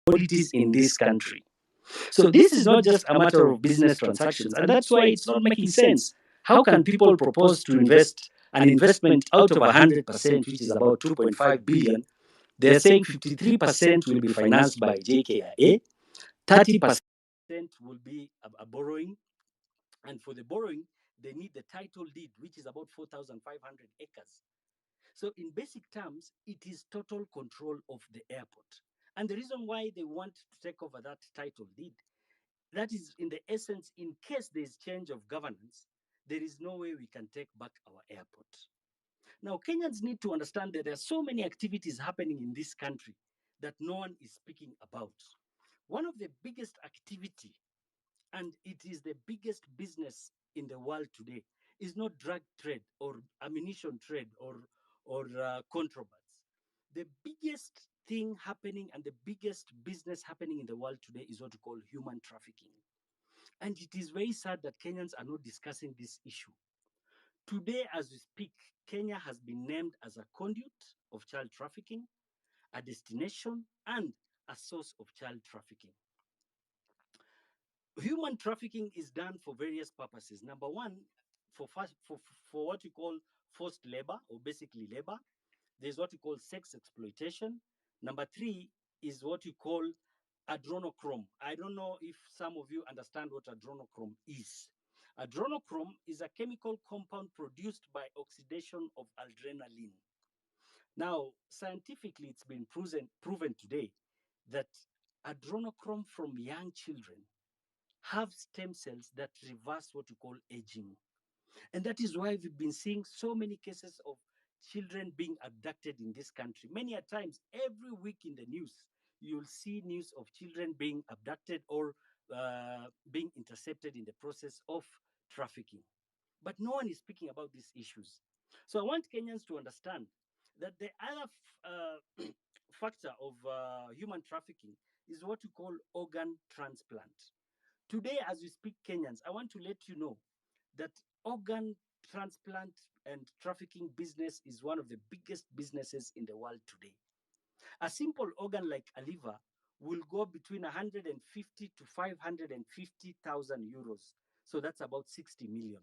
commodities in this country. So this is not just a matter of business transactions, and that's why it's not making sense. How can people propose to invest an investment out of 100%, which is about 2.5 billion? They're saying 53% will be financed by JKIA, 30% will be a borrowing, and for the borrowing, they need the title deed, which is about 4,500 acres. So in basic terms, it is total control of the airport. And the reason why they want to take over that title deed, that is in the essence, in case there's change of governance, there is no way we can take back our airport. Now, Kenyans need to understand that there are so many activities happening in this country that no one is speaking about. One of the biggest activity, and it is the biggest business in the world today, is not drug trade or ammunition trade or contrabands. The biggest thing happening and the biggest business happening in the world today is what we call human trafficking. And it is very sad that Kenyans are not discussing this issue. Today, as we speak, Kenya has been named as a conduit of child trafficking, a destination, and a source of child trafficking. Human trafficking is done for various purposes. Number one, for what we call forced labor, or basically labor. There's what we call sex exploitation. Number three is what you call adrenochrome. I don't know if some of you understand what adrenochrome is. Adrenochrome is a chemical compound produced by oxidation of adrenaline. Now, scientifically, it's been proven today that adrenochrome from young children have stem cells that reverse what you call aging. And that is why we've been seeing so many cases of children being abducted in this country. Many a times, every week in the news, you'll see news of children being abducted or being intercepted in the process of trafficking. But no one is speaking about these issues. So I want Kenyans to understand that the other factor of human trafficking is what we call organ transplant. Today, as we speak, Kenyans, I want to let you know that organ transplant and trafficking business is one of the biggest businesses in the world today. A simple organ like a liver will go between 150 to 550,000 euros. So that's about 60 million.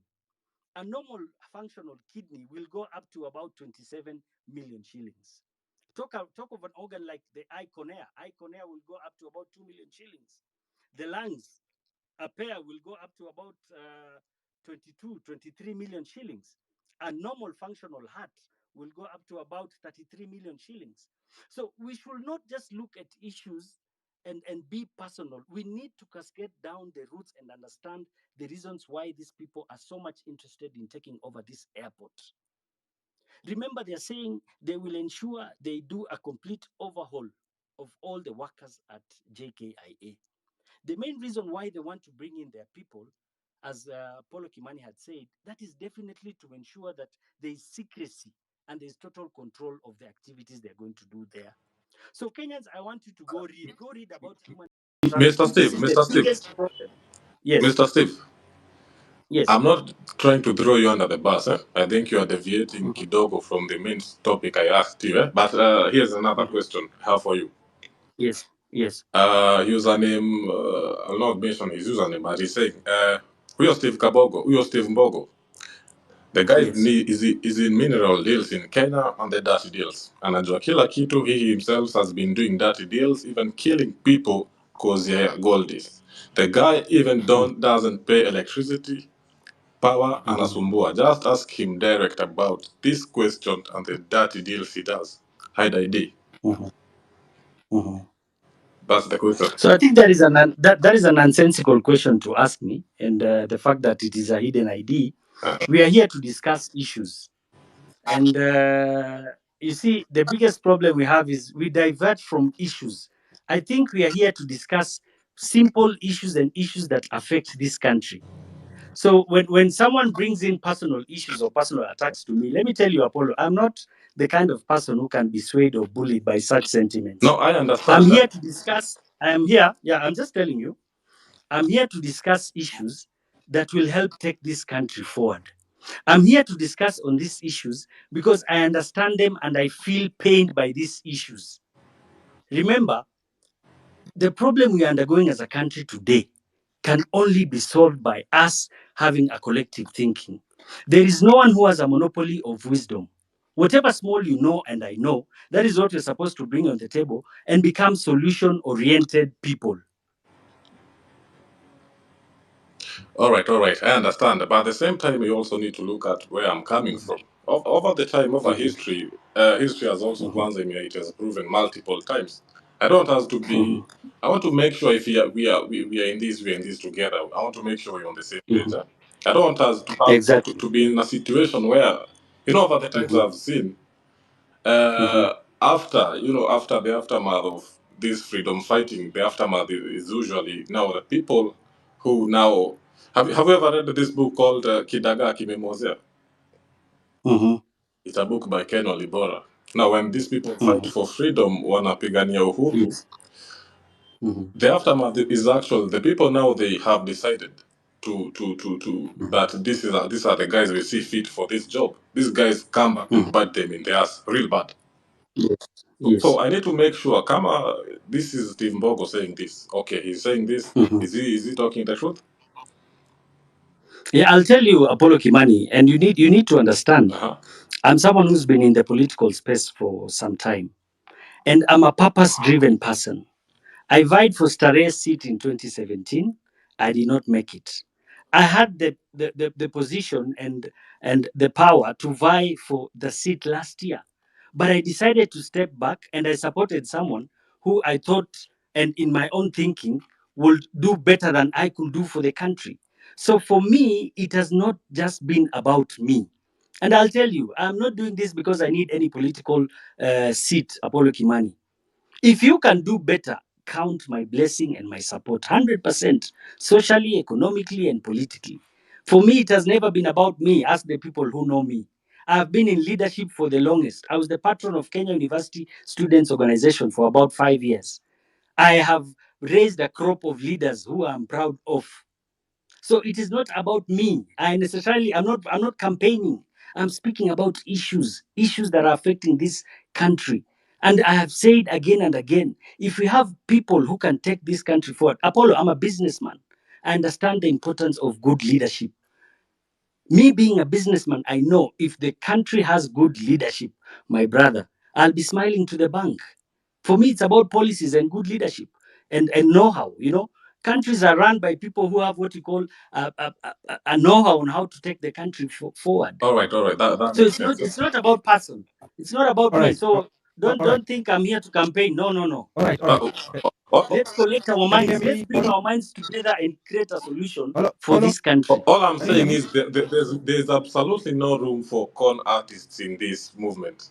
A normal functional kidney will go up to about 27 million shillings. Talk of an organ like the eye cornea. Eye cornea will go up to about 2 million shillings. The lungs, a pair will go up to about 22, 23 million shillings. A normal functional heart will go up to about 33 million shillings. So we should not just look at issues and be personal. We need to cascade down the roots and understand the reasons why these people are so much interested in taking over this airport. Remember, they're saying they will ensure they do a complete overhaul of all the workers at JKIA. The main reason why they want to bring in their people, as Paulo Kimani had said, that is definitely to ensure that there is secrecy and there is total control of the activities they're going to do there. So Kenyans, I want you to go read about human Mr. Steve, Mr. Steve, yes. Mr. Steve. Yes. I'm not trying to throw you under the bus. I think you are deviating kidogo from the main topic I asked you. But here's another question I have for you. Yes. Yes. Username, I'll not mention his username, but he's saying, Uyo Steve Kabogo, Uyo Steve Mbogo. The guy is in mineral deals in Kenya and the dirty deals. Anajua kila kitu, he himself has been doing dirty deals, even killing people because gold is. The guy even doesn't pay electricity, power, anasumbua. Just ask him direct about this question and the dirty deals he does. Hide ID. That's the question. So I think that is a nonsensical question to ask me, and the fact that it is a hidden ID. We are here to discuss issues, and you see, the biggest problem we have is we divert from issues. I think we are here to discuss simple issues and issues that affect this country. So when someone brings in personal issues or personal attacks to me, let me tell you, Apollo, I'm not the kind of person who can be swayed or bullied by such sentiments. No, I understand. I'm here to discuss. I am here. Yeah, I'm just telling you. I'm here to discuss issues that will help take this country forward. I'm here to discuss on these issues because I understand them and I feel pained by these issues. Remember, the problem we are undergoing as a country today can only be solved by us having a collective thinking. There is no one who has a monopoly of wisdom. Whatever small you know and I know, that is what we're supposed to bring on the table and become solution-oriented people. All right, all right. I understand. But at the same time, you also need to look at where I'm coming from. Over the time, over history, history has also, it has proven multiple times. I don't have to be. I want to make sure if we are in this, we are in this together. I want to make sure we're on the same page. Huh? I don't want us to have Exactly. to be in a situation where, over the times I've seen, after the aftermath of this freedom fighting, the aftermath is usually now the people who now have you ever read this book called Kidaga Kimemozea? It's a book by Ken Olibora. Now, when these people fight for freedom, wanapigania uhuru, the aftermath is actually the people now they have decided to that these are the guys we see fit for this job. These guys come back and bite them in the ass, real bad. Yes. So I need to make sure. Kama this is Steve Mbogo saying this. Okay, he's saying this. Is he talking the truth? Yeah, I'll tell you, Apollo Kimani, and you need to understand. I'm someone who's been in the political space for some time, and I'm a purpose-driven person. I vied for Stare's seat in 2017. I did not make it. I had the position and the power to vie for the seat last year. But I decided to step back and I supported someone who I thought and in my own thinking would do better than I could do for the country. So for me, it has not just been about me. And I'll tell you, I'm not doing this because I need any political seat, Apollo Kimani. If you can do better, count my blessing and my support 100%, socially, economically, and politically. For me, it has never been about me. Ask the people who know me. I've been in leadership for the longest. I was the patron of Kenya University Students Organization for about 5 years. I have raised a crop of leaders who I'm proud of. So it is not about me. I'm not campaigning. I'm speaking about issues that are affecting this country. And I have said again and again, if we have people who can take this country forward, Apollo, I'm a businessman. I understand the importance of good leadership. Me being a businessman, I know if the country has good leadership, my brother, I'll be smiling to the bank. For me, it's about policies and good leadership and know-how. Countries are run by people who have what you call a know-how on how to take the country forward. All right. That So makes sense. it's not about person. It's not about All me. right. So All right. don't think I'm here to campaign. No. All right. All right. Let's collect our Can you hear minds. Let's me? bring our minds together and create a solution for Follow. this country. All I'm Can you hear saying me? is there's absolutely no room for con artists in this movement.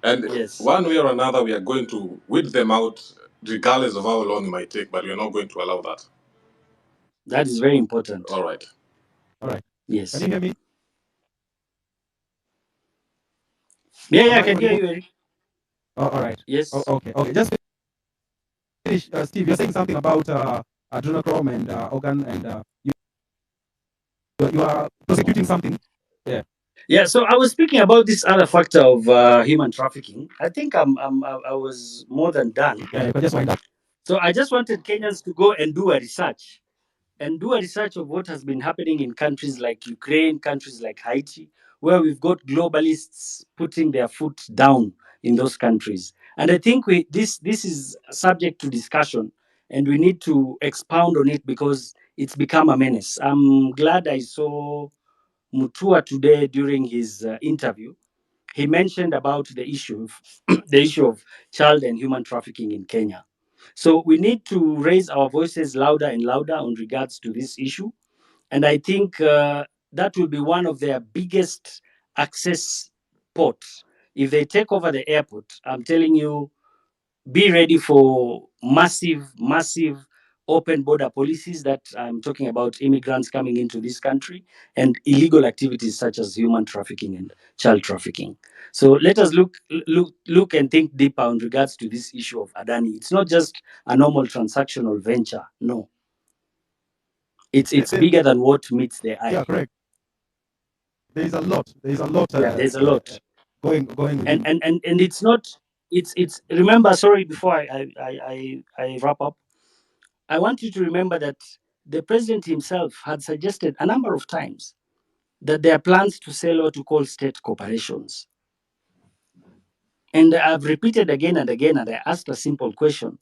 And Yes. one way or another, we are going to weed them out, regardless of how long it might take. But we are not going to allow that. That is very important. All right. All right. Yes. Can you hear me? Yeah, I can hear you, Eric. Oh, all right. Yes. Okay. Just finish, Steve. You're saying something about adrenochrome and organ, and you are prosecuting something. Yeah. Yeah, so I was speaking about this other factor of human trafficking. I think I was more than done. Yeah, you can just wind up. So I just wanted Kenyans to go and do a research of what has been happening in countries like Ukraine, countries like Haiti, where we've got globalists putting their foot down in those countries. And I think this is subject to discussion, and we need to expound on it because it's become a menace. I'm glad I saw Mutua today during his interview. He mentioned about the issue the issue of child and human trafficking in Kenya. So we need to raise our voices louder and louder on regards to this issue. And I think that will be one of their biggest access ports. If they take over the airport, I'm telling you, be ready for massive open border policies that I'm talking about immigrants coming into this country and illegal activities such as human trafficking and child trafficking. So let us look and think deeper on regards to this issue of Adani. It's not just a normal transactional venture. No. It's bigger than what meets the eye. Yeah, correct. There is a lot. There is a lot. Yeah, there's a lot. Going. And it's not. It's. Remember, sorry. Before I wrap up, I want you to remember that the president himself had suggested a number of times that there are plans to sell what we call state corporations. And I've repeated again and again, and I asked a simple question.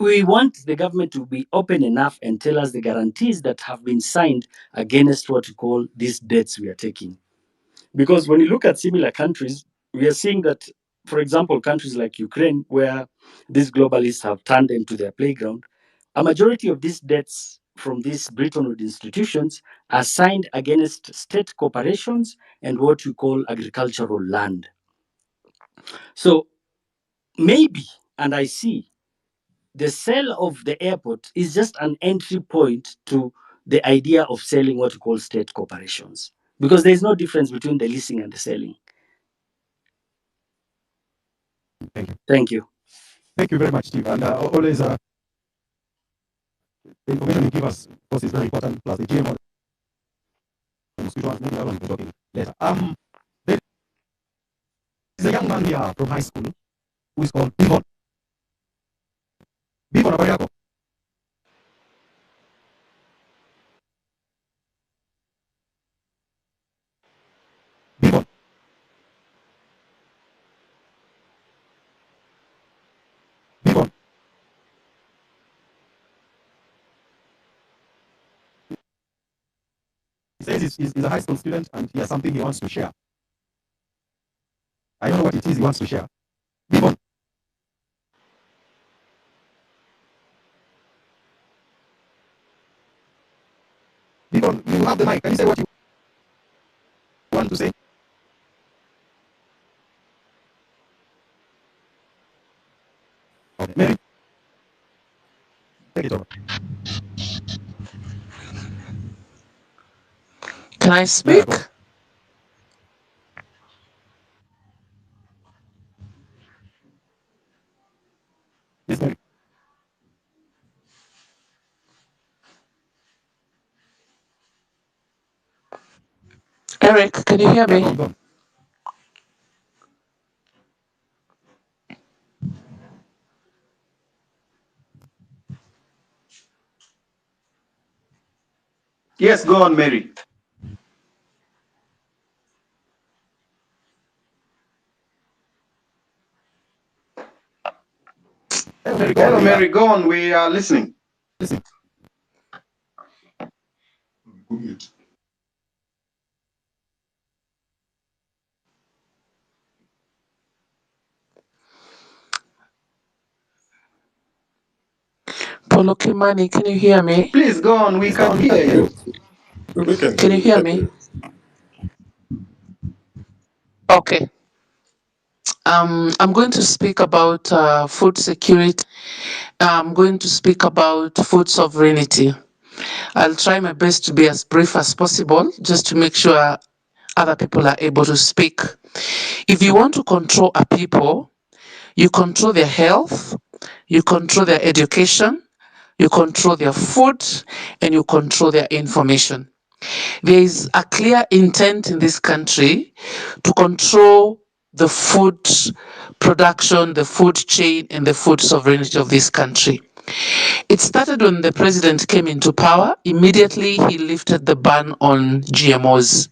We want the government to be open enough and tell us the guarantees that have been signed against what we call these debts we are taking. Because when you look at similar countries, we are seeing that, for example, countries like Ukraine, where these globalists have turned into their playground, a majority of these debts from these Bretton Woods institutions are signed against state corporations and what we call agricultural land. So maybe, and I see, the sale of the airport is just an entry point to the idea of selling what we call state corporations, because there is no difference between the leasing and the selling. Thank you. Thank you. Thank you very much, Steve. And always the information you give us, of course, is very important. Plus the GMO, maybe I will be talking later. There is a young man here from high school who is called Bivon. Bivon, habari yako? Bivon. Bivon. He says he's a high school student and he has something he wants to share. I don't know what it is he wants to share. Bivon. Bivon, you have the mic. Can you say what you want to say? Okay, Mary, take it over. Can I speak? Yeah, yes, Mary. Eric, can you hear Yeah, me? go on, go on. Yes, go on, Mary. Hello, Mary, go on. We are listening. Listen. Polo Kimani, can you hear me? Please go on. We can hear you. We can Can you hear me? Okay. I'm going to speak about food security. I'm going to speak about food sovereignty. I'll try my best to be as brief as possible, just to make sure other people are able to speak. If you want to control a people, you control their health, you control their education, you control their food, and you control their information. There is a clear intent in this country to control the food production, the food chain, and the food sovereignty of this country. It started when the president came into power. Immediately, he lifted the ban on GMOs.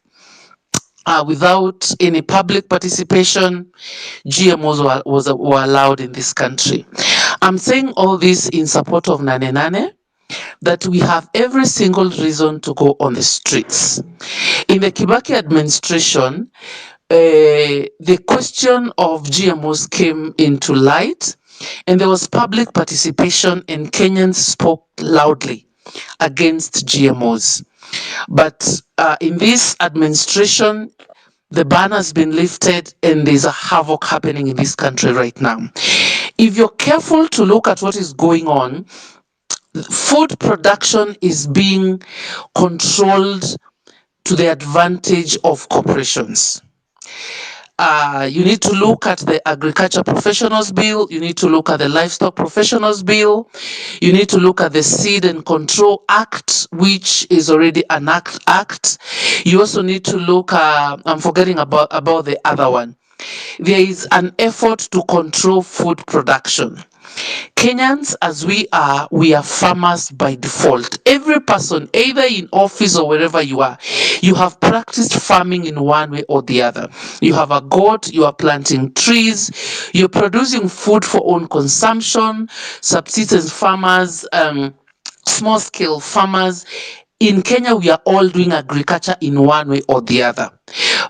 Without any public participation, GMOs were allowed in this country. I'm saying all this in support of Nane Nane, that we have every single reason to go on the streets. In the Kibaki administration, the question of GMOs came into light, and there was public participation, and Kenyans spoke loudly against GMOs. But in this administration, the ban has been lifted and there's a havoc happening in this country right now. If you're careful to look at what is going on, food production is being controlled to the advantage of corporations. You need to look at the Agriculture Professionals Bill. You need to look at the Livestock Professionals Bill. You need to look at the Seed and Control Act, which is already an act. You also need to look, I'm forgetting about the other one. There is an effort to control food production. Kenyans, as we are farmers by default. Every person, either in office or wherever you are, you have practiced farming in one way or the other. You have a goat, you are planting trees, you're producing food for own consumption, subsistence farmers, small scale farmers. In Kenya, we are all doing agriculture in one way or the other.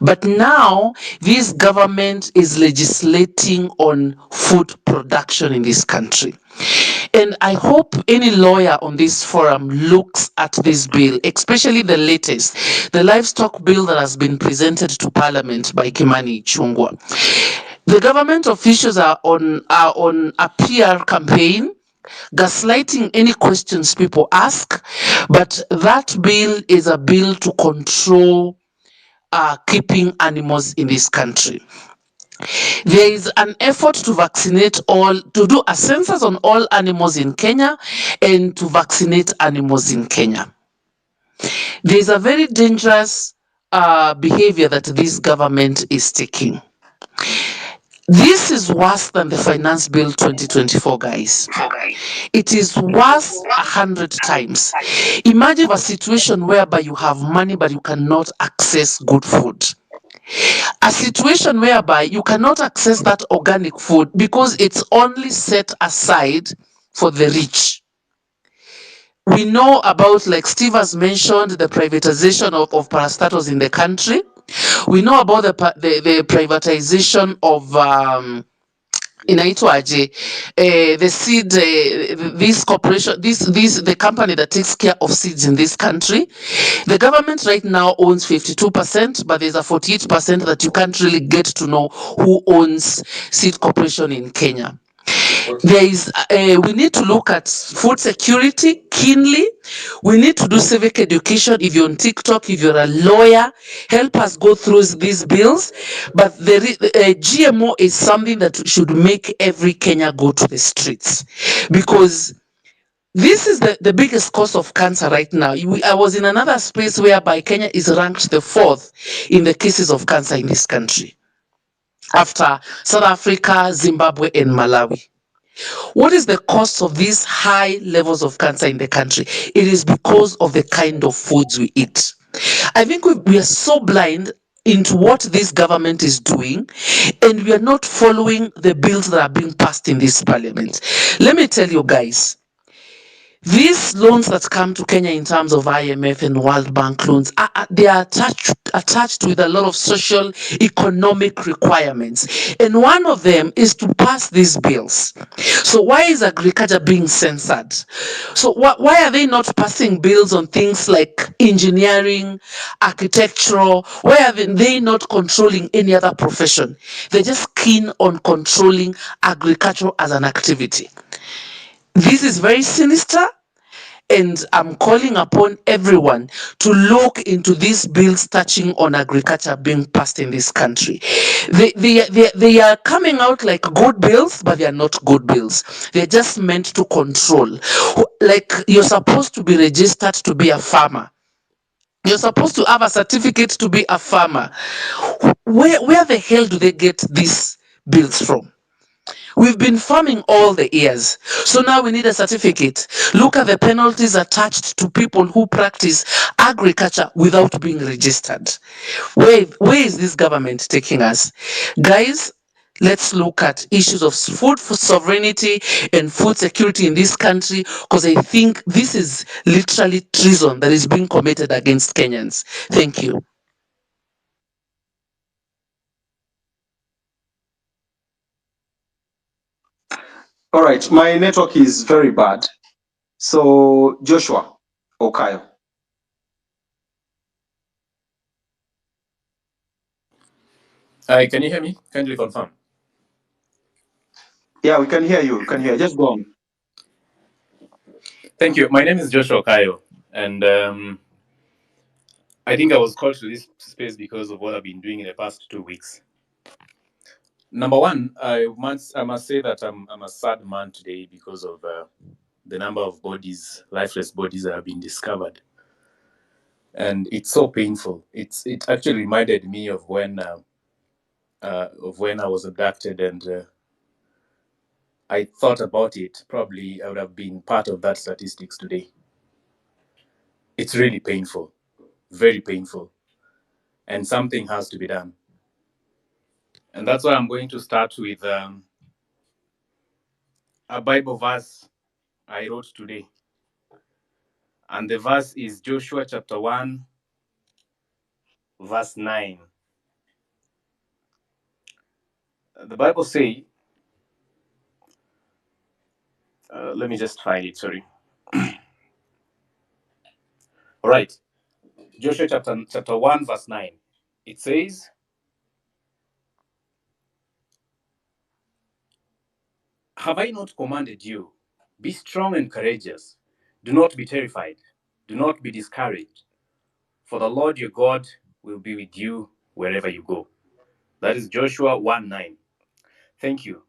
But now, this government is legislating on food production in this country. And I hope any lawyer on this forum looks at this bill, especially the latest, the livestock bill that has been presented to Parliament by Kimani Ichung'wah. The government officials are on a PR campaign, gaslighting any questions people ask, but that bill is a bill to control keeping animals in this country. There is an effort to to do a census on all animals in Kenya and to vaccinate animals in Kenya. There is a very dangerous behavior that this government is taking. This is worse than the Finance Bill 2024, guys. It is worse 100 times. Imagine a situation whereby you have money but you cannot access good food. A situation whereby you cannot access that organic food because it's only set aside for the rich. We know about, like Steve has mentioned, the privatization of parastatals in the country. We know about the privatization of inaitwaje the seed this corporation the company that takes care of seeds in this country. The government right now owns 52%, but there's a 48% that you can't really get to know who owns Seed Corporation in Kenya. There is we need to look at food security keenly. We need to do civic education. If you're on TikTok, if you're a lawyer, help us go through these bills. But the GMO is something that should make every Kenya go to the streets, because this is the biggest cause of cancer right now. I was in another space whereby Kenya is ranked the 4th in the cases of cancer in this country, after South Africa, Zimbabwe, and Malawi. What is the cost of these high levels of cancer in the country? It is because of the kind of foods we eat. I think we are so blind into what this government is doing, and we are not following the bills that are being passed in this parliament. Let me tell you guys, these loans that come to Kenya in terms of IMF and World Bank loans, they are attached with a lot of social economic requirements. And one of them is to pass these bills. So why is agriculture being censored? So why are they not passing bills on things like engineering, architectural? Why are they not controlling any other profession? They're just keen on controlling agriculture as an activity. This is very sinister, and I'm calling upon everyone to look into these bills touching on agriculture being passed in this country. They are coming out like good bills, but they are not good bills. They're just meant to control. Like, you're supposed to be registered to be a farmer. You're supposed to have a certificate to be a farmer. Where the hell do they get these bills from? We've been farming all the years, so now we need a certificate. Look at the penalties attached to people who practice agriculture without being registered. Where is this government taking us? Guys, let's look at issues of food sovereignty and food security in this country, because I think this is literally treason that is being committed against Kenyans. Thank you. All right, my network is very bad. So Joshua Okayo. Hi, can you hear me? Kindly confirm. Yeah, we can hear you. We can hear. Just go on. Thank you. My name is Joshua Okayo, and I think I was called to this space because of what I've been doing in the past 2 weeks. Number one, I must say that I'm a sad man today because of the number of bodies, lifeless bodies, that have been discovered, and it's so painful. It actually reminded me of when I was abducted, and I thought about it. Probably I would have been part of that statistics today. It's really painful, very painful, and something has to be done. And that's why I'm going to start with a Bible verse I wrote today. And the verse is Joshua chapter 1, verse 9. The Bible says, let me just find it, sorry. All right, Joshua chapter 1, verse 9. It says, have I not commanded you? Be strong and courageous. Do not be terrified. Do not be discouraged. For the Lord your God will be with you wherever you go. That is Joshua 1 9. Thank you.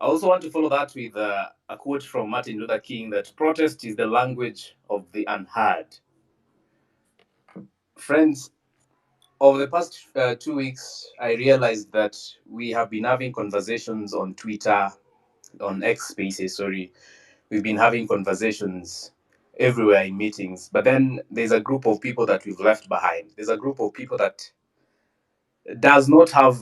I also want to follow that with a quote from Martin Luther King that protest is the language of the unheard. Friends, over the past 2 weeks, I realized that we have been having conversations on Twitter, on X Spaces, sorry. We've been having conversations everywhere in meetings, but then there's a group of people that we've left behind. There's a group of people that does not have,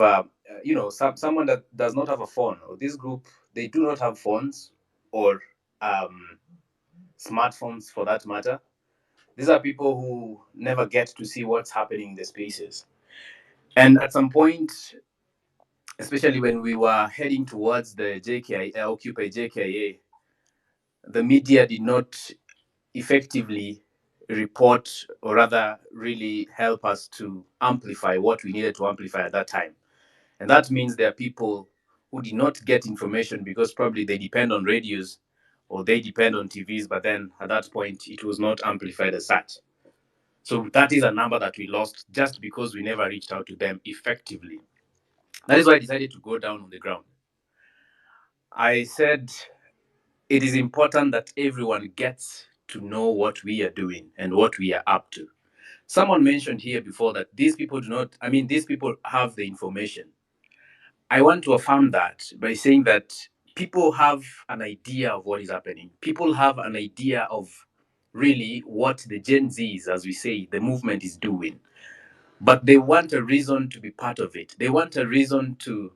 someone that does not have a phone. Or this group, they do not have phones or smartphones for that matter. These are people who never get to see what's happening in the spaces. And at some point, especially when we were heading towards the JKIA, Occupy JKIA, the media did not effectively report, or rather really help us to amplify what we needed to amplify at that time. And that means there are people who did not get information because probably they depend on radios or they depend on TVs, but then at that point it was not amplified as such. So that is a number that we lost just because we never reached out to them effectively. That is why I decided to go down on the ground. I said it is important that everyone gets to know what we are doing and what we are up to. Someone mentioned here before that these people these people have the information. I want to affirm that by saying that people have an idea of what is happening. People have an idea of really what the Gen Zs, as we say, the movement is doing. But they want a reason to be part of it. They want a reason to,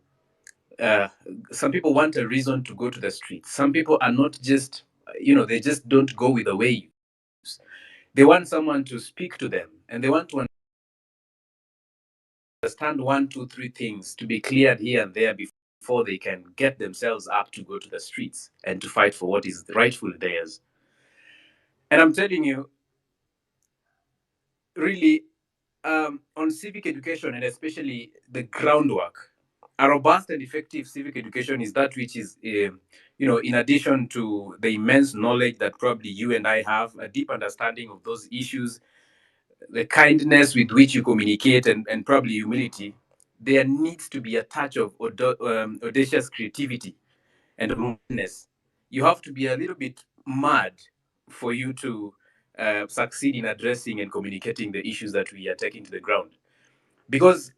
some people want a reason to go to the streets. Some people are not just, they just don't go with the waves. They want someone to speak to them, and they want to understand 1, 2, 3 things to be cleared here and there before they can get themselves up to go to the streets and to fight for what is rightfully theirs. And I'm telling you, really, on civic education, and especially the groundwork, a robust and effective civic education is that which is, in addition to the immense knowledge that probably you and I have, a deep understanding of those issues, the kindness with which you communicate, and probably humility, there needs to be a touch of audacious creativity and madness. You have to be a little bit mad for you to succeed in addressing and communicating the issues that we are taking to the ground. Because,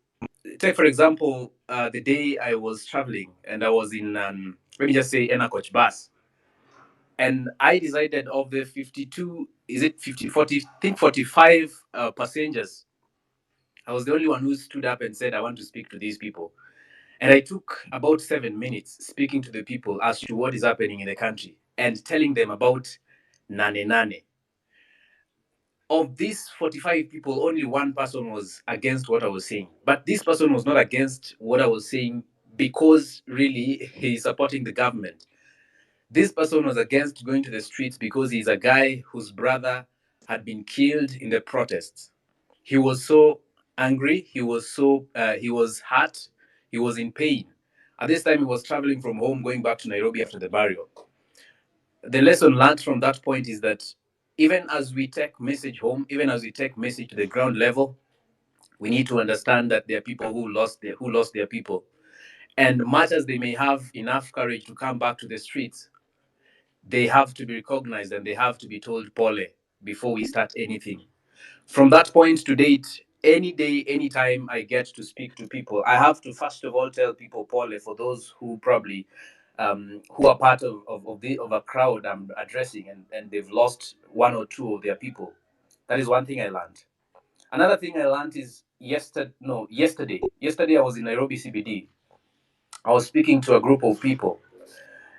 take for example, the day I was traveling and I was in, let me just say, Coach bus. And I decided of the 52, is it 50, 40, I think 45 passengers, I was the only one who stood up and said, I want to speak to these people. And I took about 7 minutes speaking to the people as to what is happening in the country and telling them about Nane Nane. Of these 45 people, only one person was against what I was saying. But this person was not against what I was saying because really he's supporting the government. This person was against going to the streets because he's a guy whose brother had been killed in the protests. He was so angry, he was hurt, he was in pain. At this time, he was traveling from home, going back to Nairobi after the burial. The lesson learned from that point is that even as we take message home, even as we take message to the ground level, We need to understand that there are people who lost their people. And much as they may have enough courage to come back to the streets, they have to be recognized and they have to be told pole before we start anything. From that point to date, any day, anytime I get to speak to people, I have to first of all tell people pole for those who probably who are part of a crowd I'm addressing, and they've lost one or two of their people. That is one thing I learned. Another thing I learned is yesterday. Yesterday I was in Nairobi CBD. I was speaking to a group of people,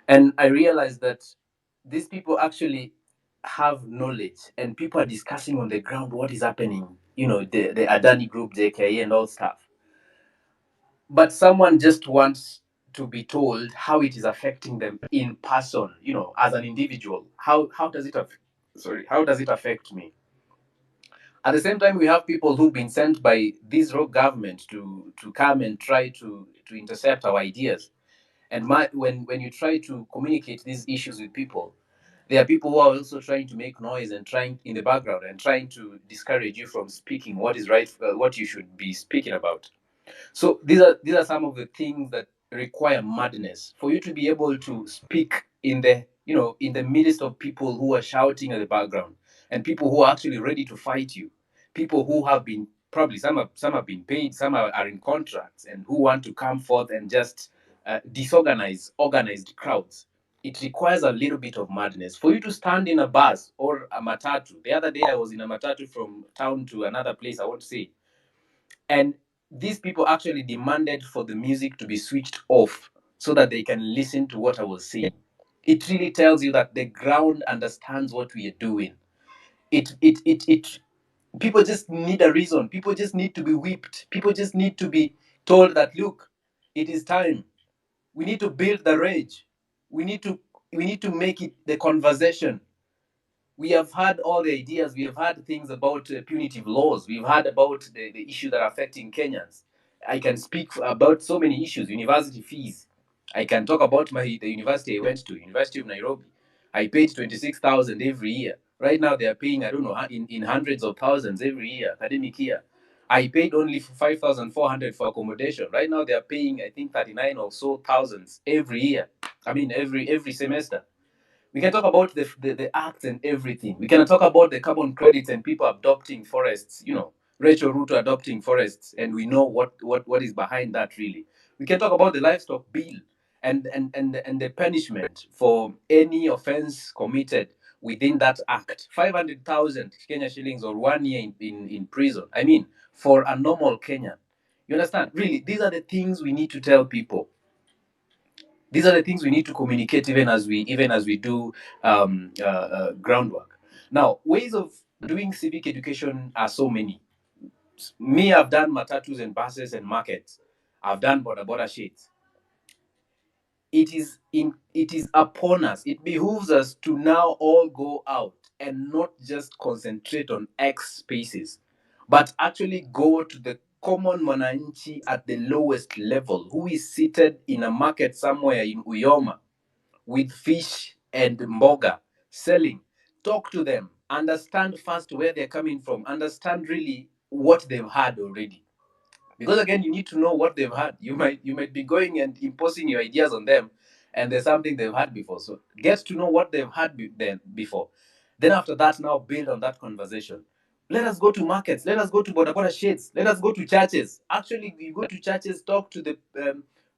and I realized that these people actually have knowledge, and people are discussing on the ground what is happening. The Adani Group, JKA, and all stuff. But someone just wants to be told how it is affecting them in person. As an individual, how does it how does it affect me? At the same time, we have people who've been sent by this rogue government to come and try to intercept our ideas. And when you try to communicate these issues with people, there are people who are also trying to make noise and trying in the background and trying to discourage you from speaking what is right, what you should be speaking about. So these are some of the things that require madness for you to be able to speak in the midst of people who are shouting at the background, and people who are actually ready to fight you, people who have been probably some have been paid, some are in contracts, and who want to come forth and just disorganize organized crowds. It requires a little bit of madness for you to stand in a bus or a matatu. The other day I was in a matatu from town to another place, I won't say, and these people actually demanded for the music to be switched off so that they can listen to what I was saying. It really tells you that the ground understands what we are doing. It people just need a reason. People just need to be whipped. People just need to be told that, look, it is time. We need to build the rage. We need to make it the conversation. We have had all the ideas. We have had things about punitive laws. We've heard about the issue that are affecting Kenyans. I can speak about so many issues. University fees. I can talk about the university I went to, University of Nairobi. I paid 26,000 every year. Right now they are paying, I don't know, in hundreds of thousands every year, academic year. I paid only 5,400 for accommodation. Right now they are paying, I think, 39 or so thousands every year. I mean, every semester. We can talk about the acts and everything. We can talk about the carbon credits and people adopting forests, Rachel Ruto adopting forests, and we know what is behind that really. We can talk about the livestock bill and the punishment for any offense committed within that act. 500,000 Kenya shillings or 1 year in prison. I mean, for a normal Kenyan. You understand? Really, these are the things we need to tell people. These are the things we need to communicate even as we do groundwork. Now, ways of doing civic education are so many. Me, I've done matatus and buses and markets. I've done border shades. It is upon us. It behooves us to now all go out and not just concentrate on X spaces, but actually go to the common mwananchi at the lowest level, who is seated in a market somewhere in Uyoma with fish and mboga selling. Talk to them, understand first where they're coming from, understand really what they've had already, because again, you need to know what they've had. You might be going and imposing your ideas on them, and there's something they've had before. So get to know what they've had before. Then after that, now build on that conversation. Let us go to markets. Let us go to border shades. Let us go to churches. Actually, you go to churches, talk to the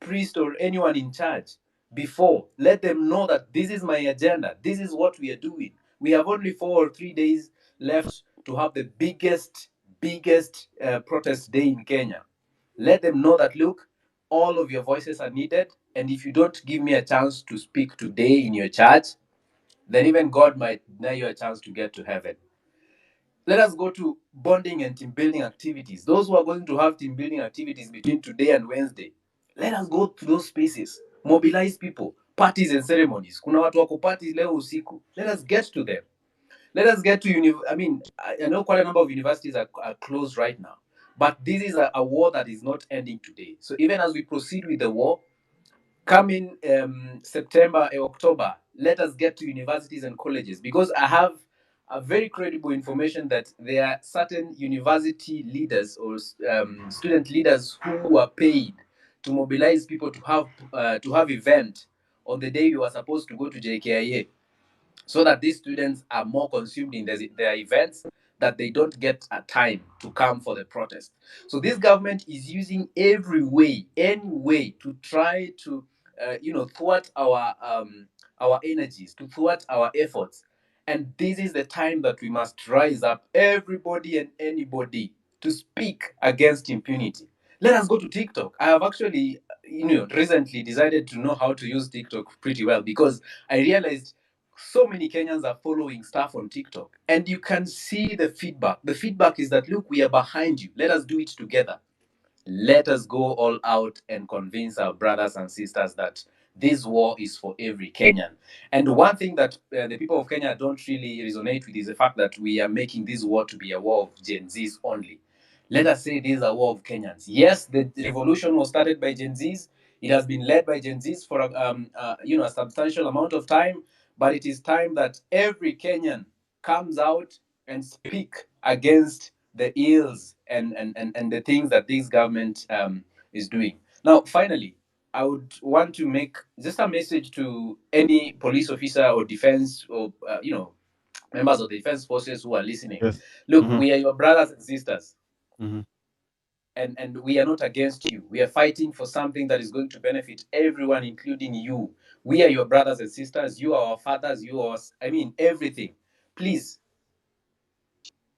priest or anyone in charge before. Let them know that this is my agenda. This is what we are doing. We have only 4 or 3 days left to have the biggest protest day in Kenya. Let them know that, look, all of your voices are needed, and if you don't give me a chance to speak today in your church, then even God might deny you a chance to get to heaven. Let us go to bonding and team building activities. Those who are going to have team building activities between today and Wednesday, let us go to those spaces, mobilize people, parties and ceremonies. Kuna watu wako parties leo usiku. Let us get to them. Let us get to I know quite a number of universities are closed right now, but this is a war that is not ending today. So even as we proceed with the war, coming September, October, let us get to universities and colleges, because I have a very credible information that there are certain university leaders or student leaders who are paid to mobilize people to have event on the day you are supposed to go to JKIA, so that these students are more consumed in their events, that they don't get a time to come for the protest. So this government is using every way, any way, to try to thwart our energies, to thwart our efforts. And this is the time that we must rise up, everybody and anybody, to speak against impunity. Let us go to TikTok. I have actually, recently decided to know how to use TikTok pretty well, because I realized so many Kenyans are following stuff on TikTok, and you can see the feedback. The feedback is that, look, we are behind you. Let us do it together. Let us go all out and convince our brothers and sisters that this war is for every Kenyan. And one thing that the people of Kenya don't really resonate with is the fact that we are making this war to be a war of Gen Zs only. Let us say this is a war of Kenyans. Yes, the revolution was started by Gen Zs. It has been led by Gen Zs for a substantial amount of time, but it is time that every Kenyan comes out and speak against the ills and the things that this government is doing. Now, finally, I would want to make just a message to any police officer or defense or members of the defense forces who are listening. Yes. Look, we are your brothers and sisters, Mm-hmm. and we are not against you. We are fighting for something that is going to benefit everyone, including you. We are your brothers and sisters. You are our fathers. You are, everything. Please,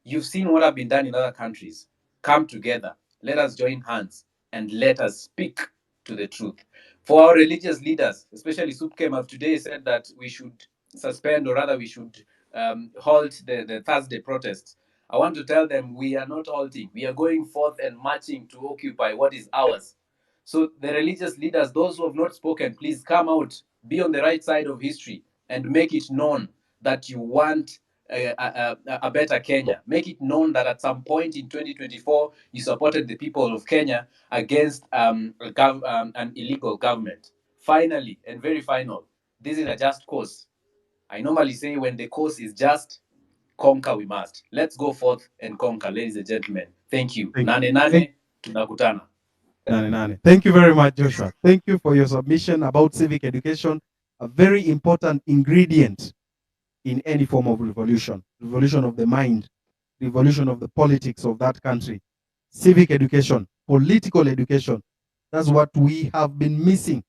you've seen what have been done in other countries. Come together. Let us join hands and let us speak to the truth. For our religious leaders, especially Supkem of today, said that we should suspend, or rather we should halt the Thursday protests. I want to tell them we are not halting. We are going forth and marching to occupy what is ours. So the religious leaders, those who have not spoken, please come out, be on the right side of history, and make it known that you want a better Kenya. Make it known that at some point in 2024, you supported the people of Kenya against an illegal government. Finally, and very final, this is a just cause. I normally say when the cause is just, conquer we must. Let's go forth and conquer, ladies and gentlemen. Thank you. Nane, tunakutana. Thank you very much, Joshua. Thank you for your submission about civic education, a very important ingredient in any form of revolution of the mind, revolution of the politics of that country. Civic education, political education, that's what we have been missing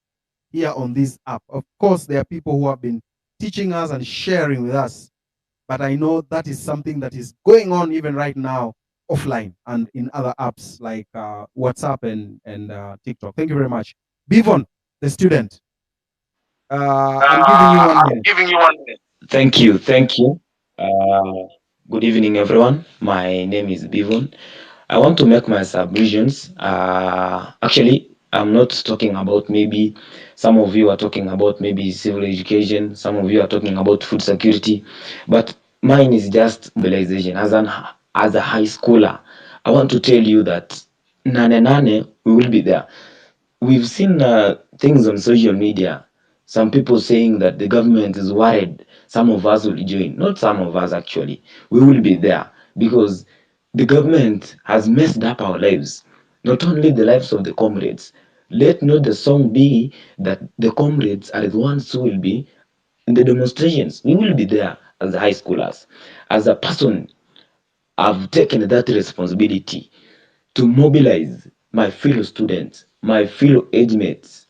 here on this app. Of course, there are people who have been teaching us and sharing with us, but I know that is something that is going on even right now offline and in other apps like WhatsApp and TikTok. Thank you very much. Bivon, the student. I'm giving you 1 minute. Giving you 1 minute. Thank you. Good evening, everyone. My name is Bivon. I want to make my submissions. Actually, I'm not talking about, maybe some of you are talking about maybe civil education, some of you are talking about food security, but mine is just mobilization. As a high schooler, I want to tell you that nane we will be there. We've seen things on social media. Some people saying that the government is worried. Some of us will join. Not some of us, actually. We will be there because the government has messed up our lives. Not only the lives of the comrades. Let not the song be that the comrades are the ones who will be in the demonstrations. We will be there as high schoolers. As a person, I've taken that responsibility to mobilize my fellow students, my fellow age mates,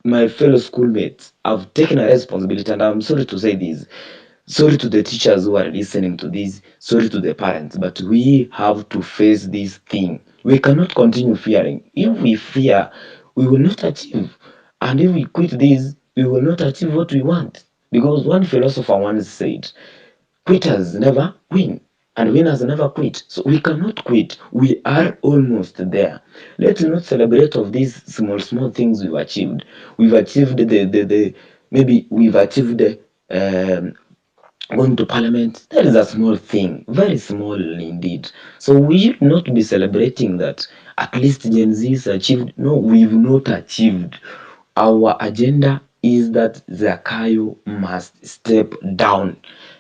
my fellow schoolmates. I've taken a responsibility, and I'm sorry to say this. Sorry to the teachers who are listening to this. Sorry to the parents, but we have to face this thing. We cannot continue fearing. If we fear, we will not achieve. And if we quit this, we will not achieve what we want. Because one philosopher once said, quitters never win, and winners never quit. So we cannot quit. We are almost there. Let's not celebrate of these small things we've achieved. We've achieved the maybe we've achieved the going to parliament. That is a small thing, very small indeed. So we should not be celebrating that at least Gen Z has achieved. No, we've not achieved. Our agenda is that Zakayo must step down.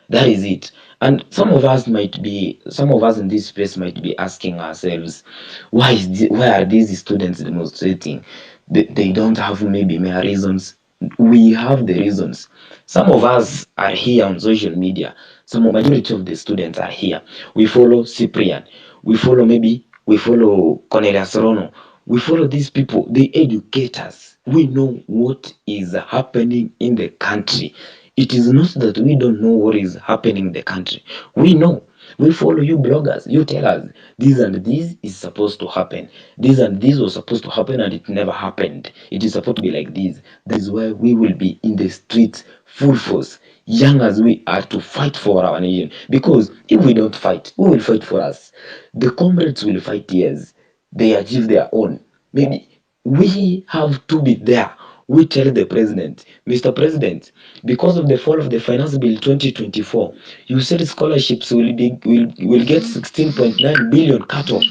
That is it. And some of us in this space might be asking ourselves, why are these students demonstrating? They don't have maybe mere reasons. We have the reasons. Some of us are here on social media. Some majority of the students are here. We follow Cyprian. We follow Cornelius Rono. We follow these people. They educate us. We know what is happening in the country. It is not that we don't know what is happening in the country. We know. We follow you bloggers. You tell us this and this is supposed to happen. This and this was supposed to happen and it never happened. It is supposed to be like this. That is why we will be in the streets full force, young as we are, to fight for our nation. Because if we don't fight, who will fight for us? The comrades will fight, yes. They achieve their own. Maybe we have to be there. We tell the president, Mr. President, because of the fall of the Finance Bill 2024, you said scholarships will get 16.9 billion cut off.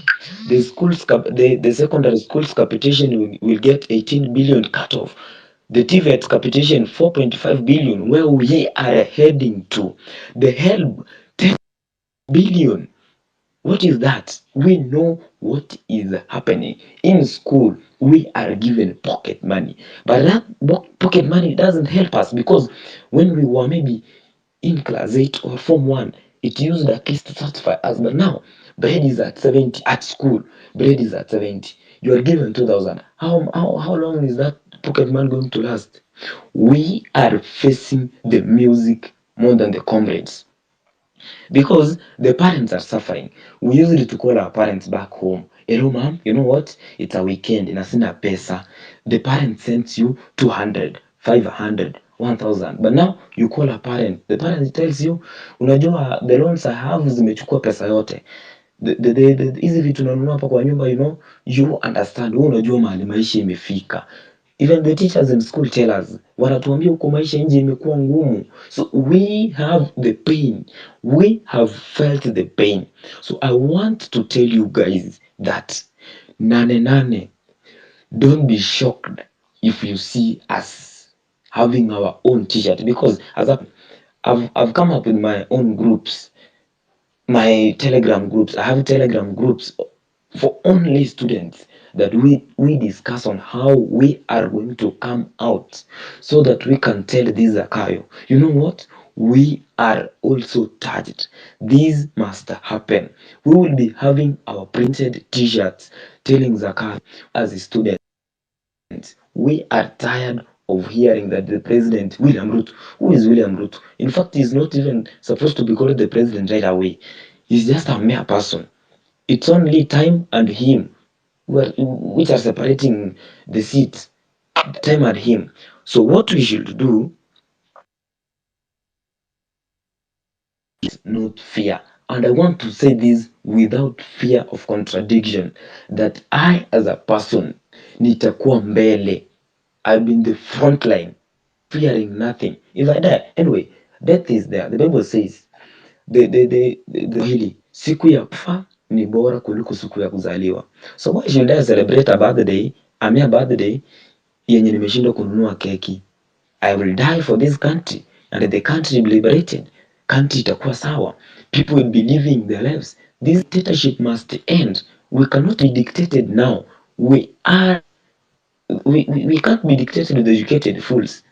The secondary schools capitation will get 18 billion cut off. The TVET capitation 4.5 billion, where we are heading to. The HELB 10 billion. What is that? We know what is happening. In school, we are given pocket money. But that pocket money doesn't help us, because when we were maybe in class 8 or Form 1, it used at least to satisfy us. But now, bread is at 70 at school. Bread is at 70. You are given 2,000. How long is that pocket money going to last? We are facing the music more than the comrades, because the parents are suffering. We used to call our parents back home. Hello, mom, you know what? It's a weekend and sina pesa. The parent sends you 200, 500, 1,000. But now you call a parent. The parent tells you, unajua the loans I have zimechukua pesa yote. Hizi vitu nanunua hapa kwa nyumba, you understand. Wewe unajua mahali maisha imefika. Even the teachers in school tell us, wanatuambia huko maisha nje imekuwa ngumu. So we have the pain. We have felt the pain. So I want to tell you guys that nane, don't be shocked if you see us having our own t-shirt, because as I've come up with my own groups, my Telegram groups. I have Telegram groups for only students, that we discuss on how we are going to come out, so that we can tell this Zakayo, you know what? We are also touched. This must happen. We will be having our printed t-shirts telling Zakayo as a student, we are tired of hearing that the president, William Ruto, who is William Ruto? In fact, he's not even supposed to be called the president right away. He's just a mere person. It's only time and him which are separating the seats, time and him. So what we should do is not fear. And I want to say this without fear of contradiction, that I as a person, nitakuwa mbele. I've been the front line, fearing nothing. If I die, anyway, death is there. The Bible says, the hili, siku ya kufa ni bora kuliko siku ya kuzaliwa. So why should I celebrate a birthday, a mere birthday, yenye nimeshindwa kununua keki? I will die for this country, and the country will be liberated. Country itakuwa sawa. People will be living their lives. This dictatorship must end. We cannot be dictated now. We can't be dictated with educated fools.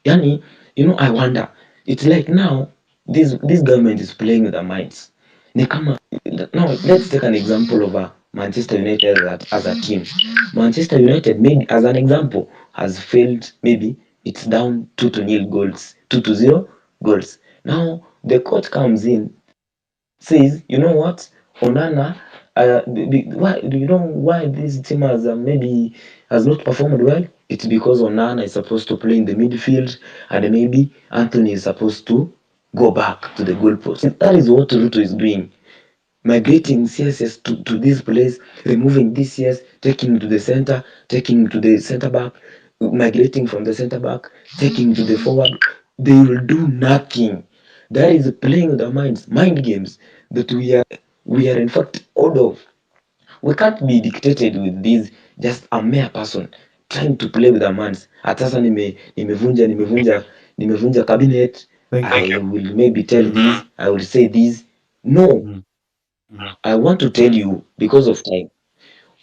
Yani, I wonder. It's like now, this government is playing with our minds. Ni kama, now, let's take an example of Manchester United as a team. Manchester United, maybe as an example, has failed. Maybe it's down 2-0 goals, 2-0 goals. Now the coach comes in, says, you know what, Onana, why do you know why this team maybe has not performed well? It's because Onana is supposed to play in the midfield, and maybe Anthony is supposed to go back to the goalpost. That is what Ruto is doing, migrating CSS to this place, removing this CS, taking to the center, taking to the center back, migrating from the center back, taking to the forward. They will do nothing. That is playing with our minds, mind games that we are in fact out of. We can't be dictated with this, just a mere person trying to play with our minds. At sasa nimevunja cabinet, Thank you. I will maybe tell this, I will say this. No, I want to tell you because of time.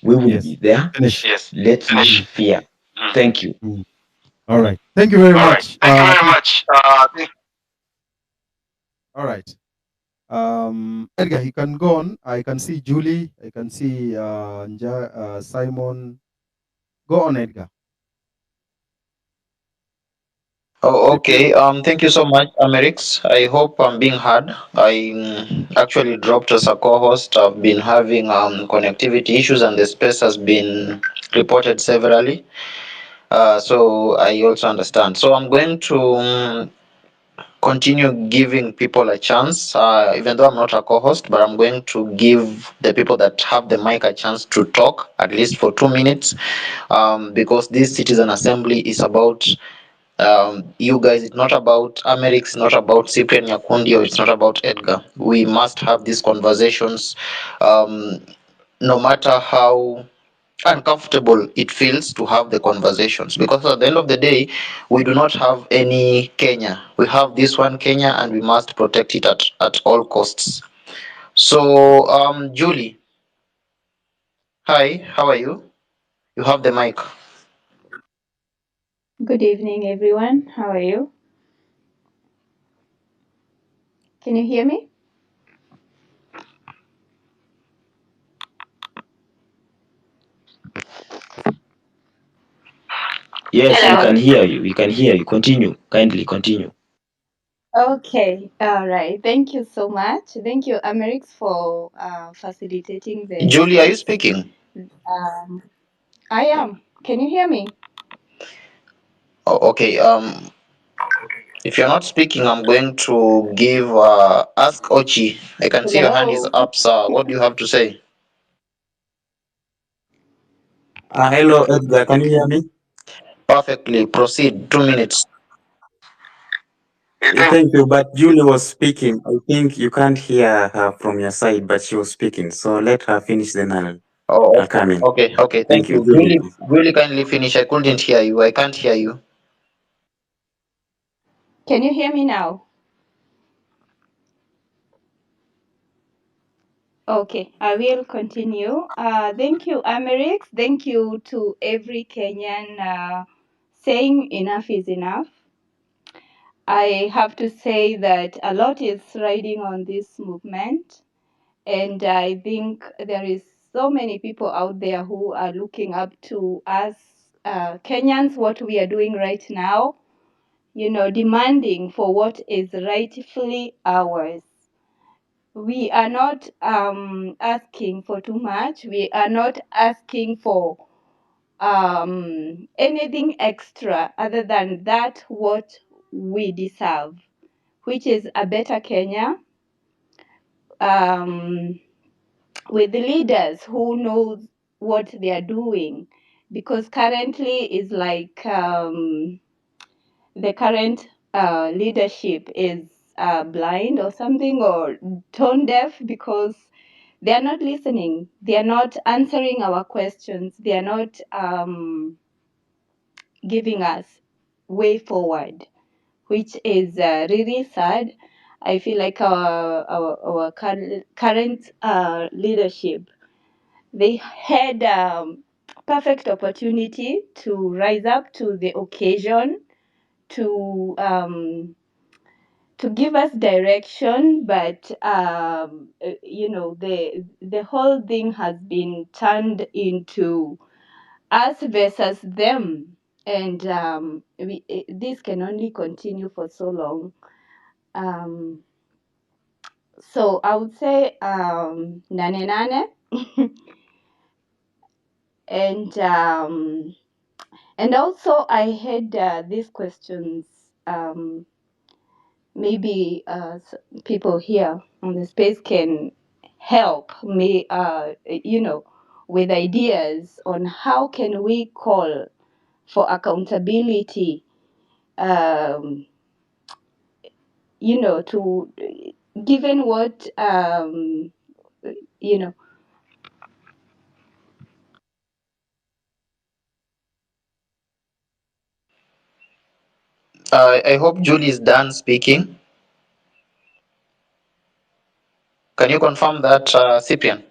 We will Yes. be there. Finish. Let's not fear. Thank you. All right. Thank you very much. All right. Edgar, you can go on. I can see Julie. I can see Simon. Go on, Edgar. Oh, okay. Thank you so much, Amerix. I hope I'm being heard. I actually dropped as a co-host. I've been having connectivity issues, and the space has been reported severally. So I also understand. So I'm going to continue giving people a chance, even though I'm not a co-host, but I'm going to give the people that have the mic a chance to talk at least for 2 minutes, because this citizen assembly is about you guys. It's not about Amerix, it's not about Cyprian Nyakundi, or it's not about Edgar. We must have these conversations, no matter how uncomfortable it feels to have the conversations, because at the end of the day we do not have any Kenya. We have this one Kenya, and we must protect it at all costs. So Julie, hi, how are you? You have the mic. Good evening, everyone. How are you? Can you hear me? Yes, we Hello. can hear you. We can hear you. Continue. Kindly continue. Okay. All right. Thank you so much. Thank you, Amerix, for facilitating the Julie, are you space. speaking? Um, I am. Can you hear me? Oh, okay. If you're not speaking, I'm going to give ask Ochi. I can see your hand is Hello. up, sir. What do you have to say? Hello, Edgar. Can you hear me? Perfectly. Proceed. 2 minutes. Thank you. But Julie was speaking. I think you can't hear her from your side, but she was speaking. So let her finish, then Oh, I'll come in. okay. Okay. Thank Thank you, you. Julie. Really, really kindly finish. I couldn't hear you. I can't hear you. Can you hear me now? Okay, I will continue. Thank you, Amerix. Thank you to every Kenyan saying enough is enough. I have to say that a lot is riding on this movement, and I think there is so many people out there who are looking up to us Kenyans, what we are doing right now, demanding for what is rightfully ours. We are not asking for too much. We are not asking for anything extra other than that what we deserve, which is a better Kenya, with leaders who know what they are doing, because currently is like the current leadership is blind or something, or tone deaf, because they are not listening, they are not answering our questions, they are not giving us way forward, which is really sad. I feel like our current leadership, they had perfect opportunity to rise up to the occasion, to give us direction, but the whole thing has been turned into us versus them, and this can only continue for so long. So I would say nane nane, and also I had these questions. Maybe people here on the space can help me, with ideas on how can we call for accountability, to given what you know I hope Julie is done speaking. Can you confirm that, Cyprian?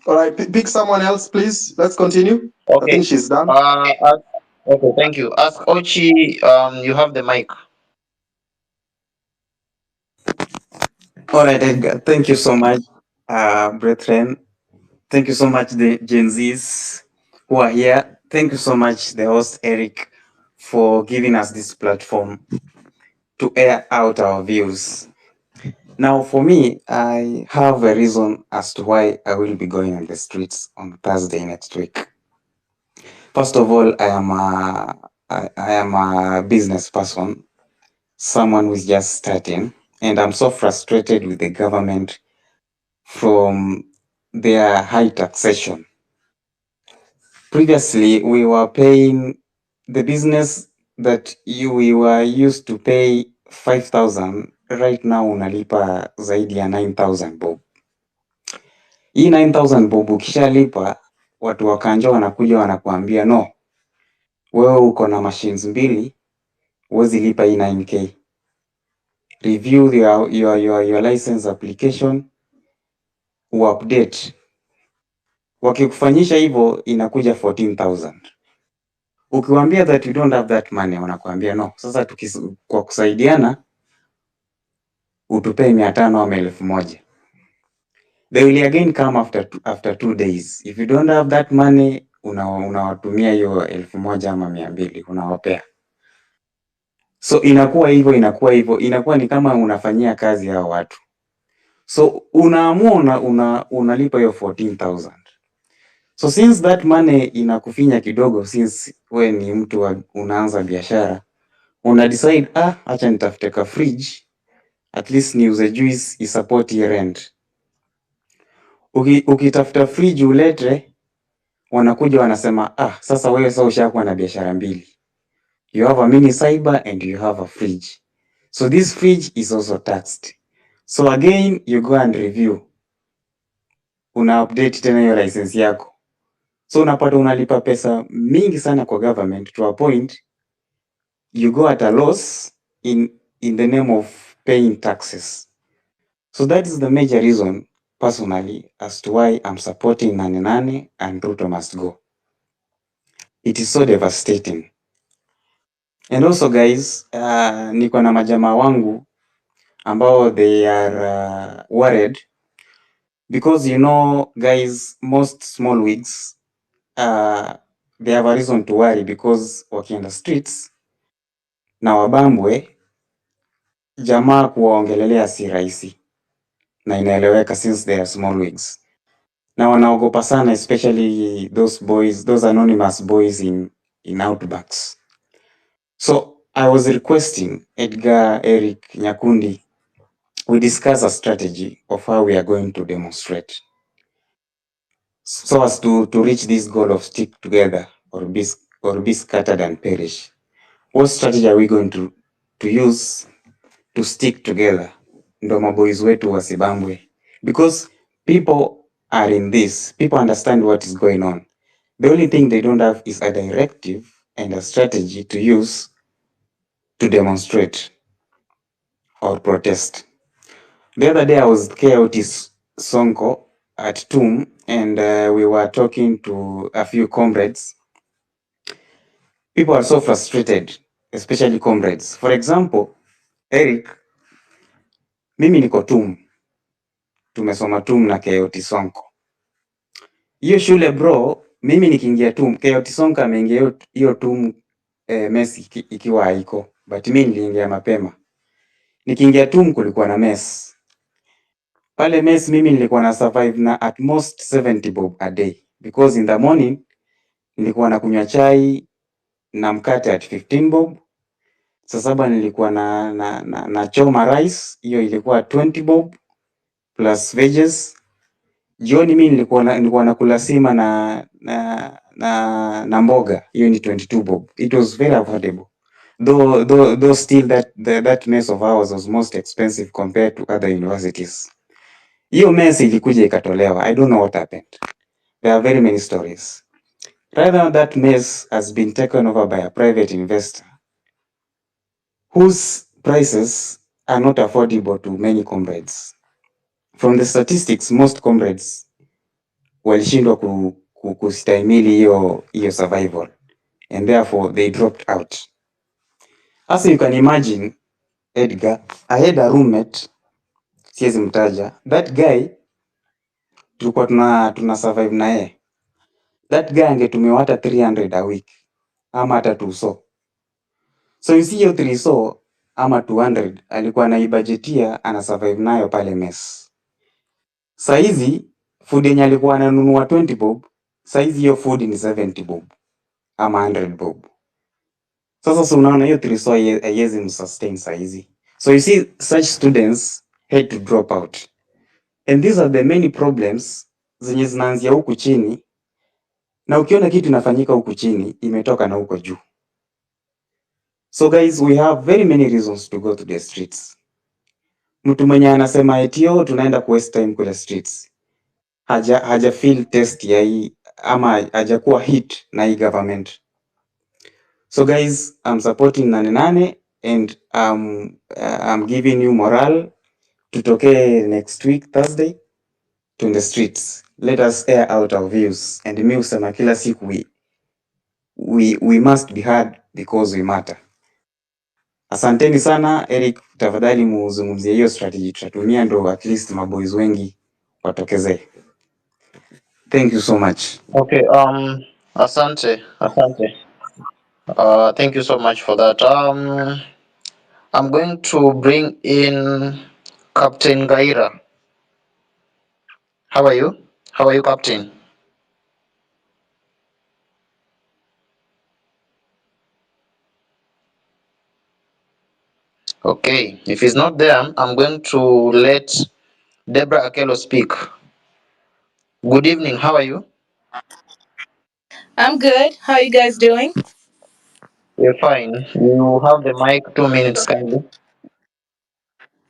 All right, pick someone else, please. Let's continue. I Okay. think she's done. Okay, thank you. Ask Ochi, you have the mic. All right, Edgar. Thank you so much, brethren. Thank you so much, the Gen Zs who are here. Thank you so much, the host Eric, for giving us this platform to air out our views. Now, for me, I have a reason as to why I will be going on the streets on Thursday next week. First of all, I am a business person, someone who's just starting, and I'm so frustrated with the government from their high taxation. Previously, we were paying the business that we were used to pay 5,000, right now unalipa zaidi ya 9,000 bob. Hii 9,000 bob ukishalipa, watu wa Kanjo wanakuja wanakuambia no, wewe uko na machines mbili, huwezi lipa hii 9k. Review your license application, uupdate. Wakikufanyisha hivyo inakuja 14,000. Ukiwaambia that you don't have that money, wanakuambia no. Sasa kwa kusaidiana utupee 500 ama 1,000. They will again come after 2 days. If you don't have that money, unawatumia hiyo 1,000 ama 200 unawapea. So inakuwa inakuwa ni kama unafanyia kazi hao watu. So unaamua unalipa hiyo 14,000. So since that money inakufinya kidogo, since we ni mtu unaanza biashara, una decide acha nitafute ka fridge, at least niuze juice isupport your rent. Ukitafuta fridge ulete, wanakuja wanasema sasa wewe sasa ushakuwa na biashara mbili. You have a mini cyber and you have a fridge. So this fridge is also taxed. So again you go and review. Una update tena hiyo license yako. So unapata unalipa pesa mingi sana kwa government to a point you go at a loss in the name of paying taxes. So that is the major reason personally as to why I'm supporting Nane Nane and Ruto must go. It is so devastating. And also guys, niko na majamaa wangu ambao they are worried because you know guys, most small wigs they have a reason to worry because wakienda streets na wabambwe, jamaa kuwaongelelea si rahisi na inaeleweka since they are small wigs, na wanaogopa sana, especially those boys, those anonymous boys in outbacks. So I was requesting Edgar, Eric, Nyakundi, we discuss a strategy of how we are going to demonstrate so as to reach this goal of stick together or be scattered and perish. What strategy are we going to use to stick together ndo maboys wetu wasibambwe? Because people are in this, people understand what is going on. The only thing they don't have is a directive and a strategy to use to demonstrate or protest. The other day I was KOT Sonko at TUM and we were talking to a few comrades. People are so frustrated, especially comrades. For example, Eric, mimi niko TUM, tumesoma TUM na KOT Sonko. Hiyo shule bro, mimi nikiingia TUM, KOT Sonko ameingia hiyo TUM mess ikiwa haiko, but mimi niliingia mapema. Nikiingia TUM kulikuwa na mess. Pale mess mimi nilikuwa na survive na at most 70 bob a day because in the morning nilikuwa na kunywa chai na mkate at 15 bob. Saa saba nilikuwa na choma rice, hiyo ilikuwa 20 bob plus veggies. Jioni mimi nilikuwa nakula sima na mboga, hiyo ni 22 bob. It was very affordable. Though still that mess of ours was most expensive compared to other universities. Hiyo mess ilikuja ikatolewa. I don't know what happened. There are very many stories. Rather, that mess has been taken over by a private investor whose prices are not affordable to many comrades. From the statistics, most comrades walishindwa kustahimili hiyo survival, and therefore they dropped out. As you can imagine, Edgar, I had a roommate, siwezi mtaja. That guy tulikuwa tuna survive na yeye. That guy angetumiwa hata 300 a week ama hata 200. So you see hiyo 300 ama 200 alikuwa anaibajetia, ana survive nayo pale mess. Saizi food yenye alikuwa ananunua 20 bob, saizi hiyo food ni 70 bob ama 100 bob. Sasa so unaona hiyo 300 haiwezi msustain saizi. So you see such students had to drop out. And these are the many problems zenye zinaanzia huku chini, na ukiona kitu inafanyika huku chini imetoka na huko juu. So guys, we have very many reasons to go to the streets. Mtu mwenye anasema etio tunaenda ku waste time kule streets, haja feel test ya hii ama hajakuwa hit na hii government. So guys, I'm supporting 88 and I'm giving you morale. Tutoke next week Thursday to the streets. Let us air out our views. And mi usema kila siku we must be heard because we matter. Asanteni sana. Eric, tafadhali muzungumzie hiyo strategy tutatumia ndo at least maboys wengi watokezee. Thank you so much. Okay, asante. Thank you so much for that. I'm going to bring in Captain Gaira. How are you? How are you, Captain? Okay, if he's not there, I'm going to let Deborah Akelo speak. Good evening, how are you? I'm good. How are you guys doing? We're fine. You have the mic, 2 minutes, kindly.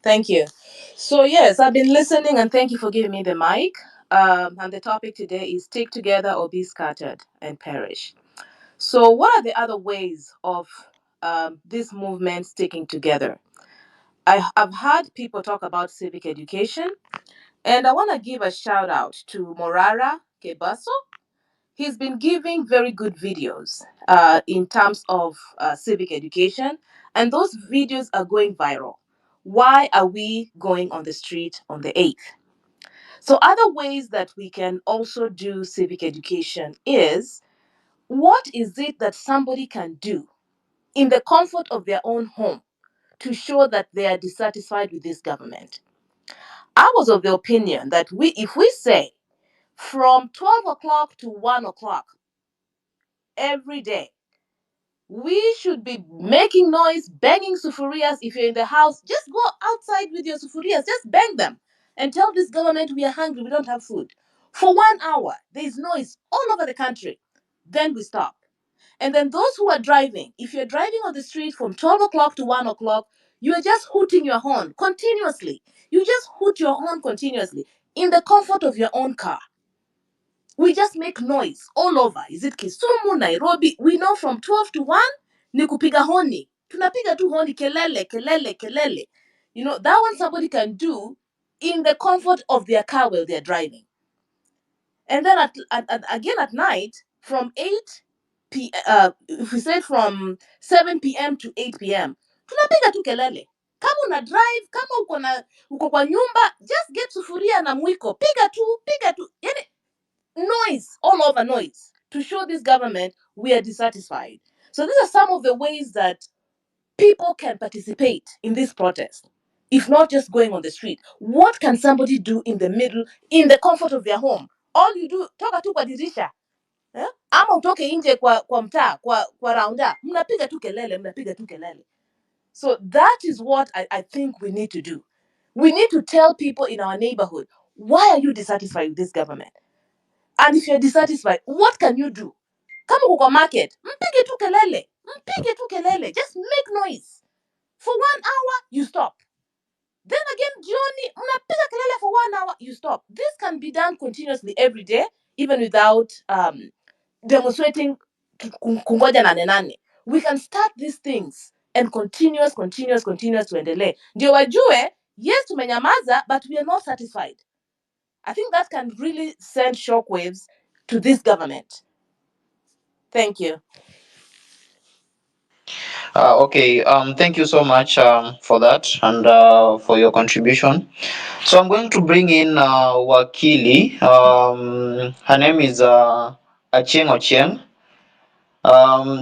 Thank you. So, yes, I've been listening and thank you for giving me the mic. And the topic today is stick together or be scattered and perish. So, what are the other ways of this movement sticking together? I've heard people talk about civic education, and I want to give a shout out to Morara Kebaso. He's been giving very good videos in terms of civic education, and those videos are going viral. Why are we going on the street on the 8th? So, other ways that we can also do civic education is what is it that somebody can do in the comfort of their own home to show that they are dissatisfied with this government? I was of the opinion that if we say from 12 o'clock to 1 o'clock every day, we should be making noise, banging sufurias. If you're in the house, just go outside with your sufurias, just bang them and tell this government we are hungry, we don't have food. For 1 hour, there's noise all over the country. Then we stop. And then those who are driving, if you're driving on the street from 12 o'clock to 1 o'clock, you are just hooting your horn continuously. You just hoot your horn continuously in the comfort of your own car. We just make noise all over. Is it Kisumu, Nairobi? We know from 12 to 1 ni kupiga honi. Tunapiga tu honi, kelele, kelele, kelele. You know, that one somebody can do in the comfort of their car while they're driving. And then again at night, from 8 if we say from 7 p.m. to 8 p.m., tunapiga tu kelele. Kama una drive, kama uko kwa nyumba, just get sufuria na mwiko. Piga tu. Yani, noise, all over noise, to show this government we are dissatisfied. So these are some of the ways that people can participate in this protest. If not just going on the street, what can somebody do in the middle, in the comfort of their home? All you do, toka tu kwa dirisha, ama utoke nje kwa mtaa, kwa raunda, mnapiga tu kelele. So that is what I think we need to do. We need to tell people in our neighborhood, why are you dissatisfied with this government? And if you're dissatisfied, what can you do? Kama uko market, mpige tu kelele. Just make noise. For 1 hour, you stop. Then again, jioni, mnapiga kelele for 1 hour, you stop. This can be done continuously every day, even without demonstrating kungoja nane. We can start these things and continuous tuendelee, ndio wajue yes tumenyamaza but we are not satisfied. I think that can really send shockwaves to this government. Thank you. Okay, thank you so much for that and for your contribution. So I'm going to bring in Wakili. Her name is Achieng Ochieng.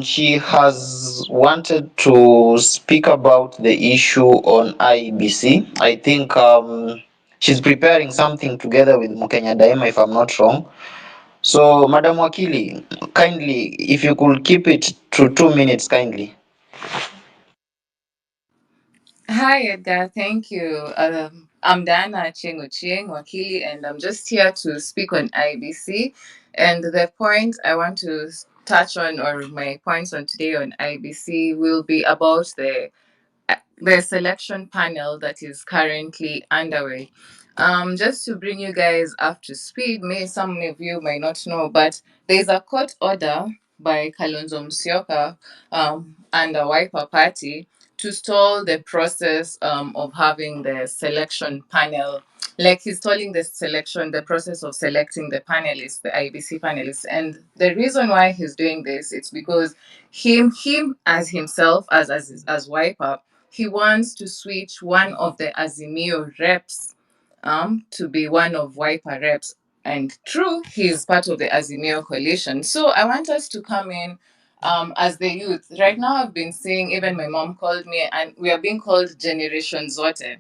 She has wanted to speak about the issue on IEBC. I think she's preparing something together with Mukenya Daima, if I'm not wrong. So, Madam Wakili, kindly, if you could keep it to 2 minutes, kindly. Hi, Edgar. Thank you. I'm Diana Chieng Wakili, and I'm just here to speak on IBC. And the point I want to touch on, or my points on today on IBC, will be about the selection panel that is currently underway. Just to bring you guys up to speed, some of you might not know, but there's a court order by Kalonzo Musyoka and the Wiper Party to stall the process of having the selection panel. Like he's stalling the process of selecting the panelists, the IBC panelists. And the reason why he's doing this, it's because him as himself, as Wiper, he wants to switch one of the Azimio reps to be one of Wiper reps. And true, he's part of the Azimio coalition. So I want us to come in as the youth. Right now, I've been seeing, even my mom called me, and we are being called Generation Zote.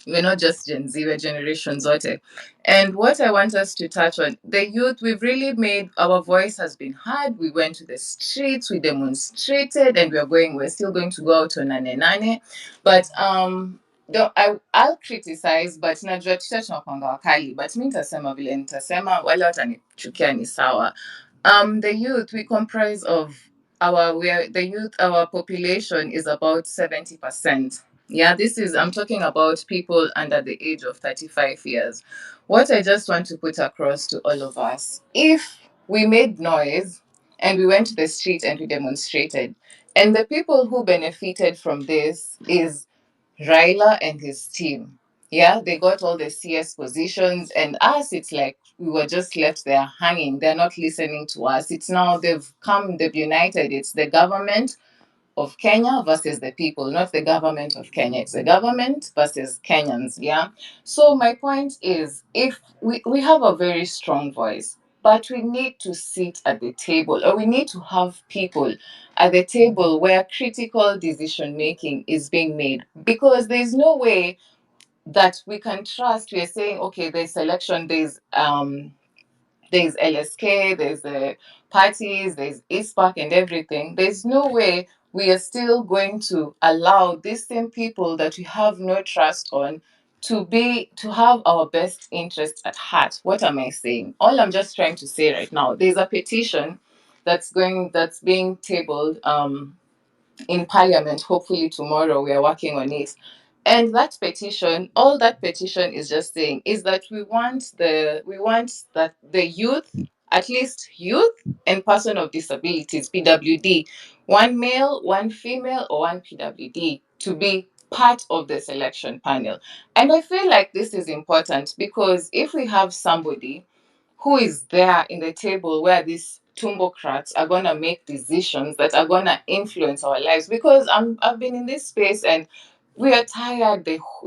We're not just Gen Z, we're Generation Zote. And what I want us to touch on, the youth, we've really made, our voice has been heard. We went to the streets, we demonstrated, and we're still going to go out on Nane Nane. But I'll criticize, but najua tutachapanga wakali, but mi nitasema vile nitasema, wale watanichukia ni sawa. The youth, we comprise of our population is about 70%. Yeah, I'm talking about people under the age of 35 years. What I just want to put across to all of us, if we made noise and we went to the street and we demonstrated, and the people who benefited from this is Raila and his team. Yeah, they got all the CS positions, and us, it's like we were just left there hanging. They're not listening to us. It's now they've united. It's the government of Kenya versus the people, not the government of Kenya. It's the government versus Kenyans. Yeah. So my point is, if we have a very strong voice, but we need to sit at the table, or we need to have people at the table where critical decision making is being made, because there's no way that we can trust. We're saying, okay, there's selection, there's LSK, there's the parties, there's ISPAC and everything. There's no way we are still going to allow these same people that we have no trust on to have our best interests at heart. What am I saying? All I'm just trying to say right now, there's a petition that's being tabled in Parliament. Hopefully tomorrow we are working on it. And all that petition is just saying is that we want that the youth, at least youth and person of disabilities, PWD, one male, one female, or one PWD, to be part of the selection panel. And I feel like this is important because if we have somebody who is there in the table where these tumbocrats are going to make decisions that are going to influence our lives, because I've been in this space and we are tired,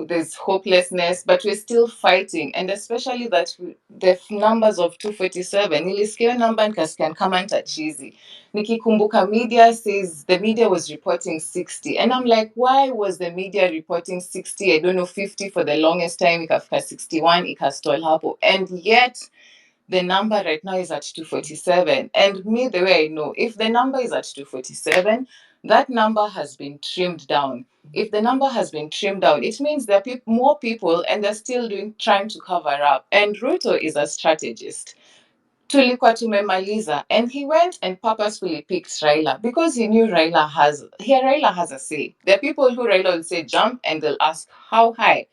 there's hopelessness, but we're still fighting. And especially that the numbers of 247, nilisikia number nikasikia kama nitachizi. Nikikumbuka media says the media was reporting 60. And I'm like, why was the media reporting 60? I don't know, 50 for the longest time, ikafika 61, ikastall hapo. And yet the number right now is at 247. And me, the way I know, if the number is at 247, that number has been trimmed down. If the number has been trimmed down, it means there are more people and they're still trying to cover up. And Ruto is a strategist. Tulikuwa tumemaliza, and he went and purposefully picked Raila because he knew Raila has a say. There are people who Raila will say jump and they'll ask how high.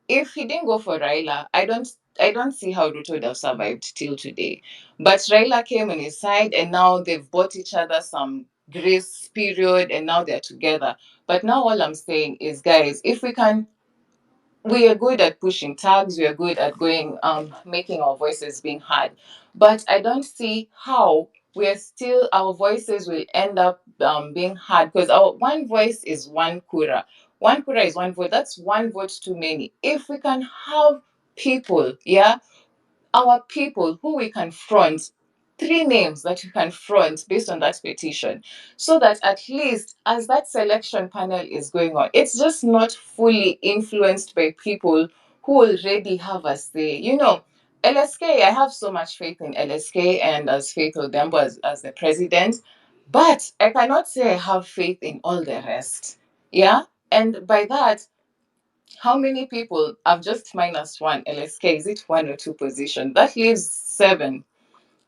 If he didn't go for Raila, I don't see how Ruto would have survived till today. But Raila came on his side, and now they've bought each other some grace period, and now they're together. But now all I'm saying is, guys, if we are good at pushing tags, we are good at going making our voices being heard, but I don't see how our voices will end up being heard, because our one voice is one kura is one vote. That's one vote too many. If we can have people, yeah, our people who we confront, three names that we confront based on that petition, so that at least as that selection panel is going on, it's just not fully influenced by people who already have a say. LSK, I have so much faith in LSK and as Faith Odembo as the president, but I cannot say I have faith in all the rest. Yeah? And by that, how many people? I've just minus one. LSK, is it one or two position? That leaves seven.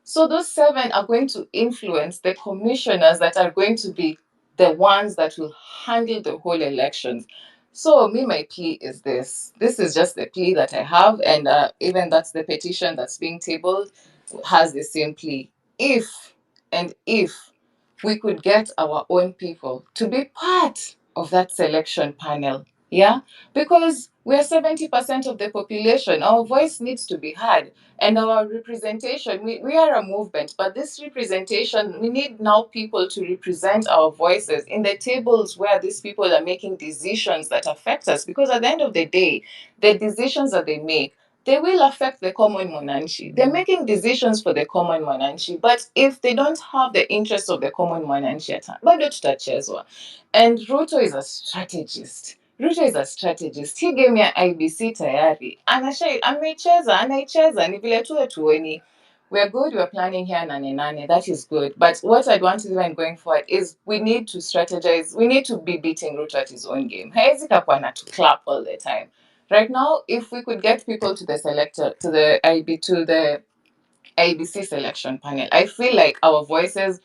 So those seven are going to influence the commissioners that are going to be the ones that will handle the whole elections. So me, my plea is this. This is just the plea that I have, and even that's the petition that's being tabled has the same plea. If we could get our own people to be part of that selection panel, yeah, because we're 70% of the population, our voice needs to be heard, and our representation, we are a movement, but this representation, we need now people to represent our voices in the tables where these people are making decisions that affect us, because at the end of the day, the decisions that they make, they will affect the common mwananchi. They're making decisions for the common mwananchi, but if they don't have the interests of the common mwananchi at hand, bado tutachezwa. And Ruto is a strategist. He gave me an IBC tayari. Anaicheza, ni vile tu hatuoni. We're good, we're planning here nane nane, that is good. But what I'd want to do and going forward is we need to strategize. We need to be beating Ruto at his own game. Haezi kakuwa na to clap all the time. Right now, if we could get people to the IBC selection panel, I feel like our voices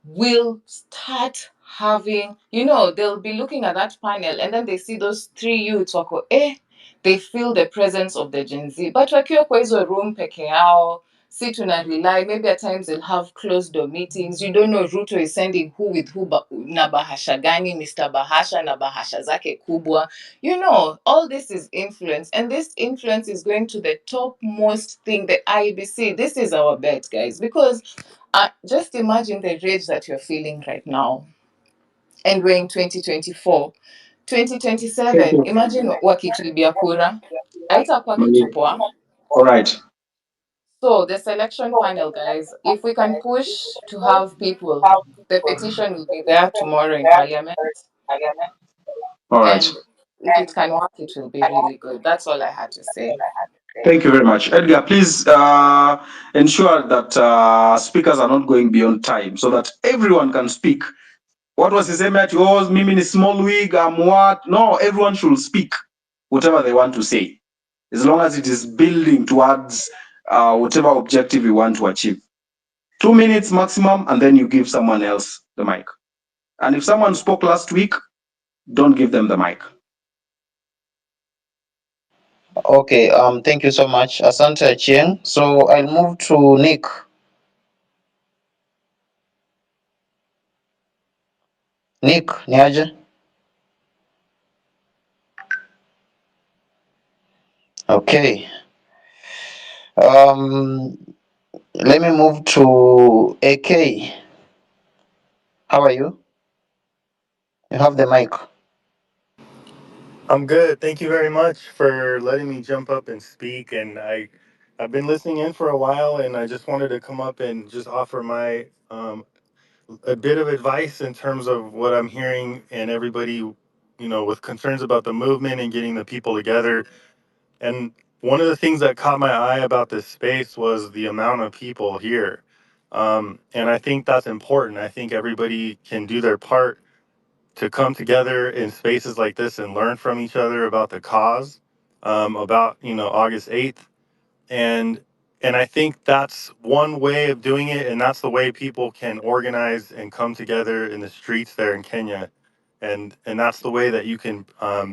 will start having, they'll be looking at that panel and then they see those three youths wako, they feel the presence of the Gen Z. But wakiwa kwa hizo room peke yao, si tuna rely, maybe at times they'll have closed door meetings. You don't know Ruto is sending who with who na bahasha gani, Mr. Bahasha na bahasha zake kubwa. All this is influence, and this influence is going to the topmost thing, the IBC. This is our bet, guys, because just imagine the rage that you're feeling right now. And we're in 2024. Thank 2027, you. imagine wakituibia kura. Haitakuwa kitu poa. All right. So the selection panel, guys, if we can push to have people, the petition will be there tomorrow in Parliament. All right. And if it can work, it will be really good. That's all I had to say. Thank you very much. Edgar, please ensure that speakers are not going beyond time so that everyone can speak. What was his at yours? Mimi ni small wig, I'm what? No, everyone should speak whatever they want to say, as long as it is building towards whatever objective you want to achieve. 2 minutes maximum, and then you give someone else the mic. And if someone spoke last week, don't give them the mic. Okay, thank you so much, Asante Chieng. So I'll move to Nick. Nick, niaje? Okay. Um, let me move to AK. How are you? You have the mic. I'm good. Thank you very much for letting me jump up and speak. And I've been listening in for a while, and I just wanted to come up and just offer my a bit of advice in terms of what I'm hearing and everybody, with concerns about the movement and getting the people together. And one of the things that caught my eye about this space was the amount of people here. And I think that's important. I think everybody can do their part to come together in spaces like this and learn from each other about the cause, about August 8th, and I think that's one way of doing it, and that's the way people can organize and come together in the streets there in Kenya, and that's the way that you can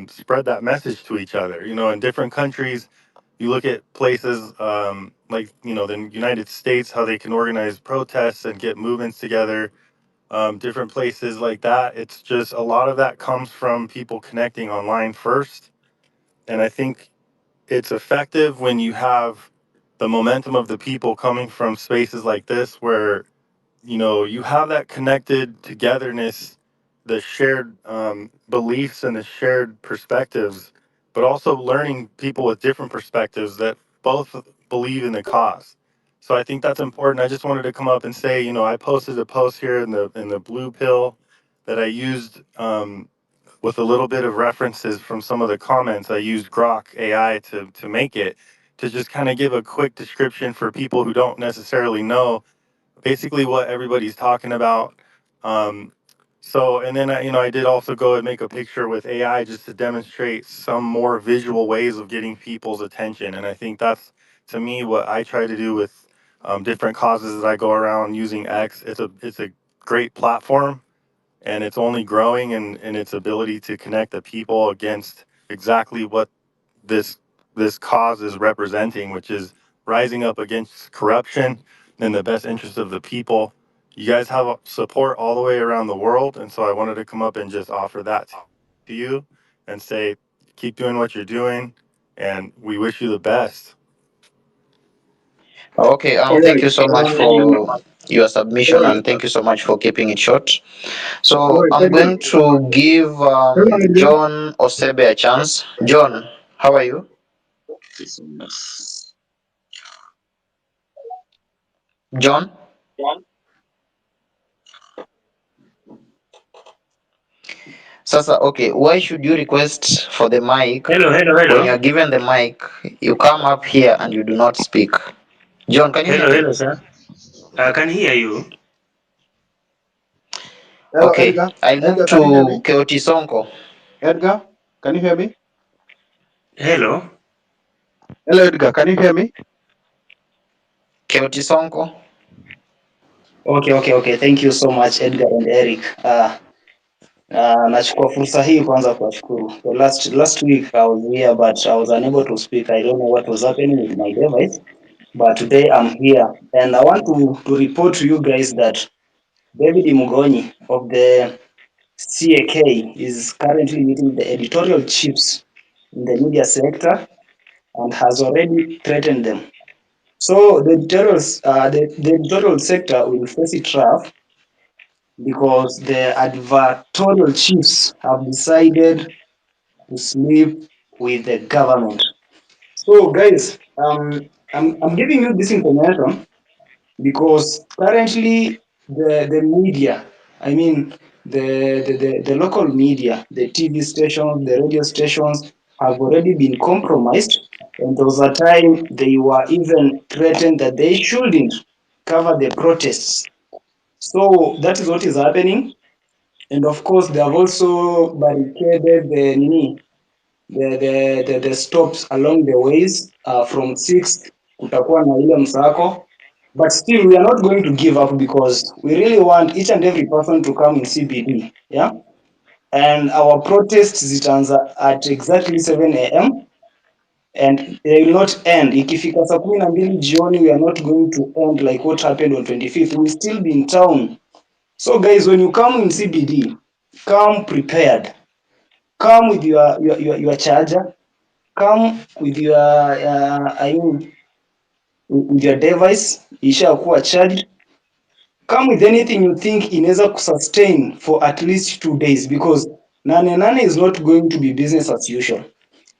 spread that message to each other. In different countries, you look at places like the United States, how they can organize protests and get movements together. different places like that. It's just a lot of that comes from people connecting online first. And I think it's effective when you have the momentum of the people coming from spaces like this where you have that connected togetherness, the shared beliefs and the shared perspectives, but also learning people with different perspectives that both believe in the cause. So I think that's important. I just wanted to come up and say, I posted a post here in the blue pill that I used with a little bit of references from some of the comments. I used Grok AI to make it, to just kind of give a quick description for people who don't necessarily know basically what everybody's talking about. Um, and then I did also go and make a picture with AI just to demonstrate some more visual ways of getting people's attention. And I think that's, to me, what I try to do with different causes that I go around using X. It's a great platform, and it's only growing in its ability to connect the people against exactly what this this cause is representing, which is rising up against corruption in the best interest of the people. You guys have support all the way around the world, and so I wanted to come up and just offer that to you and say, keep doing what you're doing, and we wish you the best. Okay, All thank you right. so much for your submission and thank you so much for keeping it short. All So right, I'm Edgar. going to give Hello, Edgar. John Osebe a chance. John, how are you? John? Sasa, okay, why should you request for the mic? When you are given the mic, you come up here and you do not speak. John, can you hear me? Hello, sir. I can hear you. Hello, Okay, Edgar. I'll move Edgar, can you hear me? to Keoti Sonko. Edgar, can you hear me? Hello. Hello, Edgar, can you hear me? Keoti Sonko. Okay. Thank you so much Edgar and Eric. Nachukua fursa hii kwanza kuwashukuru. The last week I was here but I was unable to speak. I don't know what was happening with my device. But today I'm here and I want to report to you guys that David Mugonyi of the CAK is currently meeting the editorial chiefs in the media sector and has already threatened them. So the editorial sector will face it rough because the advertorial chiefs have decided to sleep with the government. So guys, I'm giving you this information because currently the media, I mean the local media, the TV stations, the radio stations have already been compromised, and there was a time they were even threatened that they shouldn't cover the protests. So that is what is happening. And of course, they have also barricaded the stops along the ways from 6th kutakuwa na ile msako. But still, we are not going to give up because we really want each and every person to come in CBD. Yeah. And our protests zitaanza at exactly 7 a.m. and they will not end. Ikifika saa 12 jioni, we are not going to end like what happened on 25th. We will still be in town. So guys, when you come in CBD, come prepared. Come with your charger. Come with your with your device ishakuwa charged. Come with anything you think inaweza kusustain for at least 2 days because nane is not going to be business as usual.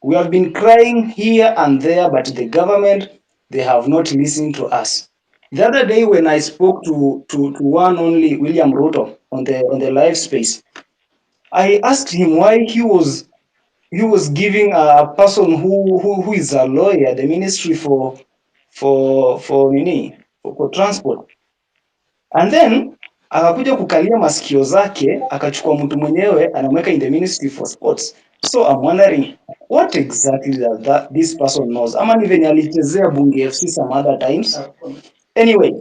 We have been crying here and there, but the government, they have not listened to us. The other day when I spoke to one only William Ruto on the live space, I asked him why he was giving a person who is a lawyer the ministry for transport, and then akakuja kukalia masikio zake akachukua mtu mwenyewe anamweka in the ministry for sports. So I'm wondering what exactly this person knows, ama ni venye alichezea bunge FC some other times. Anyway,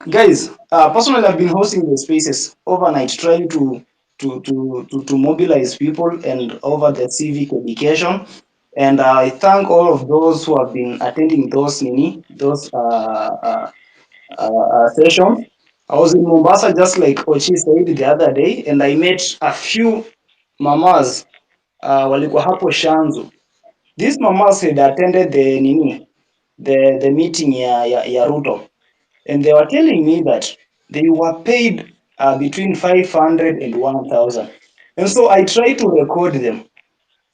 guys, personally I've been hosting the spaces overnight trying to mobilize people and over the civic education, and I thank all of those who have been attending those sessions. I was in Mombasa, just like Ochi said the other day, and I met a few mamas walikuwa hapo Shanzu. These mamas had attended the meeting ya Ruto, and they were telling me that they were paid between 500 and 1,000. And so I tried to record them,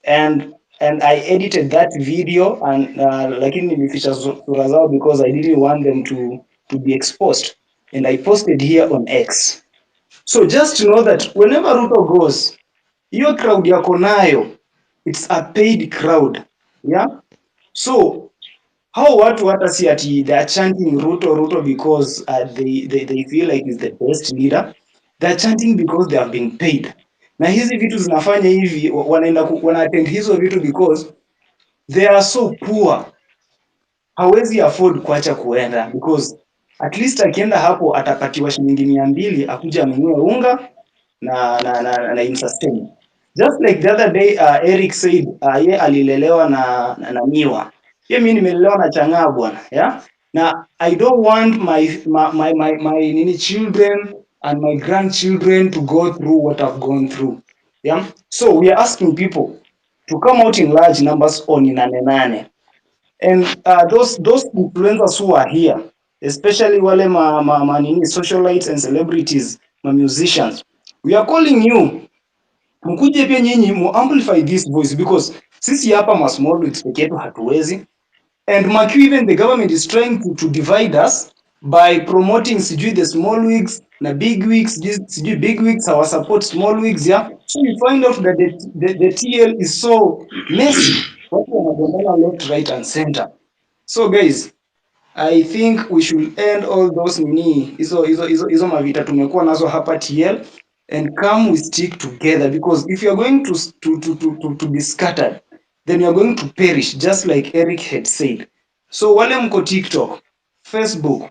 and I edited that video, and lakini nilificha sura zao because I didn't want them to be exposed, and I posted here on X. So just to know that whenever Ruto goes, hiyo crowd yako nayo, it's a paid crowd. Yeah? So how watu hata si ati they are chanting Ruto Ruto because they feel like he's the best leader. They are chanting because they have been paid. Na hizi vitu zinafanya hivi wana attend hizo vitu because they are so poor. Hawezi afford kuacha kuenda because at least akienda hapo atapatiwa shilingi 200 akuja anunue unga na insustain. Just like the other day Eric said ye alilelewa na miwa. Ye mimi nimelelewa na changaa bwana, yeah? Na I don't want my nini children and my grandchildren to go through what I've gone through. Yeah? So we are asking people to come out in large numbers on Nane Nane. And those influencers who are here, especially wale socialites and celebrities, musicians, we are calling you mkuje pia nyinyi mu amplify this voice because sisi hapa ma small wigs peke yetu hatuwezi, and Makiu, even the government is trying to divide us by promoting sijui the small wigs na big wigs, sijui big wigs our support small wigs, yeah. So we find out that the TL is so messy, watu wanagombana left right and center. So guys, I think we should end all those hizo mavita tumekuwa nazo hapa TL and come we stick together, because if you are going to be scattered, then you are going to perish, just like Eric had said. So wale mko TikTok, Facebook,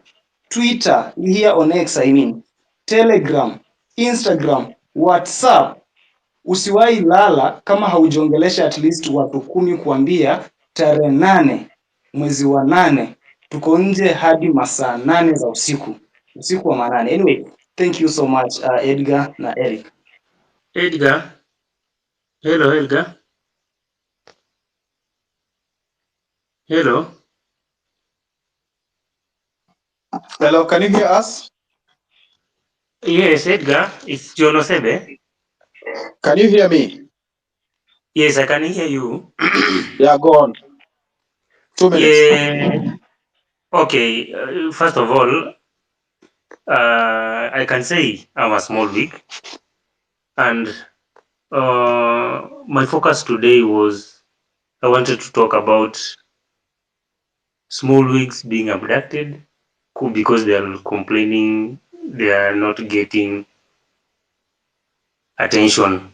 Twitter, here on X I mean, Telegram, Instagram, WhatsApp, usiwahi lala kama haujongelesha at least watu 10 kuambia tarehe 8 mwezi wa 8 tuko nje hadi masaa 8 za usiku wa manane. Anyway, thank you so much Edgar na Eric. Edgar, hello Edgar. Hello. Hello, can you hear us? Yes, Edgar, it's John Osebe. Can you hear me? Yes, I can hear you. Yeah, go on. 2 minutes. Yeah. Okay. First of all, I can say I'm a small wig, and my focus today was I wanted to talk about small wigs being abducted because they are complaining they are not getting attention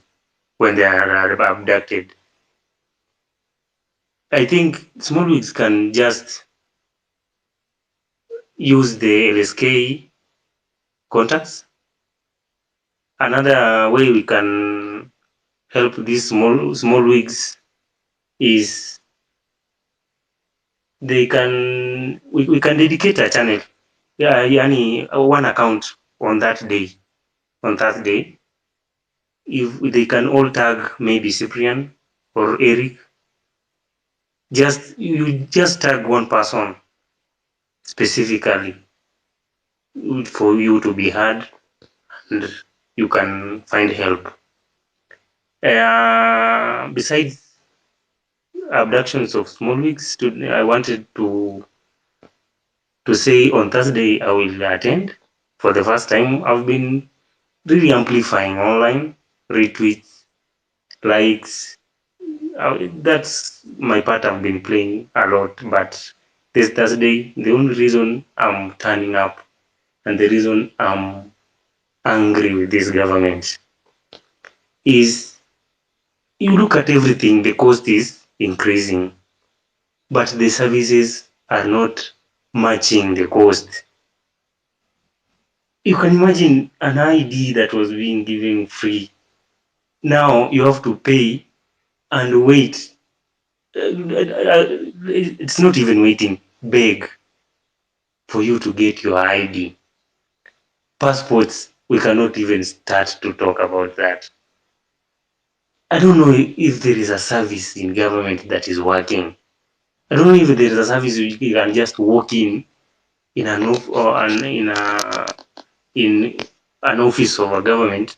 when they are abducted. I think small wigs can just use the LSK contacts. Another way we can help these small wigs is we can dedicate a channel, yani one account on that day, on Thursday. If they can all tag maybe Cyprian or Eric, you just tag one person specifically for you to be heard, and you can find help. Besides abductions of small wigs, I wanted to say on Thursday I will attend. For the first time, I've been really amplifying online, retweets, likes. That's my part I've been playing a lot. But this Thursday, the only reason I'm turning up and the reason I'm angry with this government is you look at everything, the cost is increasing, but the services are not matching the cost. You can imagine an ID that was being given free. Now you have to pay and wait. It's not even waiting, beg for you to get your ID. Passports, we cannot even start to talk about that. I don't know if there is a service in government that is working. I don't know if there is a service you can just walk in an in an office of a government,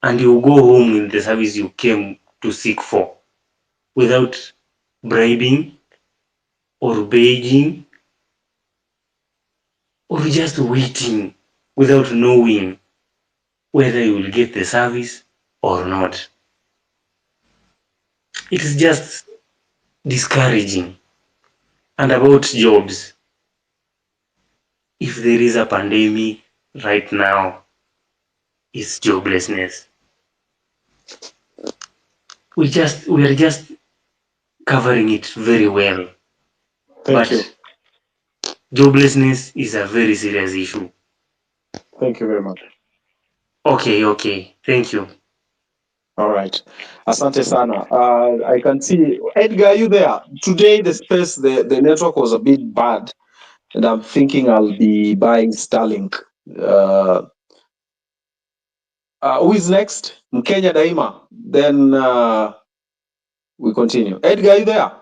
and you go home with the service you came to seek for, without bribing or begging or just waiting without knowing whether you will get the service or not. It is just discouraging. And about jobs, if there is a pandemic right now, it's joblessness. We are just covering it very well. Thank you. Joblessness is a very serious issue. Thank you very much. Okay. Thank you. All right. Asante sana. I can see Edgar, are you there? Today the network was a bit bad, and I'm thinking I'll be buying Starlink. Who is next? Mkenya Daima. Then we continue. Edgar, are you there?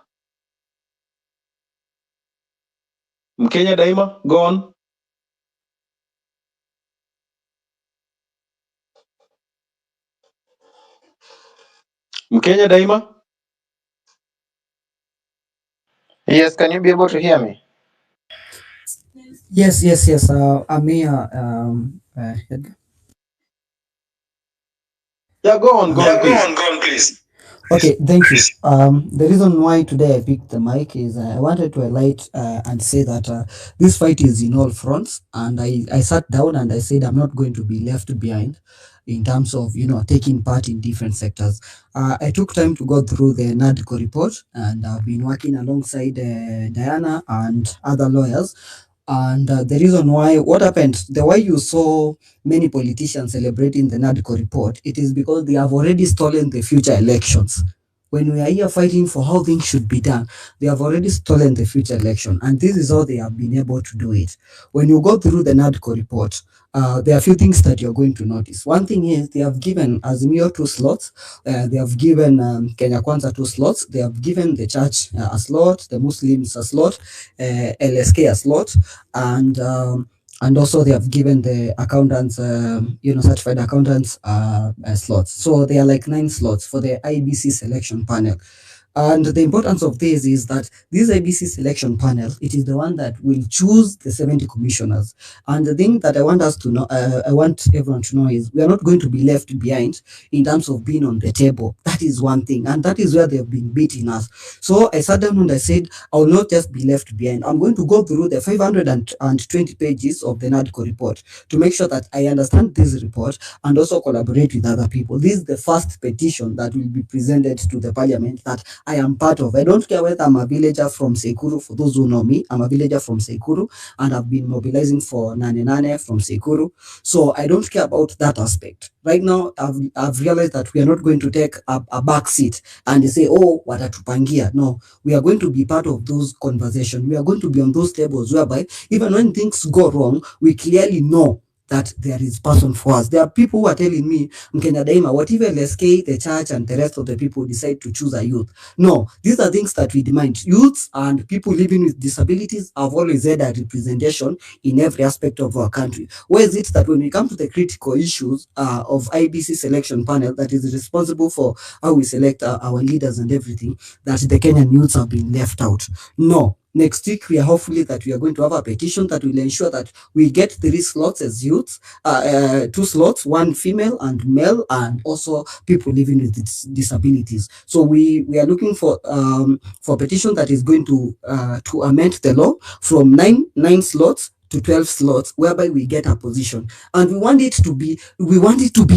Mkenya Daima, go on. Mkenya Daima? Yes, can you be able to hear me? Yes. I'm here. Edgar. Yeah, go on, please. Go on, please. Okay, thank you. The reason why today I picked the mic is I wanted to highlight and say that this fight is in all fronts, and I sat down and I said I'm not going to be left behind in terms of taking part in different sectors. I took time to go through the NADCO report, and I've been working alongside Diana and other lawyers. And the reason why, what happened, the why you saw many politicians celebrating the NADCO report, it is because they have already stolen the future elections. When we are here fighting for how things should be done, they have already stolen the future election. And this is how they have been able to do it. When you go through the NADCO report, there are a few things that you're going to notice. One thing is they have given Azimio 2 slots. They have given Kenya Kwanza 2 slots. They have given the church a slot, the Muslims a slot, LSK a slot, and also they have given the accountants, certified accountants slots. So they are like 9 slots for the IBC selection panel. And the importance of this is that this IBC selection panel, it is the one that will choose the 70 commissioners. And the thing that I want us to know, I want everyone to know is we are not going to be left behind in terms of being on the table. That is one thing. And that is where they've been beating us. So I sat down and I said, I will not just be left behind. I'm going to go through the 520 pages of the NADCO report to make sure that I understand this report and also collaborate with other people. This is the first petition that will be presented to the parliament that I am part of. I don't care whether I'm a villager from Sekuru. For those who know me, I'm a villager from Sekuru, and I've been mobilizing for Nane Nane from Sekuru. So I don't care about that aspect. Right now, I've realized that we are not going to take a back seat and say, oh, watatupangia. No, we are going to be part of those conversations. We are going to be on those tables whereby even when things go wrong, we clearly know that there is person for us. There are people who are telling me, Mkenya Daima, whatever LSK, the church, and the rest of the people decide to choose a youth. No, these are things that we demand. Youths and people living with disabilities have always had a representation in every aspect of our country. Where is it that when we come to the critical issues of IBC selection panel that is responsible for how we select our leaders and everything, that the Kenyan youths have been left out? No. Next week, we are hopefully that we are going to have a petition that will ensure that we get 3 slots as youths, 2 slots, 1 female and male, and also people living with disabilities. So we are looking for petition that is going to amend the law from 9 slots to 12 slots, whereby we get a position. And we want it to be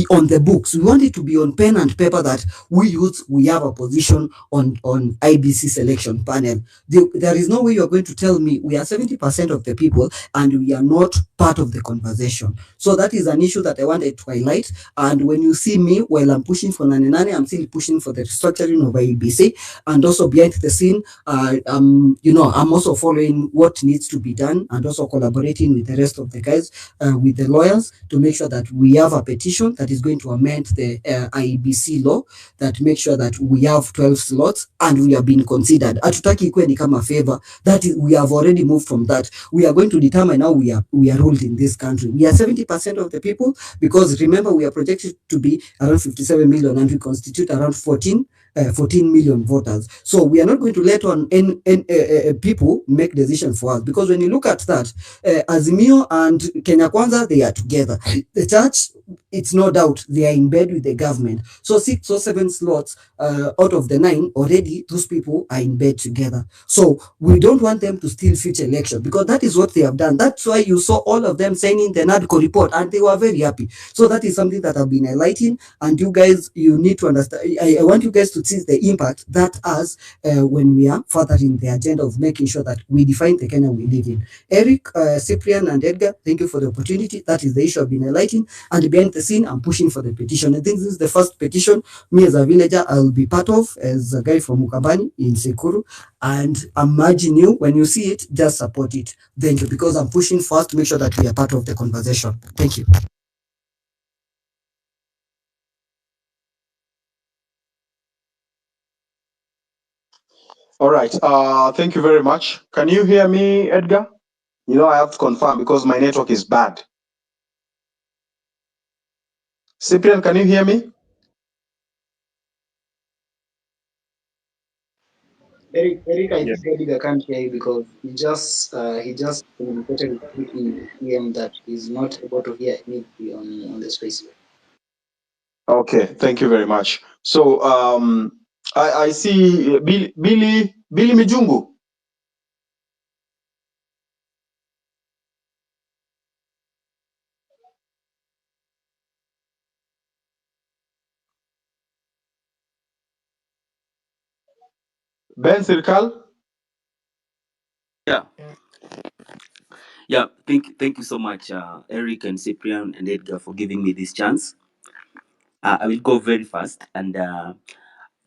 on the books. We want it to be on pen and paper that we have a position on IBC selection panel. There is no way you're going to tell me we are 70% of the people and we are not part of the conversation. So that is an issue that I wanted to highlight. And when you see me, while I'm pushing for Nane Nane, I'm still pushing for the restructuring of IBC, and also behind the scene, I'm also following what needs to be done and also collaborating collaborating with the rest of the guys, with the lawyers, to make sure that we have a petition that is going to amend the IEBC law that makes sure that we have 12 slots and we are being considered. Hatutaki ikuwe ni kama favor. That is, we have already moved from that. We are going to determine how we are ruled in this country. We are 70% of the people, because remember, we are projected to be around 57 million and we constitute around 14 million voters. So we are not going to let on people make decisions for us, because when you look at that, Azimio and Kenya Kwanza, they are together. The church, it's no doubt they are in bed with the government. So 6 or 7 slots out of the 9 already, those people are in bed together. So we don't want them to steal future elections, because that is what they have done. That's why you saw all of them signing the NADCO report and they were very happy. So that is something that I've been highlighting, and you guys, you need to understand. I want you guys to see the impact that has when we are furthering the agenda of making sure that we define the Kenya we live in. Eric, Cyprian, and Edgar, thank you for the opportunity. That is the issue I've been highlighting. And behind the scene, I'm pushing for the petition. I think this is the first petition me as a villager I'll be part of, as a guy from Mukabani in Sekuru. And I'm urging you, when you see it, just support it. Thank you, because I'm pushing fast to make sure that we are part of the conversation. Thank you. All right. Thank you very much. Can you hear me, Edgar? You know, I have to confirm because my network is bad. Cyprian, can you hear me? Eric, I Yeah. think Edgar can't hear you because he just communicated with me in PM that he's not able to hear anybody on the space. Okay. Thank you very much. So, I see Billy Mijungu. Ben Sirkal. Yeah, yeah. Thank you so much, Eric and Cyprian and Edgar, for giving me this chance. I will go very fast, and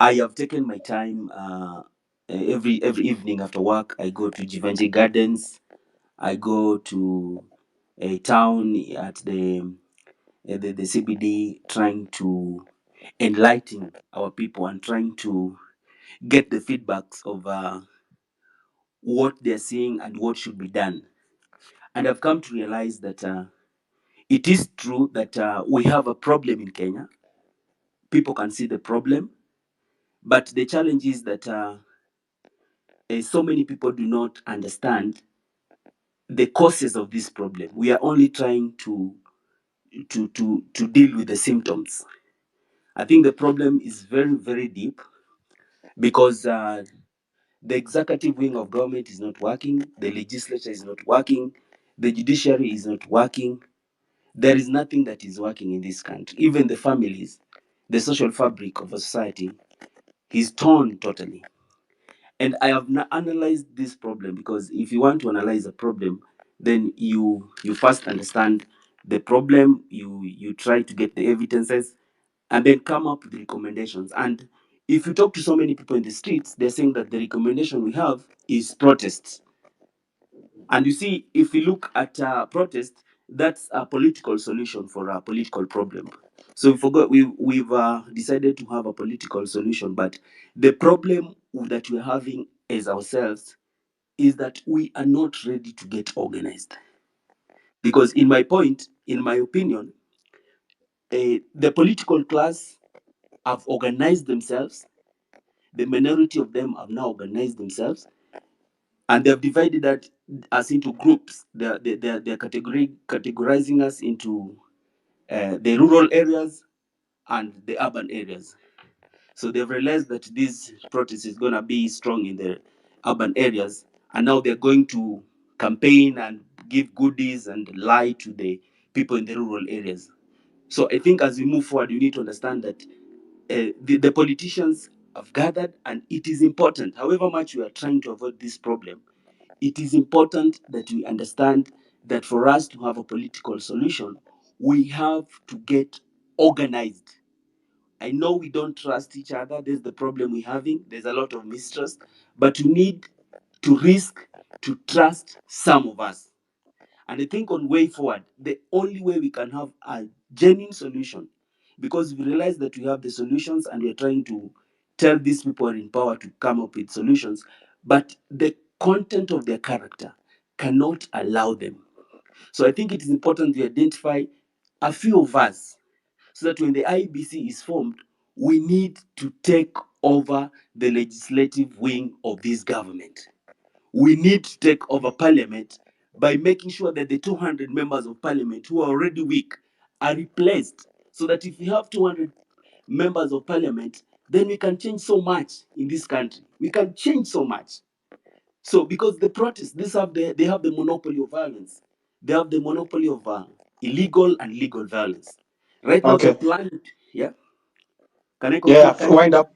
I have taken my time. Every evening after work, I go to Givenchy Gardens. I go to a town at the CBD, trying to enlighten our people and trying to get the feedbacks of what they're seeing and what should be done. And I've come to realize that it is true that we have a problem in Kenya. People can see the problem, but the challenge is that so many people do not understand the causes of this problem. We are only trying to deal with the symptoms. I think the problem is very, very deep, because the executive wing of government is not working, the legislature is not working, the judiciary is not working. There is nothing that is working in this country. Even the families, the social fabric of a society is torn totally. And I have analyzed this problem, because if you want to analyze a problem, then you first understand the problem, you try to get the evidences, and then come up with recommendations. And if you talk to so many people in the streets, they're saying that the recommendation we have is protests. And you see, if we look at protest, that's a political solution for a political problem. So we've decided to have a political solution, but the problem that we're having as ourselves is that we are not ready to get organized. Because in my opinion, the political class have organized themselves. The minority of them have now organized themselves, and they have divided us into groups. They're categorizing us into the rural areas and the urban areas. So they've realized that this protest is going to be strong in the urban areas, and now they're going to campaign and give goodies and lie to the people in the rural areas. So I think as we move forward, you need to understand that the politicians have gathered, and it is important, however much we are trying to avoid this problem, it is important that we understand that for us to have a political solution, we have to get organized. I know we don't trust each other. There's the problem we're having. There's a lot of mistrust, but we need to risk to trust some of us. And I think on way forward, the only way we can have a genuine solution, because we realize that we have the solutions and we're trying to tell these people in power to come up with solutions, but the content of their character cannot allow them. So I think it is important we identify a few of us so that when the IBC is formed, we need to take over the legislative wing of this government. We need to take over parliament by making sure that the 200 members of parliament who are already weak are replaced, so that if we have 200 members of parliament, then we can change so much in this country. We can change so much. So because the protests, they have the monopoly of violence. They have the monopoly of illegal and legal violence. Right now they're Okay. planning. Yeah. Can I Yeah, conclude? Can I wind finish? up.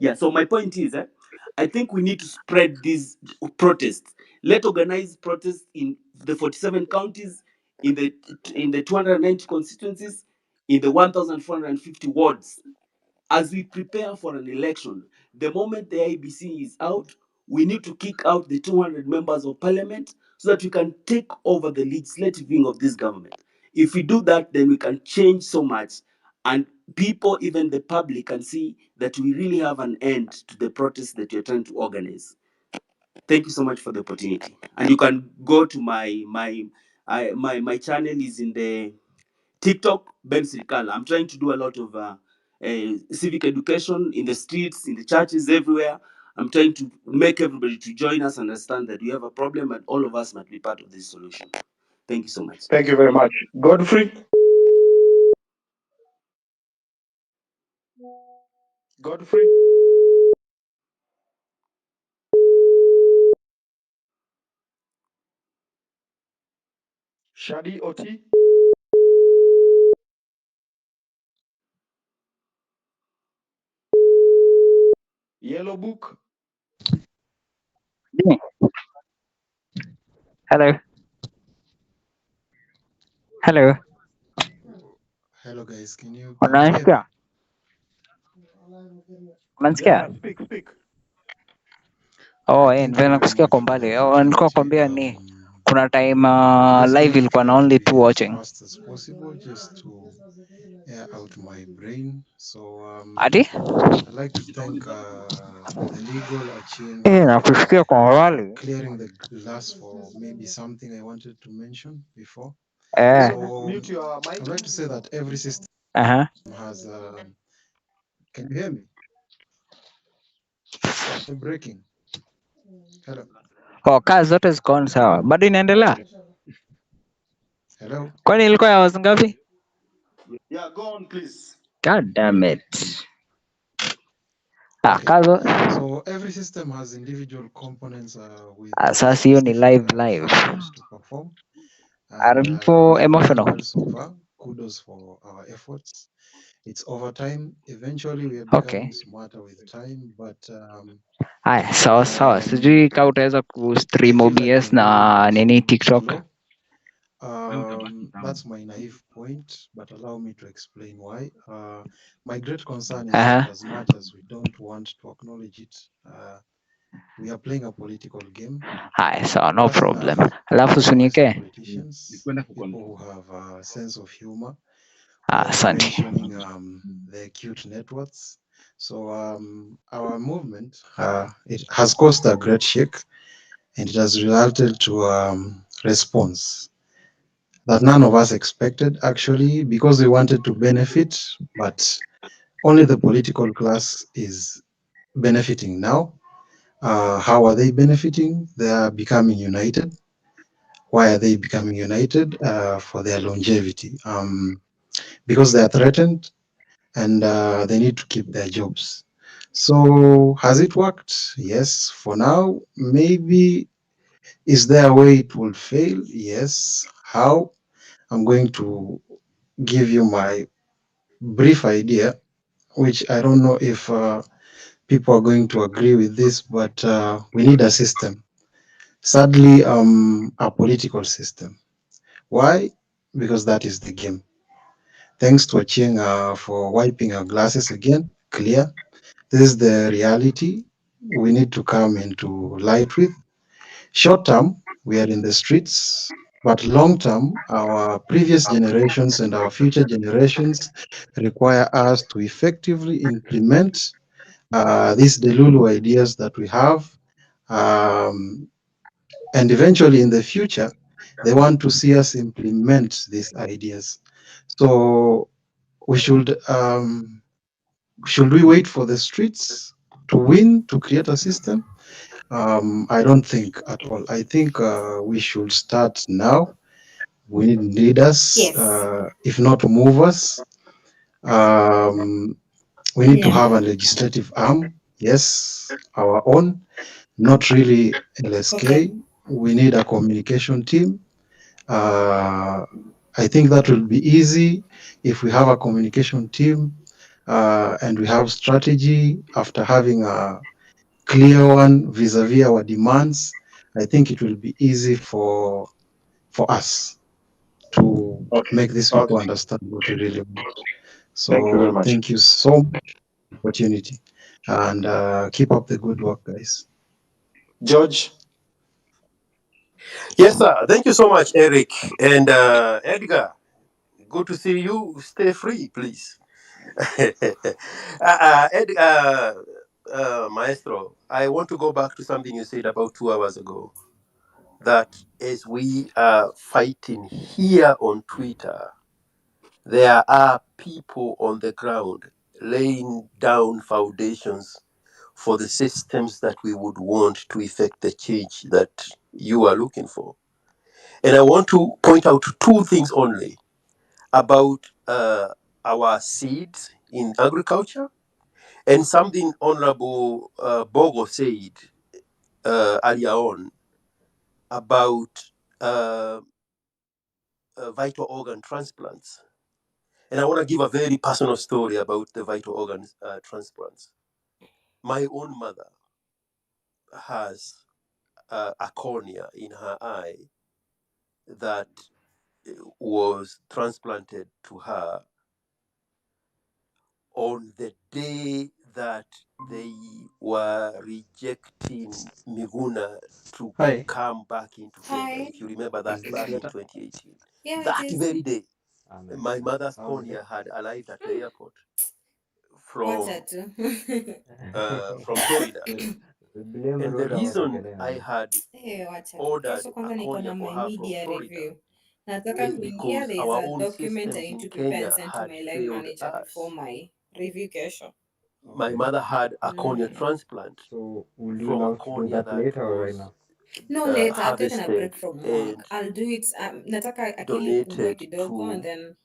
Yeah. So my point is, I think we need to spread these protests. Let organize protests in the 47 counties, in the 290 constituencies, in the 1,450 wards. As we prepare for an election, the moment the IBC is out, we need to kick out the 200 members of parliament so that we can take over the legislative wing of this government. If we do that, then we can change so much, and people, even the public, can see that we really have an end to the protests that you're trying to organize. Thank you so much for the opportunity. And you can go to my channel is in the TikTok, Ben Sirikala. I'm trying to do a lot of civic education in the streets, in the churches, everywhere. I'm trying to make everybody to join us, understand that we have a problem and all of us must be part of this solution. Thank you so much. Thank you very much. Godfrey? Godfrey? Shadi Oti? Yellow Book? Yeah. Hello. Hello. Hello guys, can you hear me? Unanisikia? Unanisikia? Yeah, speak, speak. Oh, Thank ndio you very nakusikia much kwa for the mbali. Oh, nilikuwa opportunity. kwambia ni kuna time I'm just live going to ilikuwa na try to only be two as watching. fast as possible just to air out my brain. So Ati? I'd like to thank the legal Aching Nakusikia for kwa mbali. clearing the glass for maybe something I wanted to mention before. So Mute your mic. I'd like to say that every system Uh-huh. has can you hear me? I'm breaking. Hello. Oh, kazi zote ziko on sawa. Bado inaendelea? Hello. Kwani ilikuwa ya wazi ngapi? Yeah, go on, please. God damn it. Okay. Kazo. So every system has individual components with Sasa hiyo ni specific live. functions to perform. Are And people we are doing emotional? well so far. Kudos for our efforts. It's over time. Eventually, we are Okay. becoming smarter with time. But Haya, sawa sawa. Sijui kama utaweza I kustream feel like OBS we're moving na nini too TikTok. slow. That's my naive point, but allow me to explain why. My great concern is that as much as we don't want to acknowledge it, we are playing a political game. Haya, sawa, no Worse problem. enough, Alafu honest sunike. politicians, people who have a sense of humor, were Asante. mentioning the acute networks. So our movement, it has caused a great shake, and it has resulted to response that none of us expected, actually, because we wanted to benefit, but only the political class is benefiting now. How are they benefiting? They are becoming united. Why are they becoming united? For their longevity. Because they are threatened and they need to keep their jobs. So has it worked? Yes. For now, maybe. Is there a way it will fail? Yes. How? I'm going to give you my brief idea, which I don't know if people are going to agree with this, but we need a system. Sadly, a political system. Why? Because that is the game. Thanks to Achieng for wiping our glasses again, clear. This is the reality we need to come into light with. Short term, we are in the streets. But long term, our previous generations and our future generations require us to effectively implement these Delulu ideas that we have. And eventually in the future, they want to see us implement these ideas. So we should we wait for the streets to win to create a system? I don't think at all. I think we should start now. We need leaders, Yes. if not movers. We need to Yeah. have a legislative arm, yes, our own, not really Okay. LSK. We need a communication team. I think that will be easy if we have a communication team and we have strategy after having a clear one vis-a-vis our demands. I think it will be easy for us to make these people understand what we really want. Thank you very So much. thank you so much for the opportunity and keep up the good work, guys. George, Yes, sir. Thank you so much, Eric. And Edgar, good to see you. Stay free, please. Maestro, I want to go back to something you said about 2 hours ago. That as we are fighting here on Twitter, there are people on the ground laying down foundations for the systems that we would want to effect the change that you are looking for. And I want to point out two things only about our seeds in agriculture and something Honorable Bogo said earlier on about vital organ transplants. And I want to give a very personal story about the vital organ transplants. My own mother has a cornea in her eye that was transplanted to her on the day that they were rejecting Miguna to Hi, come back into Kenya. Hi. If you remember is that this back in better? 2018. Yeah, it That is. very day, Amen. my mother's How's the day? cornea had arrived at the airport Wacha from tu. Florida. Blame And the Ruto reason waongelee I maneno. had Wacha tu. ordered Kesho a kwanza niko cornea na for my her from media Florida review. Nataka is kuingia, because there is our a own document I systems need in to prepare and Kenya send to had my line failed manager before us. my review kesho. My Okay. mother had a cornea Mm. transplant So will you from a love to do cornea that that later or right was now? No, later. I've taken a break harvested from and work. I'll do it. Nataka akili ipungue donated kidogo and to then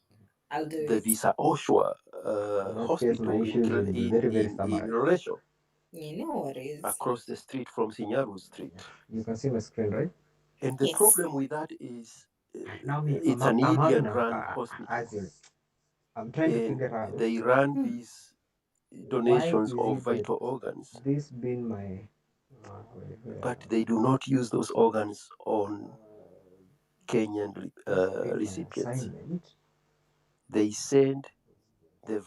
I'll do the it. Visa Oshwa In that case, my hospital issues will be very, very in summarized. Loresho, You know what is. across the street from Sinyaru Yeah. Street. You can see my screen, right? And the Yes. problem with that is Now me, it's an I'm having Indian a, run hospital. as in, I'm trying to And figure out they run Hmm. these why donations is of it that vital organs, this been my, but they do not use those organs on Kenyan this been my recipients. assignment. They send the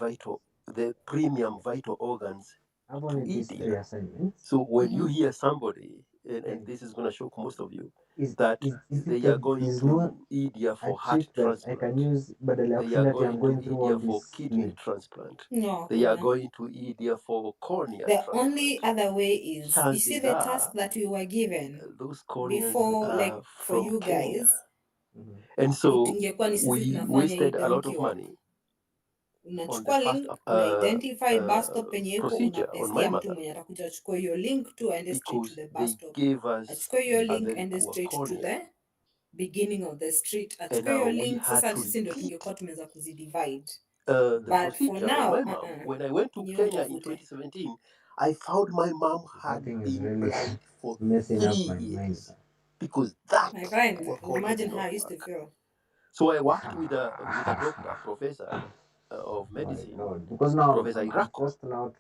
premium vital organs I've to only these India. 3 assignments. So when you Mm-hmm. hear somebody, and And this is going to shock most of you, is that is it they are that going there's no to India a for heart chip that I can transplant, use badala ya they are kushinda ati I'm going to going through all India for this kidney nini? transplant, No, they are kuna. going to India for cornea The only transplant. other way is, you see Chances the task are that we were given those corneas before, like are for from you Kenya. guys, Mhm. And so ingekuwa ni sisi we tunafanya hii wasted a lot donkey of work. money on the Unachukua first link, una identify bus stop penye iko, procedure on my unapestia mtu mother mwenye atakuja achukue hiyo link tu aende straight to because the bus they stop. gave us Achukue hiyo a link very aende poor straight to cornea. the beginning of the street. And Achukue now hiyo we link, had sasa to sisi ndio repeat tungekuwa tumeweza kuzidivide. the But for procedure on now, my mom. When I went to ni Kenya in utafute. 2017, I found my mom That had thing is been really blind for messing 3 up my mind. years because that My friend, poor cornea imagine did how not I used to work. feel. So I worked with a doctor, professor of My medicine, God, because now Professor I'm Irako, just now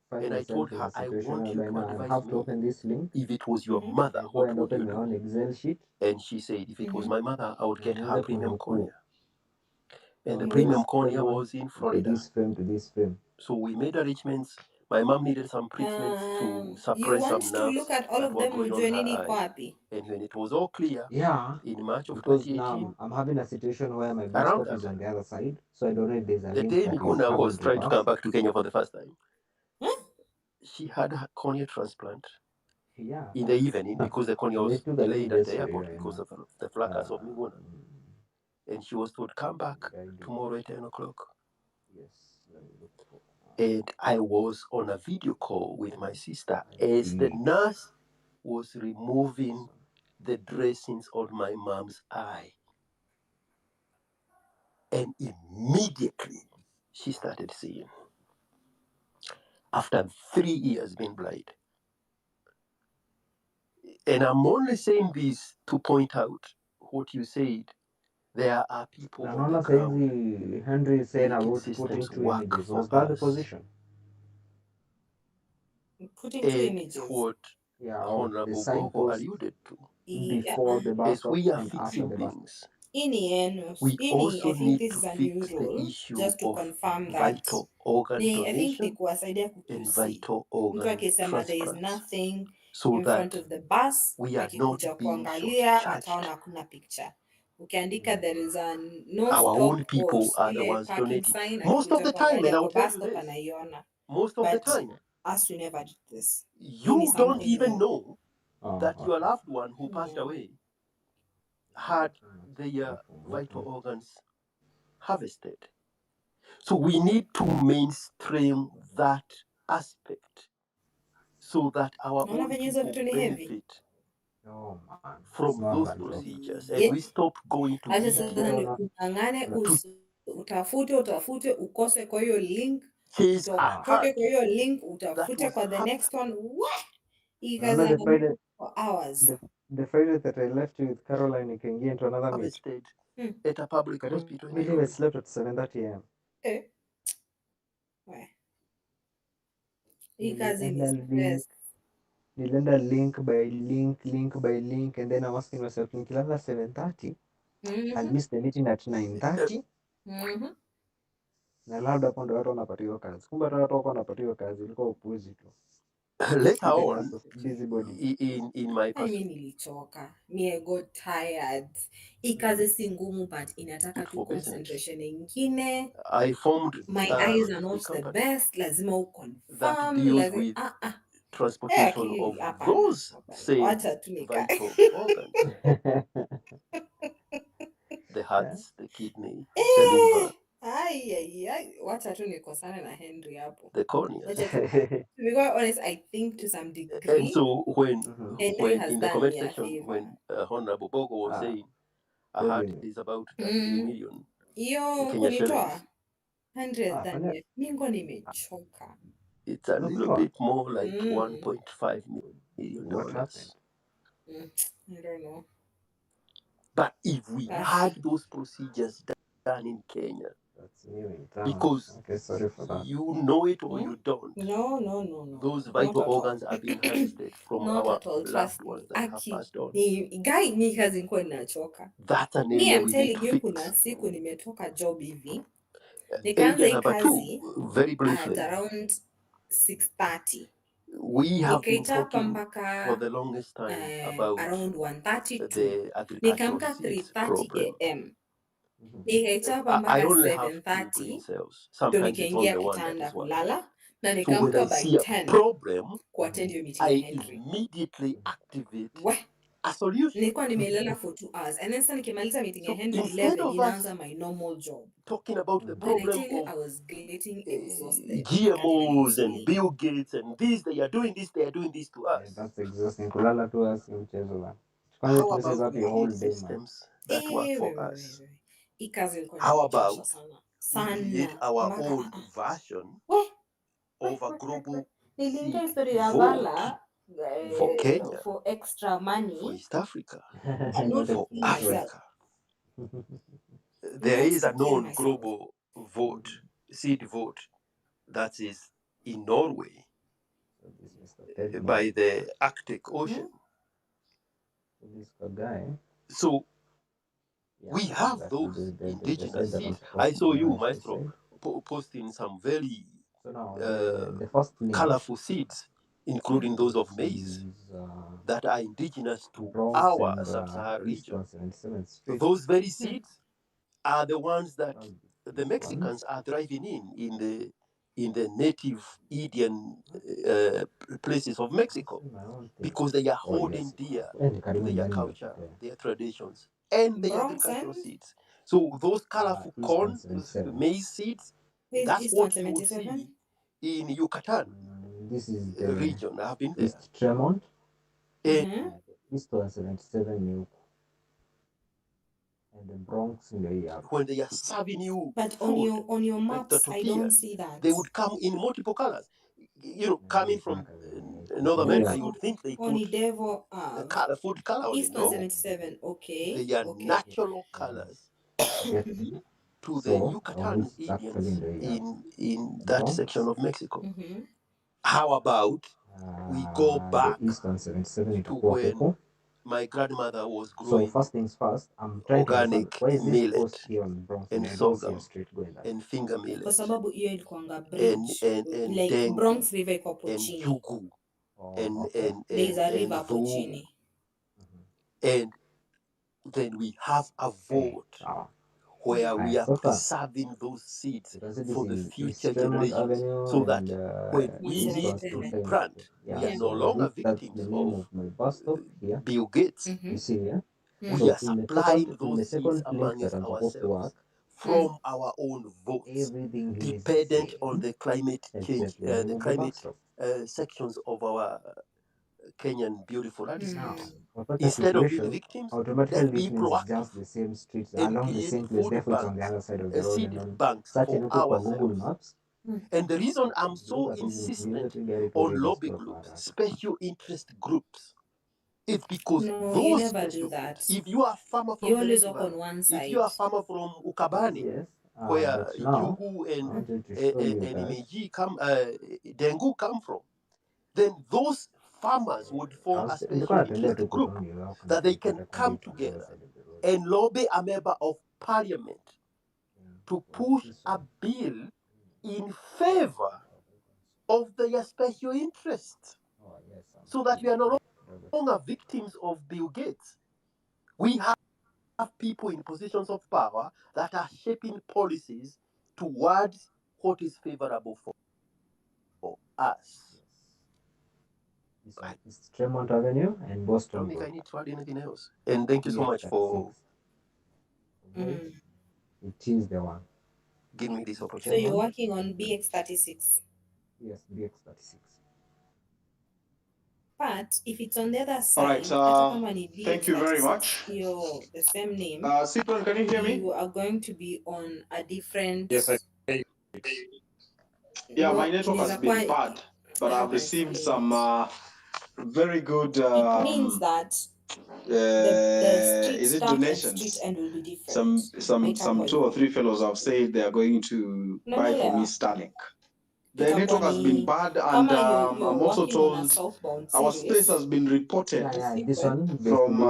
find and I myself told in her, a I situation want you whereby to now I'll advise have to me. open this link. If it was your Mm-hmm. mother, I go what and would open you my do? own Excel sheet. And she said, if it was Mm-hmm. my mother, I would Na get her nianze premium kunukuu. cornea. And the From Mm-hmm. premium this frame cornea 1 was in to Florida. this frame to this frame. So we made arrangements My mom needed some treatments to You suppress want some to nerves look at all that of were them going on ujue her nini iko eye. wapi? And when it was all clear Yeah, in March of because now 2018, I'm having a situation where my bus around stop that is on time, the other side, so I don't know if there's a the link day that is Miguna was covered trying to reverse. come back to Kenya for the first time, Huh? she had a cornea transplant Yeah, in the evening because the cornea was Nimetuga delayed at the yesterday airport right because now. of the fracas of Miguna. And she was told, come back tomorrow at 10 o'clock. Yes, let me look for. And I was on a video call with my sister as the nurse was removing the dressings on my mom's eye. And immediately she started seeing. After 3 years being blind. And I'm only saying this to point out what you said. There are people Na on the naona ground saizi Henry is saying making about putting systems 2 work images. for Was that the us. position? Putting 2 And images. what Yeah, of the Honorable Bogo signpost alluded to. before the bus As stop we are and after fixing the bus stop. things, Ini, also I think need this to is fix the unusual. issue Just to of confirm that vital organ I think ni donation kuwasaidia and kuqc. vital Mtu organ akisema there is transplants, nothing so in front that of the bus, we are not akikuja being kuangalia shortchanged. ataona hakuna picture. Ukiandika there is a no Our stop own or people are the ile ones parking donating. sign, Most of akikuja the time, and kuangalia I will kwa tell bus you stop this, anaiona. most of the But time, us we never did this. you don't something even new. know Oh, that your okay. loved one who passed away had their vital organs harvested. So we need to mainstream that aspect so that our Naona own venye hizo people vitu ni heavy. benefit Oh man, it's from not those a joke. procedures and we stop going to Acha sasa ni detail. ung'ang'ane utafute ukose kwa hiyo link Chase a utoke heart kwa hiyo link that utafute was kwa the next one. Hii kazi Remember the nakwambia Friday, for hours. the Friday that I left you with Caroline, you can get into another meet. harvested at a public Can hospital in you believe I Nairobi. slept at 7:30 a.m. Hii kazi ni Nilienda stress. link by link, and then I'm asking myself, nikilala 7:30, I'll miss the meeting at 9:30. Na labda hapo ndo watu wanapatiwa kazi. Kumbe hata watu wako wanapatiwa kazi, ilikuwa upuzi tu. Later Stupid on, busybodies. in my Mi nilichoka. I got tired. Hii kazi si ngumu but inataka tu for business, concentration ingine. I formed My a eyes are logistic not the company best. Lazima that uconfirm. deals with transportation of those same Wacha tu nikae. vital organs. The hearts, the kidney, the liver, Wacha tu nikosane na Henry hapo. the cornea. Wacha tu. To be quite honest, I think to some And degree, so Henry when has in the done comment me a section, favor. when Honorable Bogo was saying a Don't heart blame me. is about 33 million Hiyo Kenya shillings, kunitoa. Henry has done me. Mingo nimechoka. it's a little bit more like $1.5 million. What happened? I don't know. But if we had those procedures done in Kenya, That's new in town. because Okay, sorry for that. you know it or you don't, No. those Not vital at all. organs are being harvested from Not our at all. loved Trust me. ones that have passed on. Mi kazi nilikuwa inachoka. That's an Me, area I'm we need telling to you, fix. kuna siku nimetoka job hivi. Nikaanza Area hii number kazi two, very at briefly, around 6:30. we have been Nikaichapa talking for mpaka the longest time about around 1:32. the agricultural Nikaamka seeds 3:30 problem. am. Nikaichapa I mpaka only have two brain 7:30 cells. ndo Sometimes it's nikaingia only one that kitanda is working. kulala na So when nikaamka I by see a 10 problem, kuattend hiyo meeting ya I Henry. immediately activate We, a solution. nilikuwa nimelala for 2 hours and then sasa nikimaliza meeting ya So Henry instead 11 of inaanza us my normal job. talking about the When I problem tell you I of was getting exhausted. GMOs and Bill Gates and this, they are doing this to Yeah, us. that's exhausting. Kulala tu asi mchezo bana. Kwanza How it messes about up we your whole create day, man. systems that work for us? Hii kazi ilikuwa How inanichosha about we create sana. our Mpaka own version we of a global nilingia seed historia ya vote Vala for Kenya, for extra money. for East Africa, Not Not for for myself. Africa. There Not is to a kill known myself. global vote, seed vote, that is in Norway by the Arctic Ocean. This guy. So Yeah, we have that those they said indigenous they're not seeds. supposed I to saw be you, nice, they Maestro, said. posting some very So now the first name colorful seeds, including those of maize, is that are indigenous to Bronx our and sub-Saharan East region. on 77th Street. Those very seeds are the ones that the This one. Mexicans are thriving in the native Indian places of Mexico, because they are holding dear to their culture, their traditions, and their Bronx agricultural and seeds. So those colorful East on corn, 77th. maize seeds, where's that's East what you would see 177? in Yucatan This is the region. I've been there. East Tremont. And East on 77 New. And the Bronx in the when they are serving you But food, on your like the maps, I don't tortillas, see that. they would come in multiple colors. Coming from North America, you would think they Only put Devo a food color on it. East No, 177. Okay. they are Okay. natural colors Mhm. to the So Yucatan it's actually Indians in in that Bronx. section of Mexico. Mhm. How about we go back the East on 77 to itakuwa when huko. my grandmother was So growing first things first, I'm trying to understand organic why is this millet post here on Bronx and and I don't see a sorghum street going that and finger Kwa millet sababu hiyo ilikuanga and bridge. Like dengu Bronx River iko hapo and chini. jugu okay. There is a river and hapo dhoo, chini. and then we have a vote where we are preserving those seeds for the future generations, so that when we need to replant, we are no longer victims of Bill Gates. You see, yeah? We are supplying those seeds amongst ourselves from our own votes, dependent on the climate change, the climate sections of our Kenyan beautiful landscapes. Instead of being victims, let's be proactive just the same streets and along the create same place, food therefore it's on the banks, other side of the road seed and on banks searching for huko kwa Google ourselves. Maps. And the reason I'm Look so at it, insistent immediately on get lobby it groups, special interest groups, is because No, you those never do special that. groups, if you are a farmer You from the always Rift walk on Valley, one if side. you are a farmer from Ukabani, Yes, where but now Jugu I wanted to show you and that Imeji Dengu come from, then those farmers would form a nilikuwa special natembea tu interest group Kotoni wako that they can nikipata come kabisa on the other together side of the road. and lobby a member of parliament to push a bill in favor of their special interests, so that we are no longer victims of Bill Gates. We have people in positions of power that are shaping policies towards what is favorable for us. It's Tremont Avenue and Boston I don't think Road. I need to add anything else. And thank you so much for It is the one. giving me this So opportunity. you're working on BX36. Yes, BX36. But if it's on the other All right. side, hata kama ni Thank you very BX36, much. you're the same name. Cyprian, can you hear me? You are going to be on a different. Yes, I can. Yeah, my network has inaweza been kuwa- bad, but how I've do I received explain some it? very good. It means that the street Is it start and street donations? end will be different. Some Haitakuwa 2 or hivyo. 3 fellows have said they are going to buy for me Unanielewa? Starlink. The Itakuwa network has been ni bad, and kama you're I'm also working on a told southbound our space series. has been reported This one, from.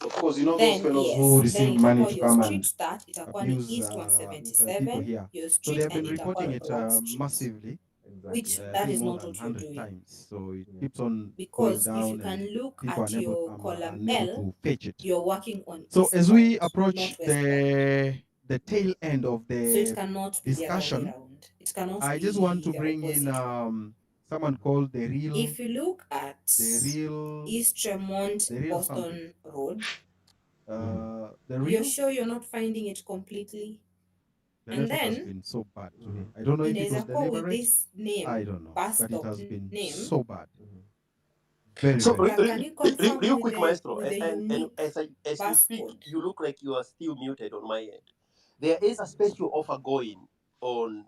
Of course, you know those Then fellows yes, who then received money itakuwa to your come street and start itakuwa ni abuse east people 177, here. your So they street have been end itakuwa reporting it Broad Street, massively. which I that think is more not than what you're 100 doing. times. So it keeps on going Because if you down, can and look people at your column unable L, to fetch it. you're working on So as we eastbound, approach not westbound. the tail end of So it the cannot be the other way discussion, around. It cannot I just want be to the bring in opposite. someone called the If you look at East Tremont real something. Boston Road, The you're real. sure you're not finding it completely? The And network has then been so bad today. I don't know if it there's a was call with deliberate. this name, I don't know, bus but it stop has been name. so bad. Very, So, very bad. Can you confirm real with quick, Maestro, the and unique as you bus speak, code? you look like you are still muted on my end. There is a special offer going on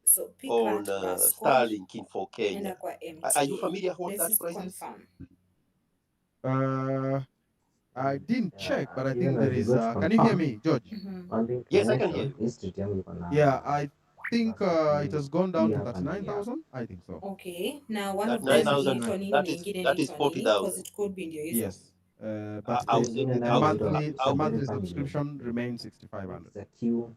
So pick that bus code Starlink in for and Kenya. kwa Are you MTA. familiar what Let's that just price is? confirm. I didn't check, but I think even there as you is. go to Can you hear confirm, me, George? one thing to Yes, I can hear mention, you. hii street yangu iko na Yeah, I think it has gone down hii to hapa na hii hapa. 39,000. I think so. Okay, now one That of them 9,000, inaitwa nini na ingine that is inaitwa nini, because 40,000. it could be ndio hizo. Yes, but I the, was the, the I was monthly it's a very funny name. subscription remains 6,500. It's a queue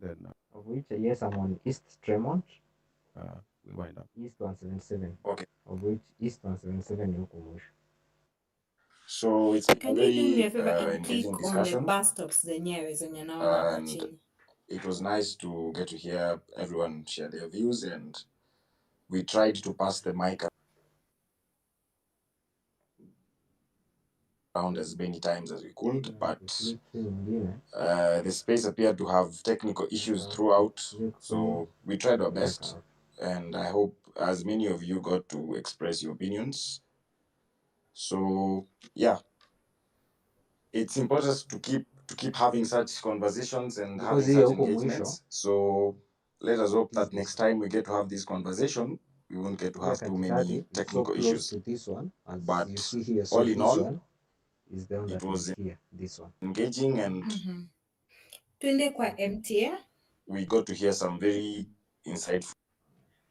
Then of which yes, I'm on East Tremont. we wind up. East 177. Okay. Of which East 177 ni huko mwisho. So it's a Can you do me a very favor and engaging click on the discussion, bus stops zenyewe zenye naona hapa and chini? it was nice to get to hear everyone share their views, and we tried to pass the mic around as many times as we could, but the space appeared to have technical issues throughout, so we tried our best, and I hope as many of you got to express your opinions. So yeah, it's important to keep having such conversations and having such engagements. So let us hope that next time we get to have this conversation, we won't get to have too many technical issues. To this one, as But you see here, so all in this all, one is the one it that was went here. This one. engaging, and Twende kwa empty. we got to hear some very insightful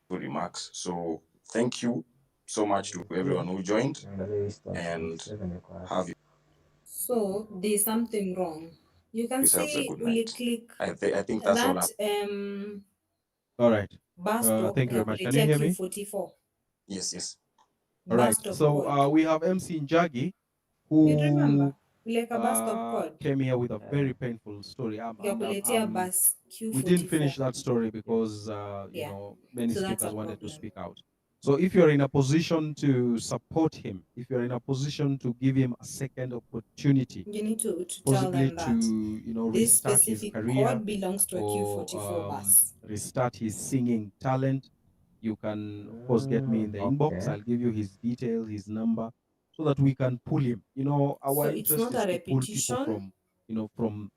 remarks. So thank you so much to everyone who joined, and have So there's something wrong. You can yourselves a see good we night. click I think that's all. that All right. bus stop Thank you very much. Can you hear me? Q44. Yes. All right. Bus stop So code. we have MC Njagi, You who remember? Like a bus stop code. came here with a very painful story. Bus Q44. We didn't finish that story because Yeah. many So that's speakers a wanted to problem. speak out. So if you're in a position to support him, if you're in a position to give him a second opportunity, You need to tell possibly them that to this restart his specific career code belongs to a or Q44 bus. restart his singing talent, you can of course get me in the inbox. I'll give you his detail, his number, so that we can pull him. Our So it's interest not is a to pull people repetition,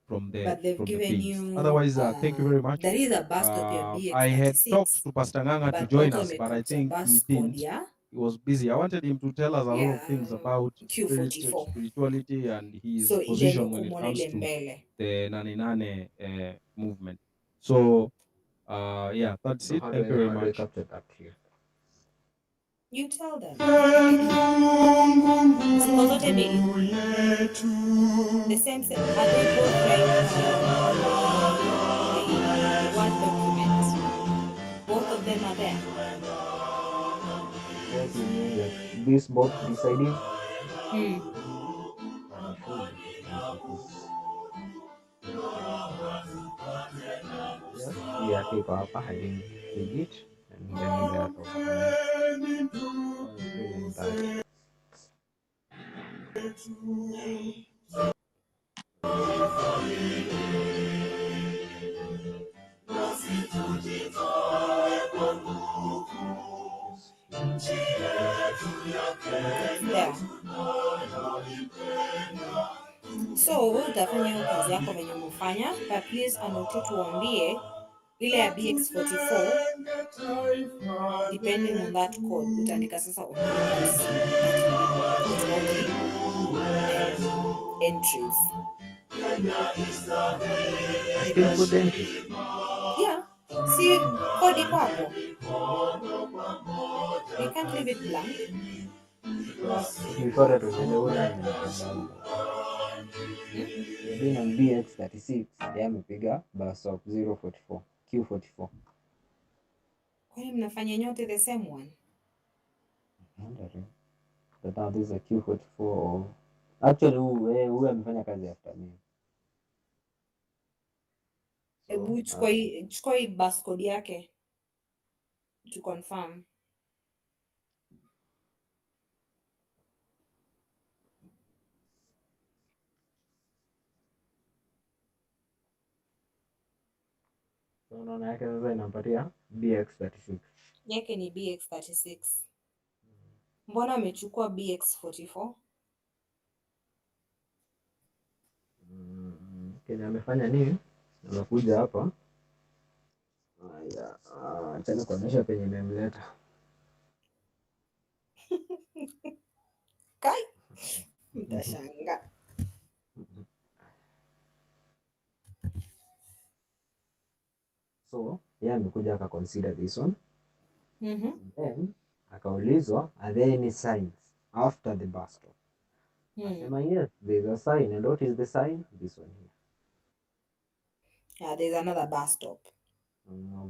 from the but they've given base. you Otherwise, thank you very much. there is a bus stop here I had talked BX36, to Pastor Nganga to but join also us, make but I up a think he bus code, didn't. yeah? He was busy. I wanted him to tell us a lot of Yeah, things about Q44. spirituality and his So ile position when it nyukumona comes ile to mbele. the Nane Nane movement. So yeah, that's So it. how Thank you do very I much. capture that here? You tell them. Ziko zote mbili. The same, are they both like a Word document? Both of them are there. Yes, you mean like this both beside it? Hmm. And it should be, to be honest with you. Yes, yeah, keep up. I didn't dig it, and then maybe I have overnight. I was feeling that. It's there. So utafanya hiyo kazi yako venye umefanya, but please anote tuambie ile ya BX44 depending on that code utaandika sasa on your notes that you put all the entries. I still put the entries. Yeah, see code iko hapo. You can't leave it blank. Before that, you're doing on BX36, yeah, amepiga bus of 044, Q44. Kwani mnafanya nyote the same one? But now this is a Q44. Actually, huyu amefanya kazi after me. Hebu chukua hii bus code yake to confirm. So unaona yake sasa inampatia BX36. Yake ni BX36. Mbona amechukua BX44? Kenya amefanya nini? Amekuja hapa. Haya, tena kuonyesha penye imemleta. Kai, mtashangaa. So, yeye amekuja aka consider this one. Mhm. Then akaulizwa, are there any signs after the bus stop? Asema yes, there's a sign. And what is the sign? This one here. Yeah, there's another bus stop.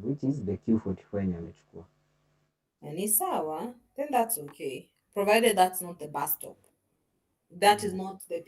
Which is the Q44 yenye amechukua. na ni sawa, then that's okay, provided that's not the bus stop. That is not the